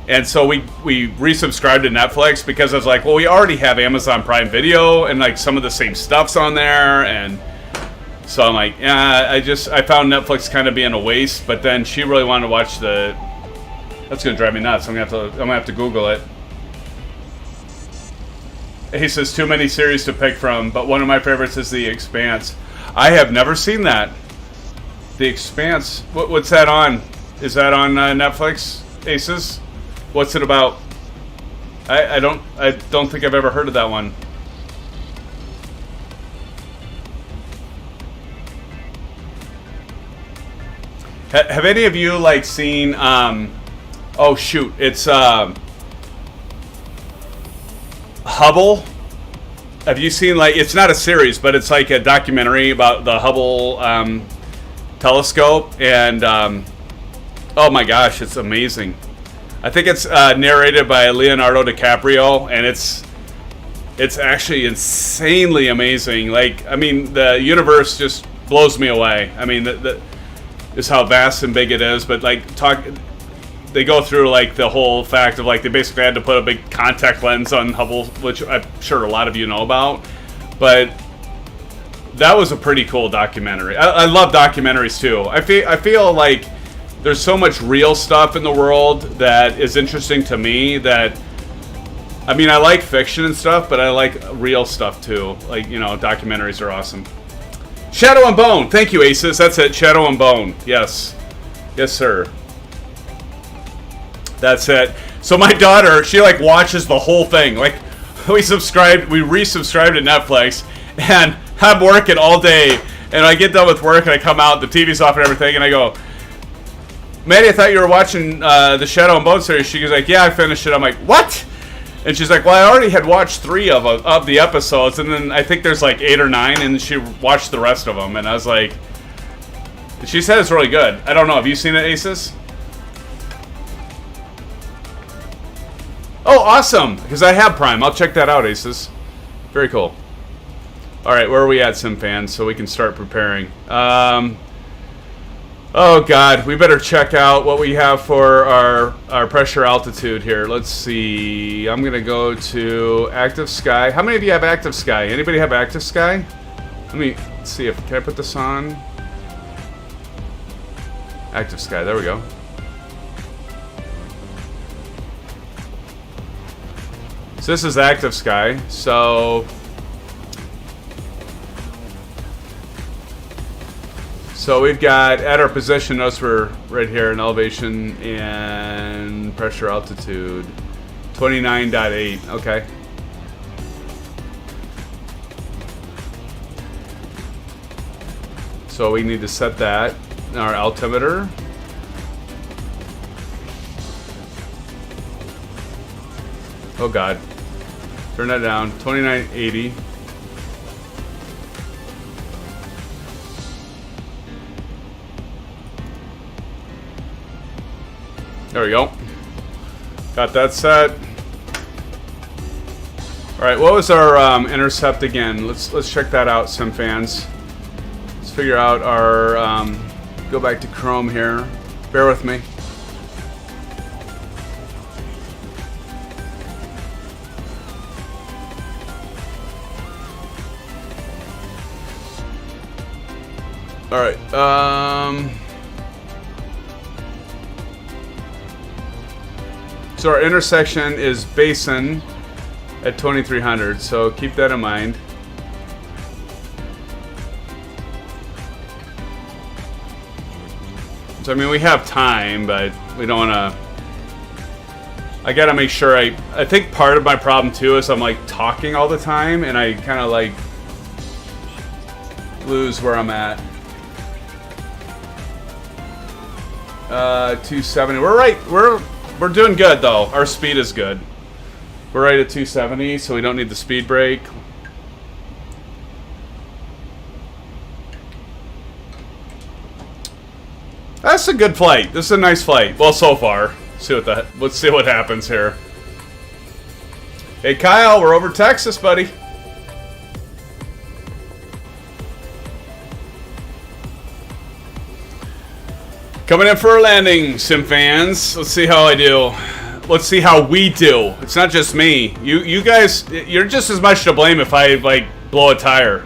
And so we resubscribed to Netflix because I was like, well, we already have Amazon Prime Video and like some of the same stuff's on there. And so I'm like, yeah, I found Netflix kind of being a waste. But then she really wanted to watch the... That's going to drive me nuts. I'm going to have to Google it. He says too many series to pick from, but one of my favorites is The Expanse. I have never seen that. The Expanse. What's that on? Is that on Netflix? Aces? What's it about? I don't think I've ever heard of that one. Have any of you like seen? Oh shoot! It's Hubble. have you seen, like, it's not a series, but it's like a documentary about the Hubble telescope, and oh my gosh, it's amazing. I think it's narrated by Leonardo DiCaprio, and it's actually insanely amazing. Like, I mean, the universe just blows me away. I mean, is how vast and big it is, but like they go through like the whole fact of like they basically had to put a big contact lens on Hubble, which I'm sure a lot of you know about. But that was a pretty cool documentary. I love documentaries too. I feel like there's so much real stuff in the world that is interesting to me. That, I mean, I like fiction and stuff, but I like real stuff too. Like, you know, documentaries are awesome. Shadow and Bone. Thank you, Aces. That's it. Shadow and Bone. Yes. Yes, sir. That's it. So my daughter, she like watches the whole thing. Like, we resubscribed to Netflix, and I'm working all day, and I get done with work, and I come out, the TV's off and everything, and I go, Maddie, I thought you were watching the Shadow and Bone series. She goes like, yeah, I finished it. I'm like, what? And she's like, well, I already had watched 3 of the episodes, and then I think there's like 8 or 9, and she watched the rest of them, and I was like, she said it's really good. I don't know. Have you seen it, Aces? Oh, awesome! Because I have Prime. I'll check that out, Aces. Very cool. Alright, where are we at, SimFans? So we can start preparing. Oh, God. We better check out what we have for our pressure altitude here. Let's see. I'm going to go to Active Sky. How many of you have Active Sky? Anybody have Active Sky? Let me see if... Can I put this on? Active Sky. There we go. So this is Active Sky, so we've got, at our position, notice we're right here in elevation and pressure altitude, 29.8, okay. So we need to set that in our altimeter. Oh God. Turn that down. 2980. There we go. Got that set. Alright, what was our intercept again? Let's check that out, SimFans. Let's figure out our go back to Chrome here. Bear with me. Alright, so our intersection is Basin at 2300, so keep that in mind. So I mean, we have time, but we don't want to... I gotta make sure I think part of my problem too is I'm like talking all the time, and I kind of like lose where I'm at. 270. We're right. We're doing good though. Our speed is good. We're right at 270, so we don't need the speed brake. That's a good flight. This is a nice flight. Well, so far. Let's see what happens here. Hey Kyle, we're over Texas, buddy. Coming in for a landing, SimFans. Let's see how I do. Let's see how we do. It's not just me. You guys, you're just as much to blame if I like blow a tire.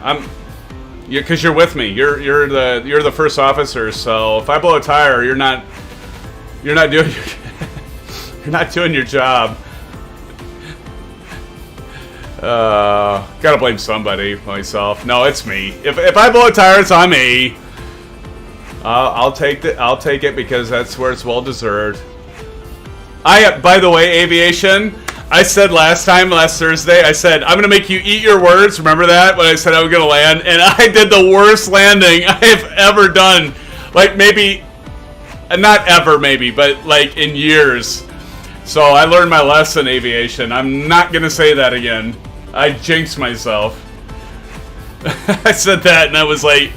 Because you're with me. You're the first officer. So if I blow a tire, you're not doing you're not doing your job. Gotta blame somebody. Myself. No, it's me. If I blow a tire, it's on me. I'll take it because that's where it's well deserved. By the way, aviation, I said last Thursday, I said, I'm going to make you eat your words. Remember that? When I said I was going to land? And I did the worst landing I have ever done. Like maybe, not ever maybe, but like in years. So I learned my lesson, aviation. I'm not going to say that again. I jinxed myself. I said that and I was like,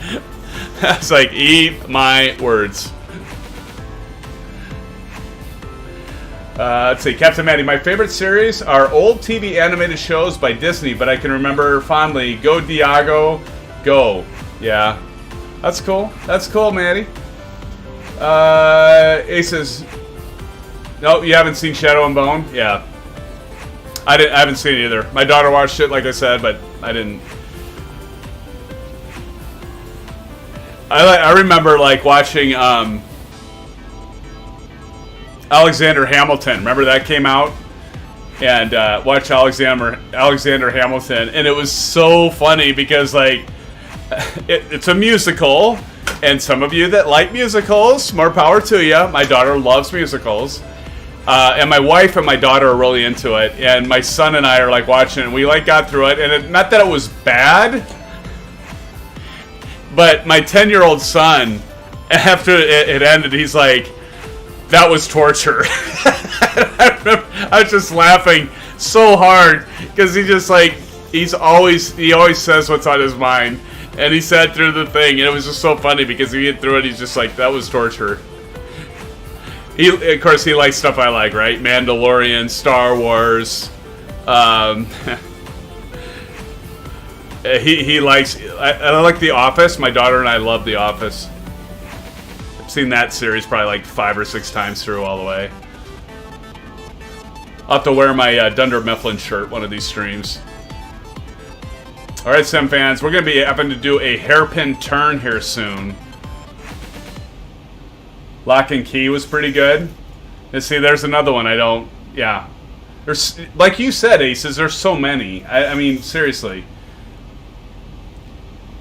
eat my words. Let's see, Captain Maddie. My favorite series are old TV animated shows by Disney, but I can remember fondly Go Diago, Go. Yeah, that's cool. That's cool, Maddie. Ace says, no, you haven't seen Shadow and Bone? Yeah. I haven't seen it either. My daughter watched it, like I said, but I didn't. I remember like watching Alexander Hamilton. Remember that came out? And watch Alexander Hamilton, and it was so funny because like it's a musical, and some of you that like musicals, more power to you. My daughter loves musicals. And my wife and my daughter are really into it, and my son and I are like watching it, and we like got through it, and not that it was bad, but my 10-year-old son, after it ended, he's like, that was torture. I was just laughing so hard, because he just like, he always says what's on his mind, and he sat through the thing, and it was just so funny, because he get through it, he's just like, that was torture. Of course, he likes stuff I like, right? Mandalorian, Star Wars. He likes. I like The Office. My daughter and I love The Office. I've seen that series probably like 5 or 6 times through all the way. I'll have to wear my Dunder Mifflin shirt one of these streams. All right, Sim fans, we're gonna be having to do a hairpin turn here soon. Lock and Key was pretty good. And see, there's another one I don't... Yeah. There's, like you said, Aces, there's so many. I mean, seriously.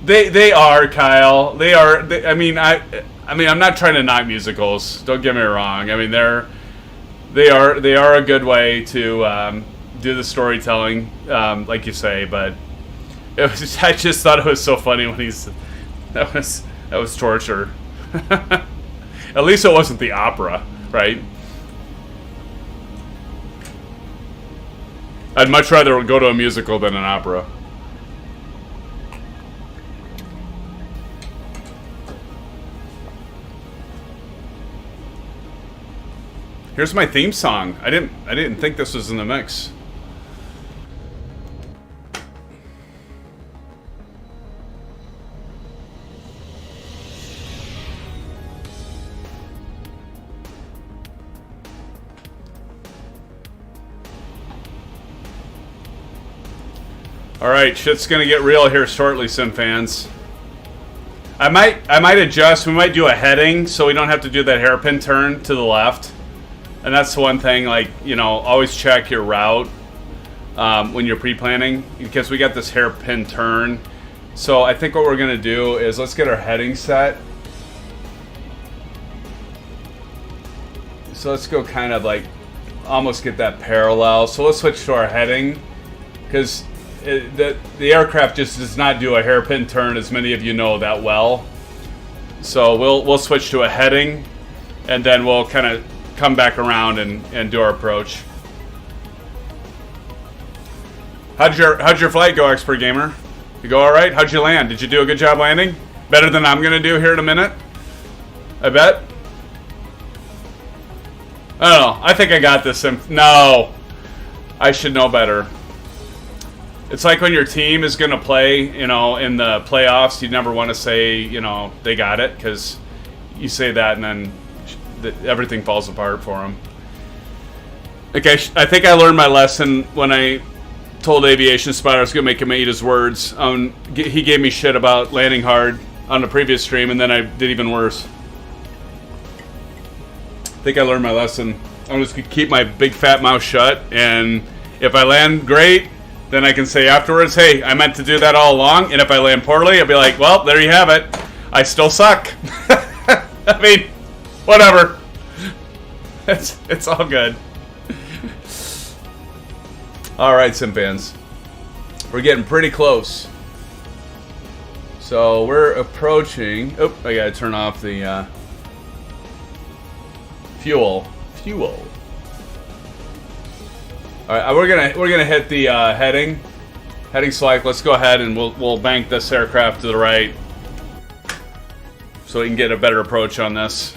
They are, Kyle. They are... I mean, I'm not trying to knock musicals. Don't get me wrong. I mean, they are a good way to do the storytelling, like you say, but I just thought it was so funny when that was torture. At least it wasn't the opera, right? I'd much rather go to a musical than an opera. Here's my theme song. I didn't think this was in the mix. Alright, shit's gonna get real here shortly, Sim fans. I might adjust, we might do a heading so we don't have to do that hairpin turn to the left. And that's the one thing, like, you know, always check your route when you're pre-planning, because we got this hairpin turn. So I think what we're gonna do is let's get our heading set. So let's go kind of like almost get that parallel. So let's switch to our heading, because the aircraft just does not do a hairpin turn, as many of you know that well. So we'll switch to a heading, and then we'll kind of come back around and do our approach. How'd your flight go, Expert Gamer? You go all right? How'd you land? Did you do a good job landing? Better than I'm gonna do here in a minute, I bet. I don't know. I think I got this. No, I should know better. It's like when your team is going to play, you know, in the playoffs, you never want to say, you know, they got it, because you say that and then everything falls apart for them. Okay, I think I learned my lesson when I told Aviation Spider I was going to make him eat his words. He gave me shit about landing hard on the previous stream, and then I did even worse. I think I learned my lesson. I'm just going to keep my big fat mouth shut, and if I land great, then I can say afterwards, hey, I meant to do that all along. And if I land poorly, I'll be like, well, there you have it. I still suck. I mean, whatever. It's all good. All right, Sim fans. We're getting pretty close. So we're approaching. Oh, I gotta turn off the fuel. All right, we're gonna hit the heading. Heading select. Let's go ahead and we'll bank this aircraft to the right so we can get a better approach on this.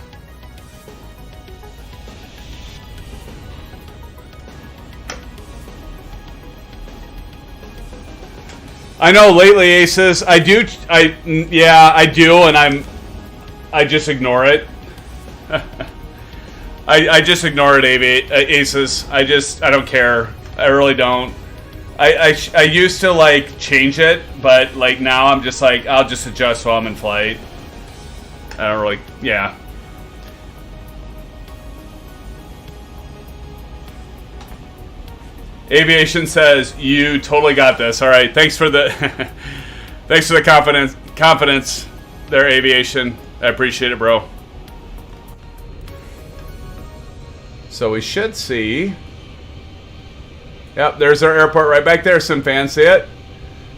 I know lately, Aces, I do, and I just ignore it. I just ignore it, Aces. I don't care. I really don't. I used to, like, change it, but, like, now I'm just like, I'll just adjust while I'm in flight. I don't really, yeah. Aviation says, you totally got this. All right, thanks for the thanks for the confidence there, Aviation. I appreciate it, bro. So we should see. Yep, there's our airport right back there, SimFans. See it?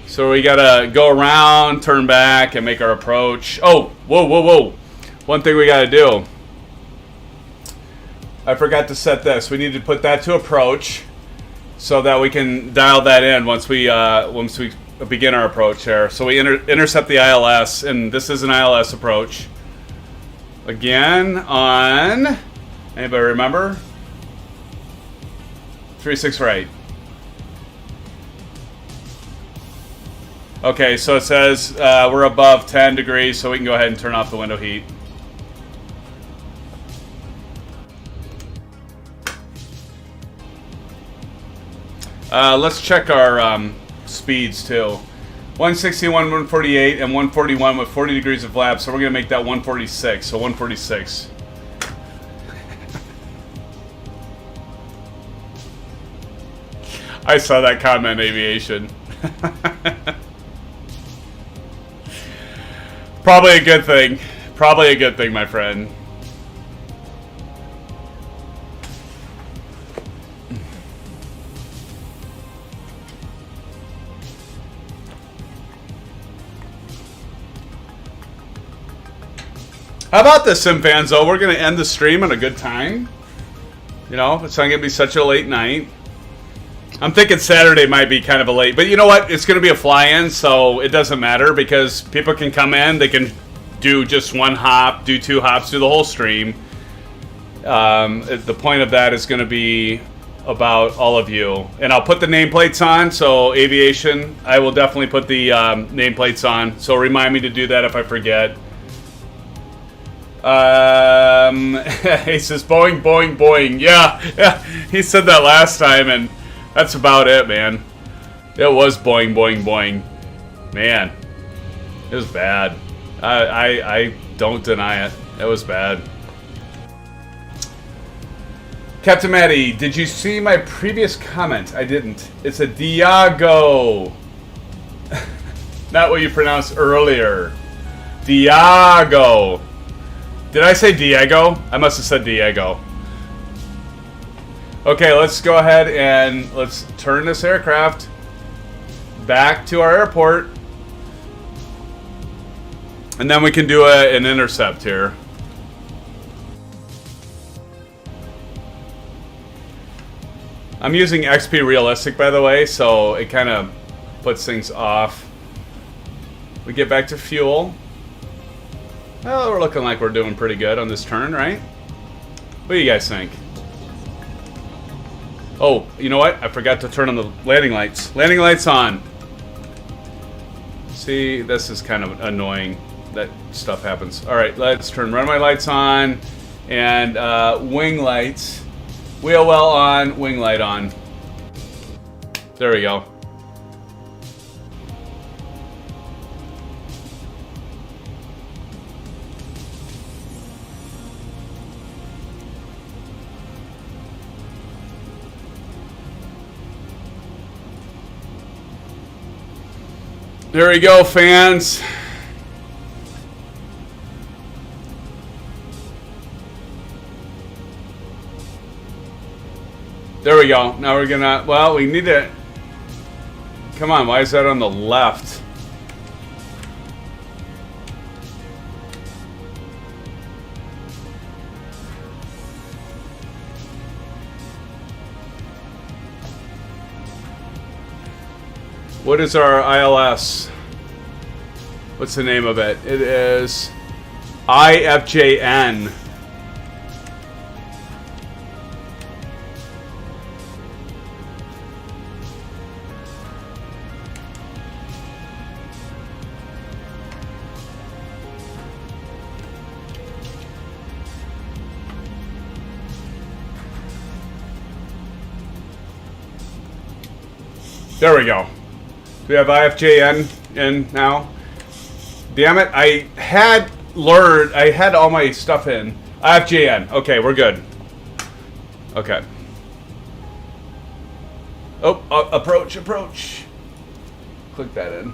So we gotta go around, turn back, and make our approach. Oh, whoa. One thing we gotta do. I forgot to set this. We need to put that to approach, so that we can dial that in once we begin our approach there. So we intercept the ILS, and this is an ILS approach. Again, on, anybody remember? 36 right. Okay, so it says we're above 10 degrees, so we can go ahead and turn off the window heat. Let's check our speeds too. 161, 148, and 141 with 40 degrees of flap. So we're gonna make that 146. So 146. I saw that comment, Aviation. Probably a good thing. Probably a good thing, my friend. How about this, SimFans, though? We're going to end the stream on a good time. You know, it's not going to be such a late night. I'm thinking Saturday might be kind of a late. But you know what? It's going to be a fly-in, so it doesn't matter because people can come in. They can do just one hop, do two hops, do the whole stream. The point of that is going to be about all of you. And I'll put the nameplates on. So, Aviation, I will definitely put the nameplates on. So, remind me to do that if I forget. He says Boeing, Boeing, Boeing. Yeah, he said that last time, and that's about it, man. It was Boeing, Boeing, Boeing. Man, it was bad. I don't deny it. It was bad. Captain Matty, did you see my previous comment? I didn't. It's a Diago. Not what you pronounced earlier. Diago. Did I say Diego? I must have said Diego. Okay, let's go ahead and let's turn this aircraft back to our airport. And then we can do an intercept here. I'm using XP Realistic, by the way, so it kind of puts things off. We get back to fuel. Well, we're looking like we're doing pretty good on this turn, right? What do you guys think? Oh, you know what? I forgot to turn on the landing lights. Landing lights on. See, this is kind of annoying. That stuff happens. All right, let's turn runway lights on and wing lights. Wheel well on, wing light on. There we go. There we go, fans. There we go. Now we're gonna, well, we need to, come on, why is that on the left? What is our ILS? What's the name of it? It is IFJN. There we go. Do we have IFJN in now? Damn it, I had all my stuff in. IFJN. Okay, we're good. Okay. Oh, approach. Click that in.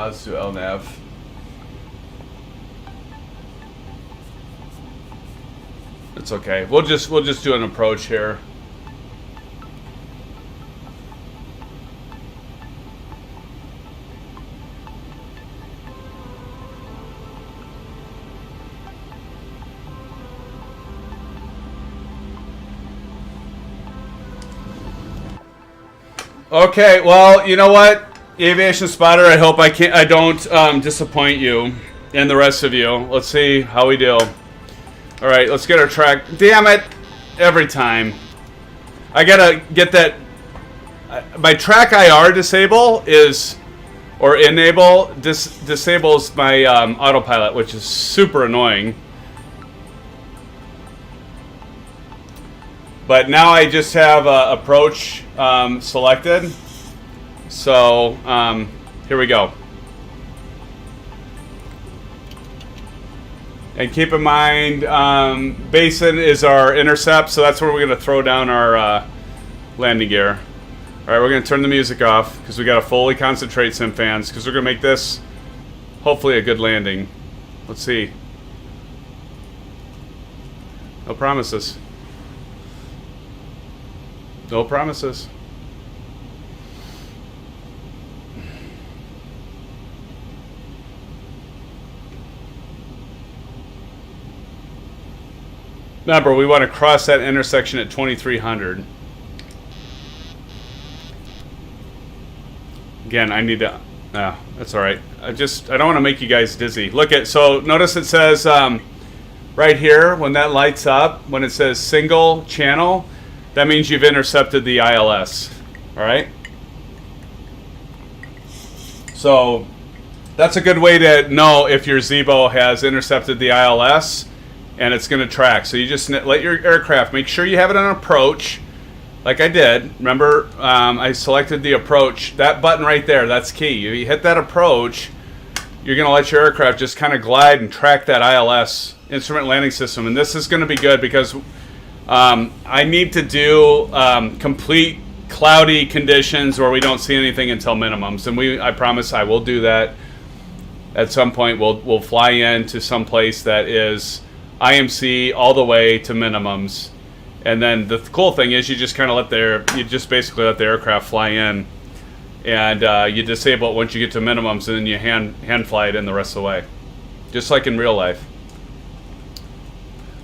Let's do LNAV. It's okay. We'll just do an approach here. Okay, well, you know what? Aviation Spotter, I hope I don't disappoint you and the rest of you. Let's see how we do. All right, let's get our track. Damn it, every time. I gotta get that. My track IR disable is, or enable, disables my autopilot, which is super annoying. But now I just have approach selected. So, here we go. And keep in mind, basin is our intercept, so that's where we're going to throw down our landing gear. Alright, we're going to turn the music off, because we got to fully concentrate, SimFans, because we're going to make this, hopefully, a good landing. Let's see. No promises. No promises. Remember, we want to cross that intersection at 2300. Again, I need to... that's alright. I don't want to make you guys dizzy. Look at... So, notice it says... right here, when that lights up, when it says single channel, that means you've intercepted the ILS. Alright? So, that's a good way to know if your Zibo has intercepted the ILS. And it's going to track. So you just let your aircraft, make sure you have it on approach, like I did. Remember, I selected the approach. That button right there, that's key. You hit that approach, you're going to let your aircraft just kind of glide and track that ILS, Instrument Landing System. And this is going to be good because I need to do complete cloudy conditions where we don't see anything until minimums. And I promise I will do that. At some point, we'll fly into some place that is IMC all the way to minimums, and then the cool thing is you just kind of basically let the aircraft fly in, and you disable it once you get to minimums, and then you hand fly it in the rest of the way, just like in real life.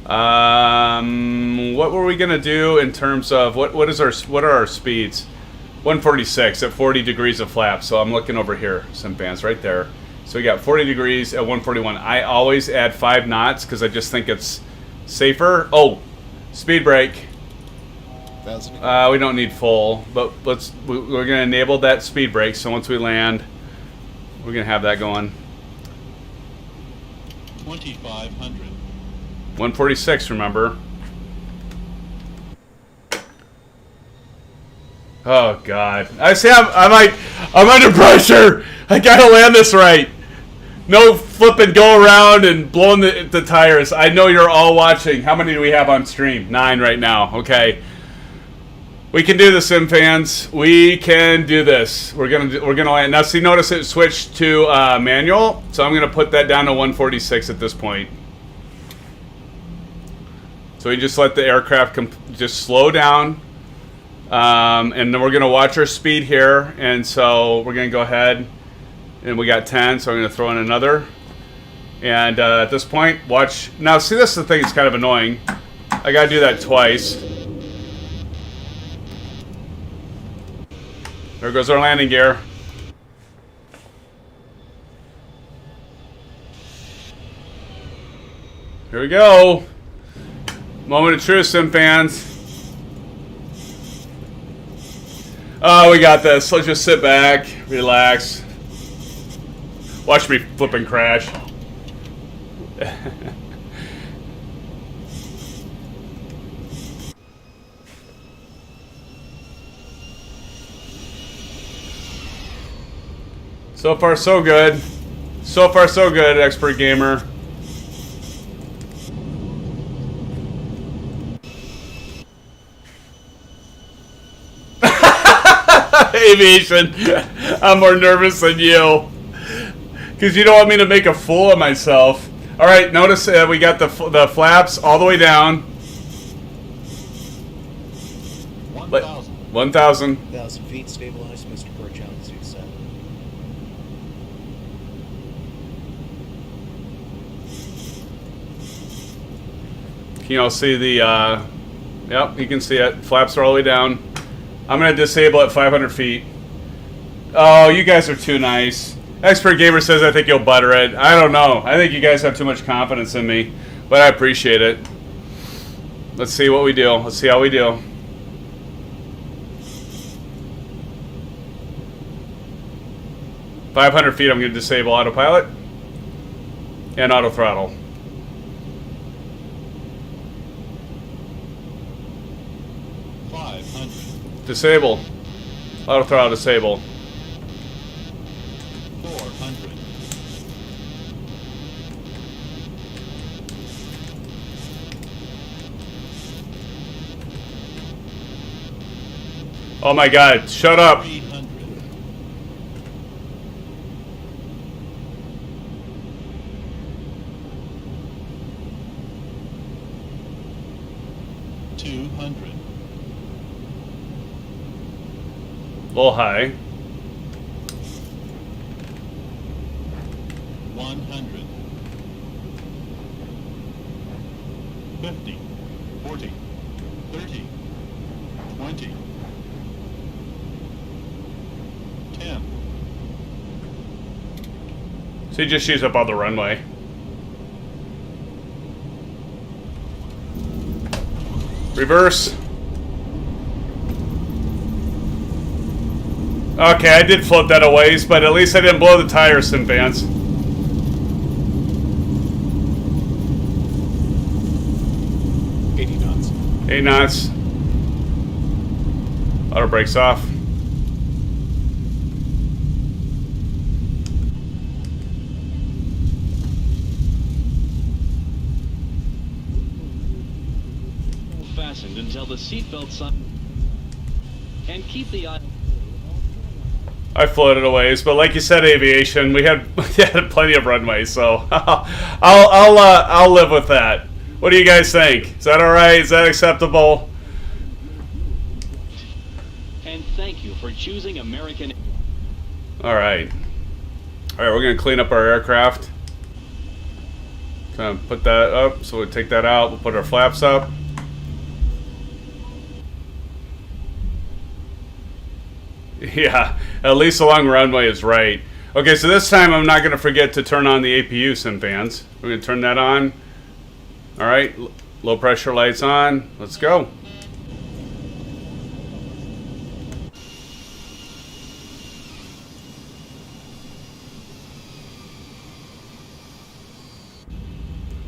What were we gonna do in terms of what are our speeds? 146 at 40 degrees of flap. So I'm looking over here, SimFans, right there. So we got 40 degrees at 141. I always add 5 knots because I just think it's safer. Oh, speed brake. We don't need full, but we're going to enable that speed brake. So once we land, we're going to have that going. 2500. 146, remember. Oh God! I see. I'm under pressure. I gotta land this right. No flipping go around and blowing the tires. I know you're all watching. How many do we have on stream? 9 right now. Okay. We can do this, SimFans. We can do this. We're gonna land. Now see, notice it switched to manual. So I'm gonna put that down to 146 at this point. So we just let the aircraft just slow down. And then we're gonna watch our speed here. And so we're gonna go ahead. And we got 10, so I'm going to throw in another. And at this point, watch. Now, see, this is the thing that's kind of annoying. I got to do that twice. There goes our landing gear. Here we go. Moment of truth, Sim fans. Oh, we got this. Let's just sit back, relax. Watch me flip and crash. So far, so good. So far, so good, expert gamer. Aviation. I'm more nervous than you. Because you don't want me to make a fool of myself. Alright, notice we got the flaps all the way down. 1,000. 1,000. 1,000 feet stabilized, Mr. Birch altitude set. Can you all see the, yep, you can see it. Flaps are all the way down. I'm going to disable at 500 feet. Oh, you guys are too nice. Expert Gamer says I think you'll butter it. I don't know. I think you guys have too much confidence in me. But I appreciate it. Let's see what we do. Let's see how we do. $500 feet, I'm going to disable autopilot. And auto throttle. Disable. Auto throttle disable. 400. Oh my god, shut up. 300. 200. A little high. 100. 50. 40. 30. 20. 10. So you just use up all the runway. Reverse. Okay, I did float that a ways, but at least I didn't blow the tires, Sim fans. knots. 8 knots. Auto brakes off. Fastened until the seatbelt sign. And keep the eye. I floated a ways, but like you said, aviation, we had plenty of runway, so I'll live with that. What do you guys think? Is that all right? Is that acceptable? And thank you for choosing American. All right. All right, we're gonna clean up our aircraft. Gonna put that up, so we'll take that out. We'll put our flaps up. Yeah, at least the long runway is right. Okay, so this time I'm not going to forget to turn on the APU, Sim fans. We're going to turn that on. All right, low pressure lights on. Let's go.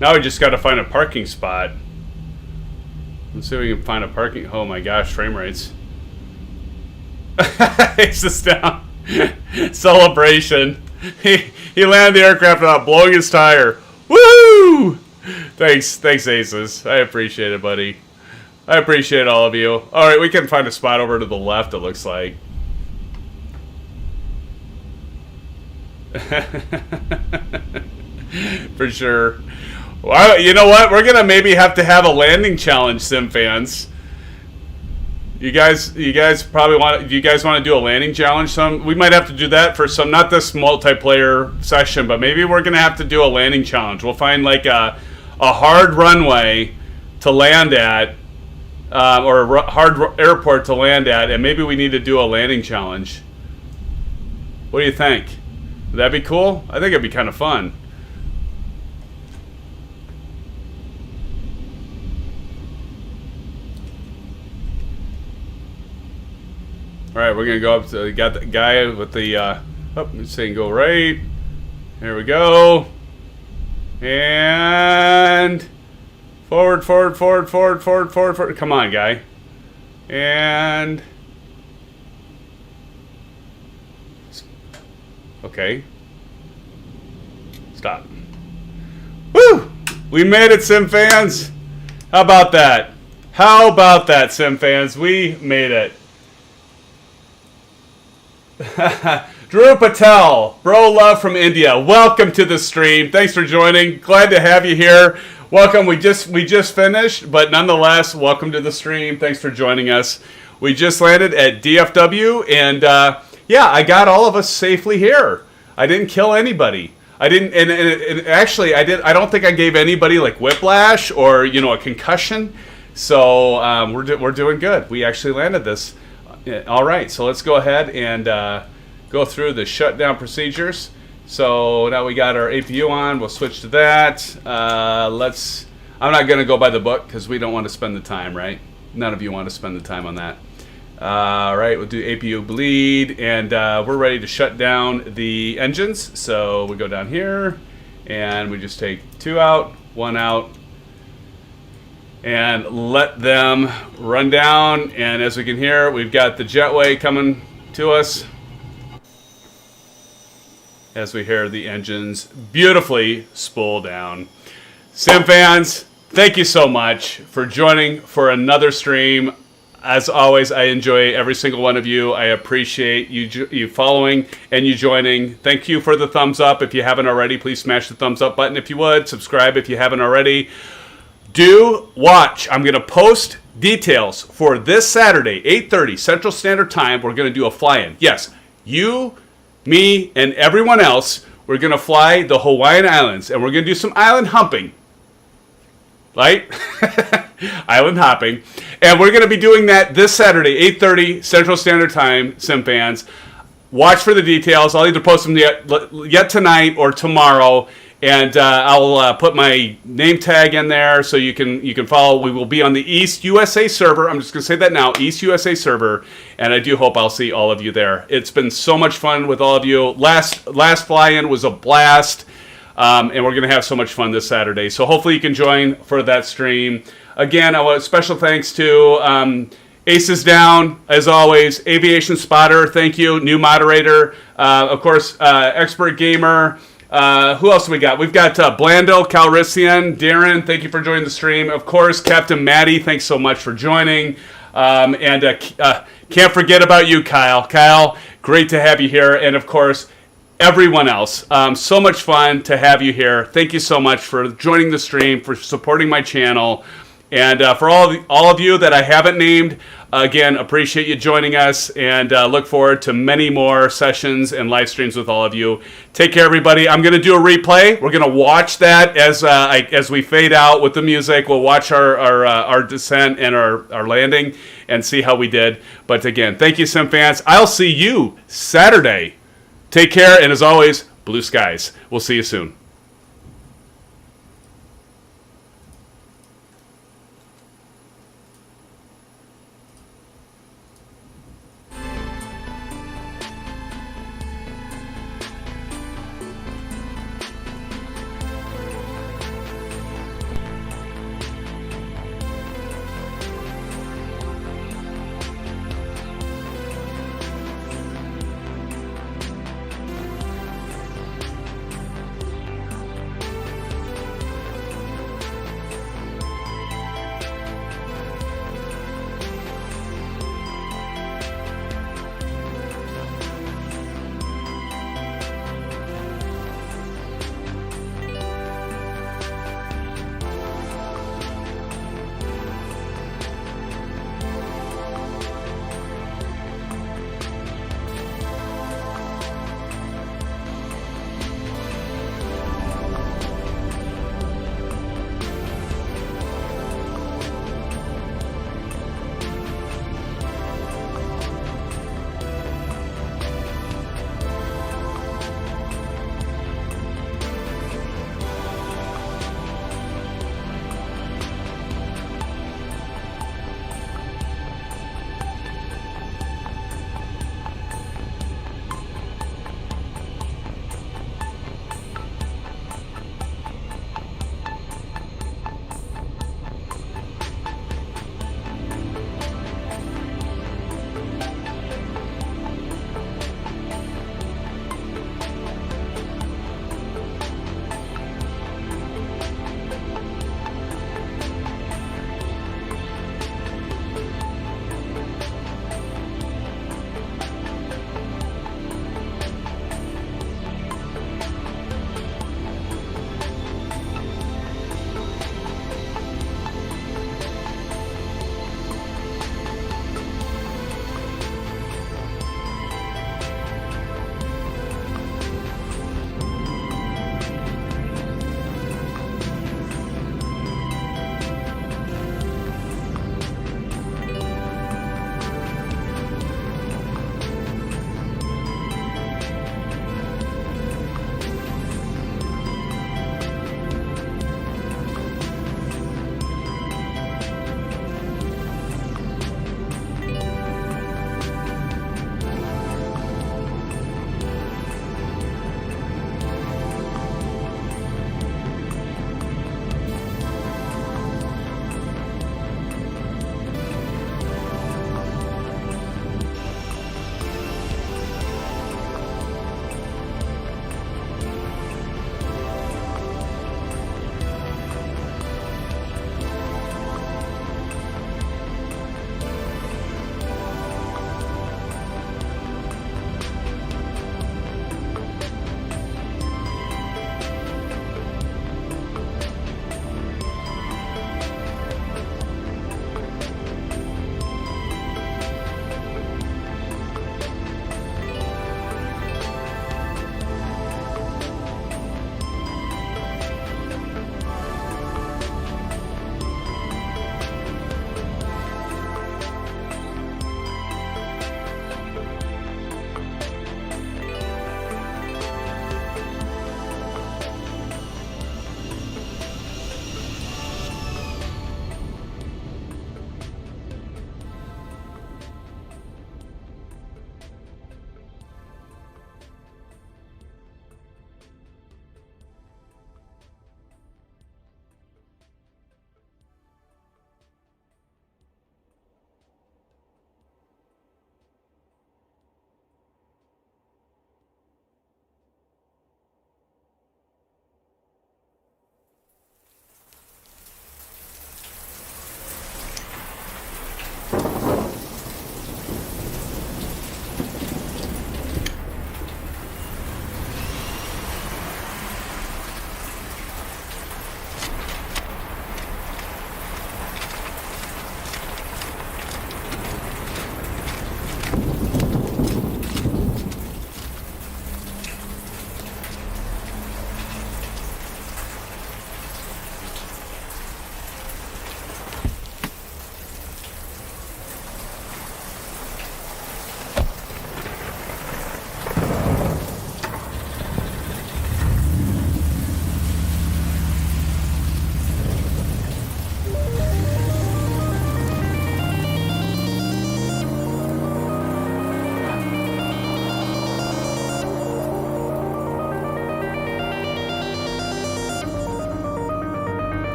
Now we just got to find a parking spot. Let's see if we can find a parking. Oh my gosh, frame rates. It's just down. Celebration. He landed the aircraft without blowing his tire. Woo! Thanks, Aces. I appreciate it, buddy. I appreciate all of you. All right, we can find a spot over to the left. It looks like. For sure. Well, you know what? We're gonna maybe have to have a landing challenge, Sim fans. You guys probably want. Do you guys want to do a landing challenge? We might have to do that for some. Not this multiplayer session, but maybe we're gonna have to do a landing challenge. We'll find like a hard runway to land at, or a hard airport to land at, and maybe we need to do a landing challenge. What do you think? Would that be cool? I think it'd be kind of fun. All right, we're gonna go up to got the guy with the I'm saying go right. Here we go. And forward. Come on, guy. And okay. Stop. Woo! We made it, Sim fans. How about that? How about that, Sim fans? We made it. Drew Patel, bro love from India. Welcome to the stream. Thanks for joining. Glad to have you here. Welcome. We just finished, but nonetheless, welcome to the stream. Thanks for joining us. We just landed at DFW, and yeah, I got all of us safely here. I didn't kill anybody. I didn't, and actually, I did. I don't think I gave anybody like whiplash or a concussion. So we're doing good. We actually landed this. All right, so let's go ahead and go through the shutdown procedures. So now we got our APU on. We'll switch to that. I'm not going to go by the book because we don't want to spend the time, right? None of you want to spend the time on that. All right, we'll do APU bleed, and we're ready to shut down the engines. So we go down here, and we just take 2 out, 1 out, and let them run down. And as we can hear, we've got the jetway coming to us as we hear the engines beautifully spool down. Sim fans, thank you so much for joining for another stream. As always, I enjoy every single one of you. I appreciate you following and you joining. Thank you for the thumbs up. If you haven't already, please smash the thumbs up button if you would. Subscribe if you haven't already. Do watch. I'm going to post details for this Saturday, 8:30 Central Standard Time. We're going to do a fly-in. Yes, you, me, and everyone else, we're going to fly the Hawaiian Islands, and we're going to do some island humping. Right? Island hopping. And we're going to be doing that this Saturday, 8:30 Central Standard Time, Sim fans. Watch for the details. I'll either post them yet tonight or tomorrow. And I'll put my name tag in there so you can follow. We will be on the East USA server. I'm just going to say that now, East USA server. And I do hope I'll see all of you there. It's been so much fun with all of you. Last fly-in was a blast. And we're going to have so much fun this Saturday. So hopefully you can join for that stream. Again, I want special thanks to Aces Down, as always. Aviation Spotter, thank you. New moderator. Of course, Expert Gamer. Who else do we got? We've got Blando, Calrissian, Darren, thank you for joining the stream. Of course, Captain Maddie, thanks so much for joining. And can't forget about you, Kyle. Kyle, great to have you here. And of course, everyone else. So much fun to have you here. Thank you so much for joining the stream, for supporting my channel. And for all of you that I haven't named, again, appreciate you joining us, and look forward to many more sessions and live streams with all of you. Take care, everybody. I'm going to do a replay. We're going to watch that as we fade out with the music. We'll watch our descent and our landing and see how we did. But again, thank you, Sim fans. I'll see you Saturday. Take care, and as always, blue skies. We'll see you soon.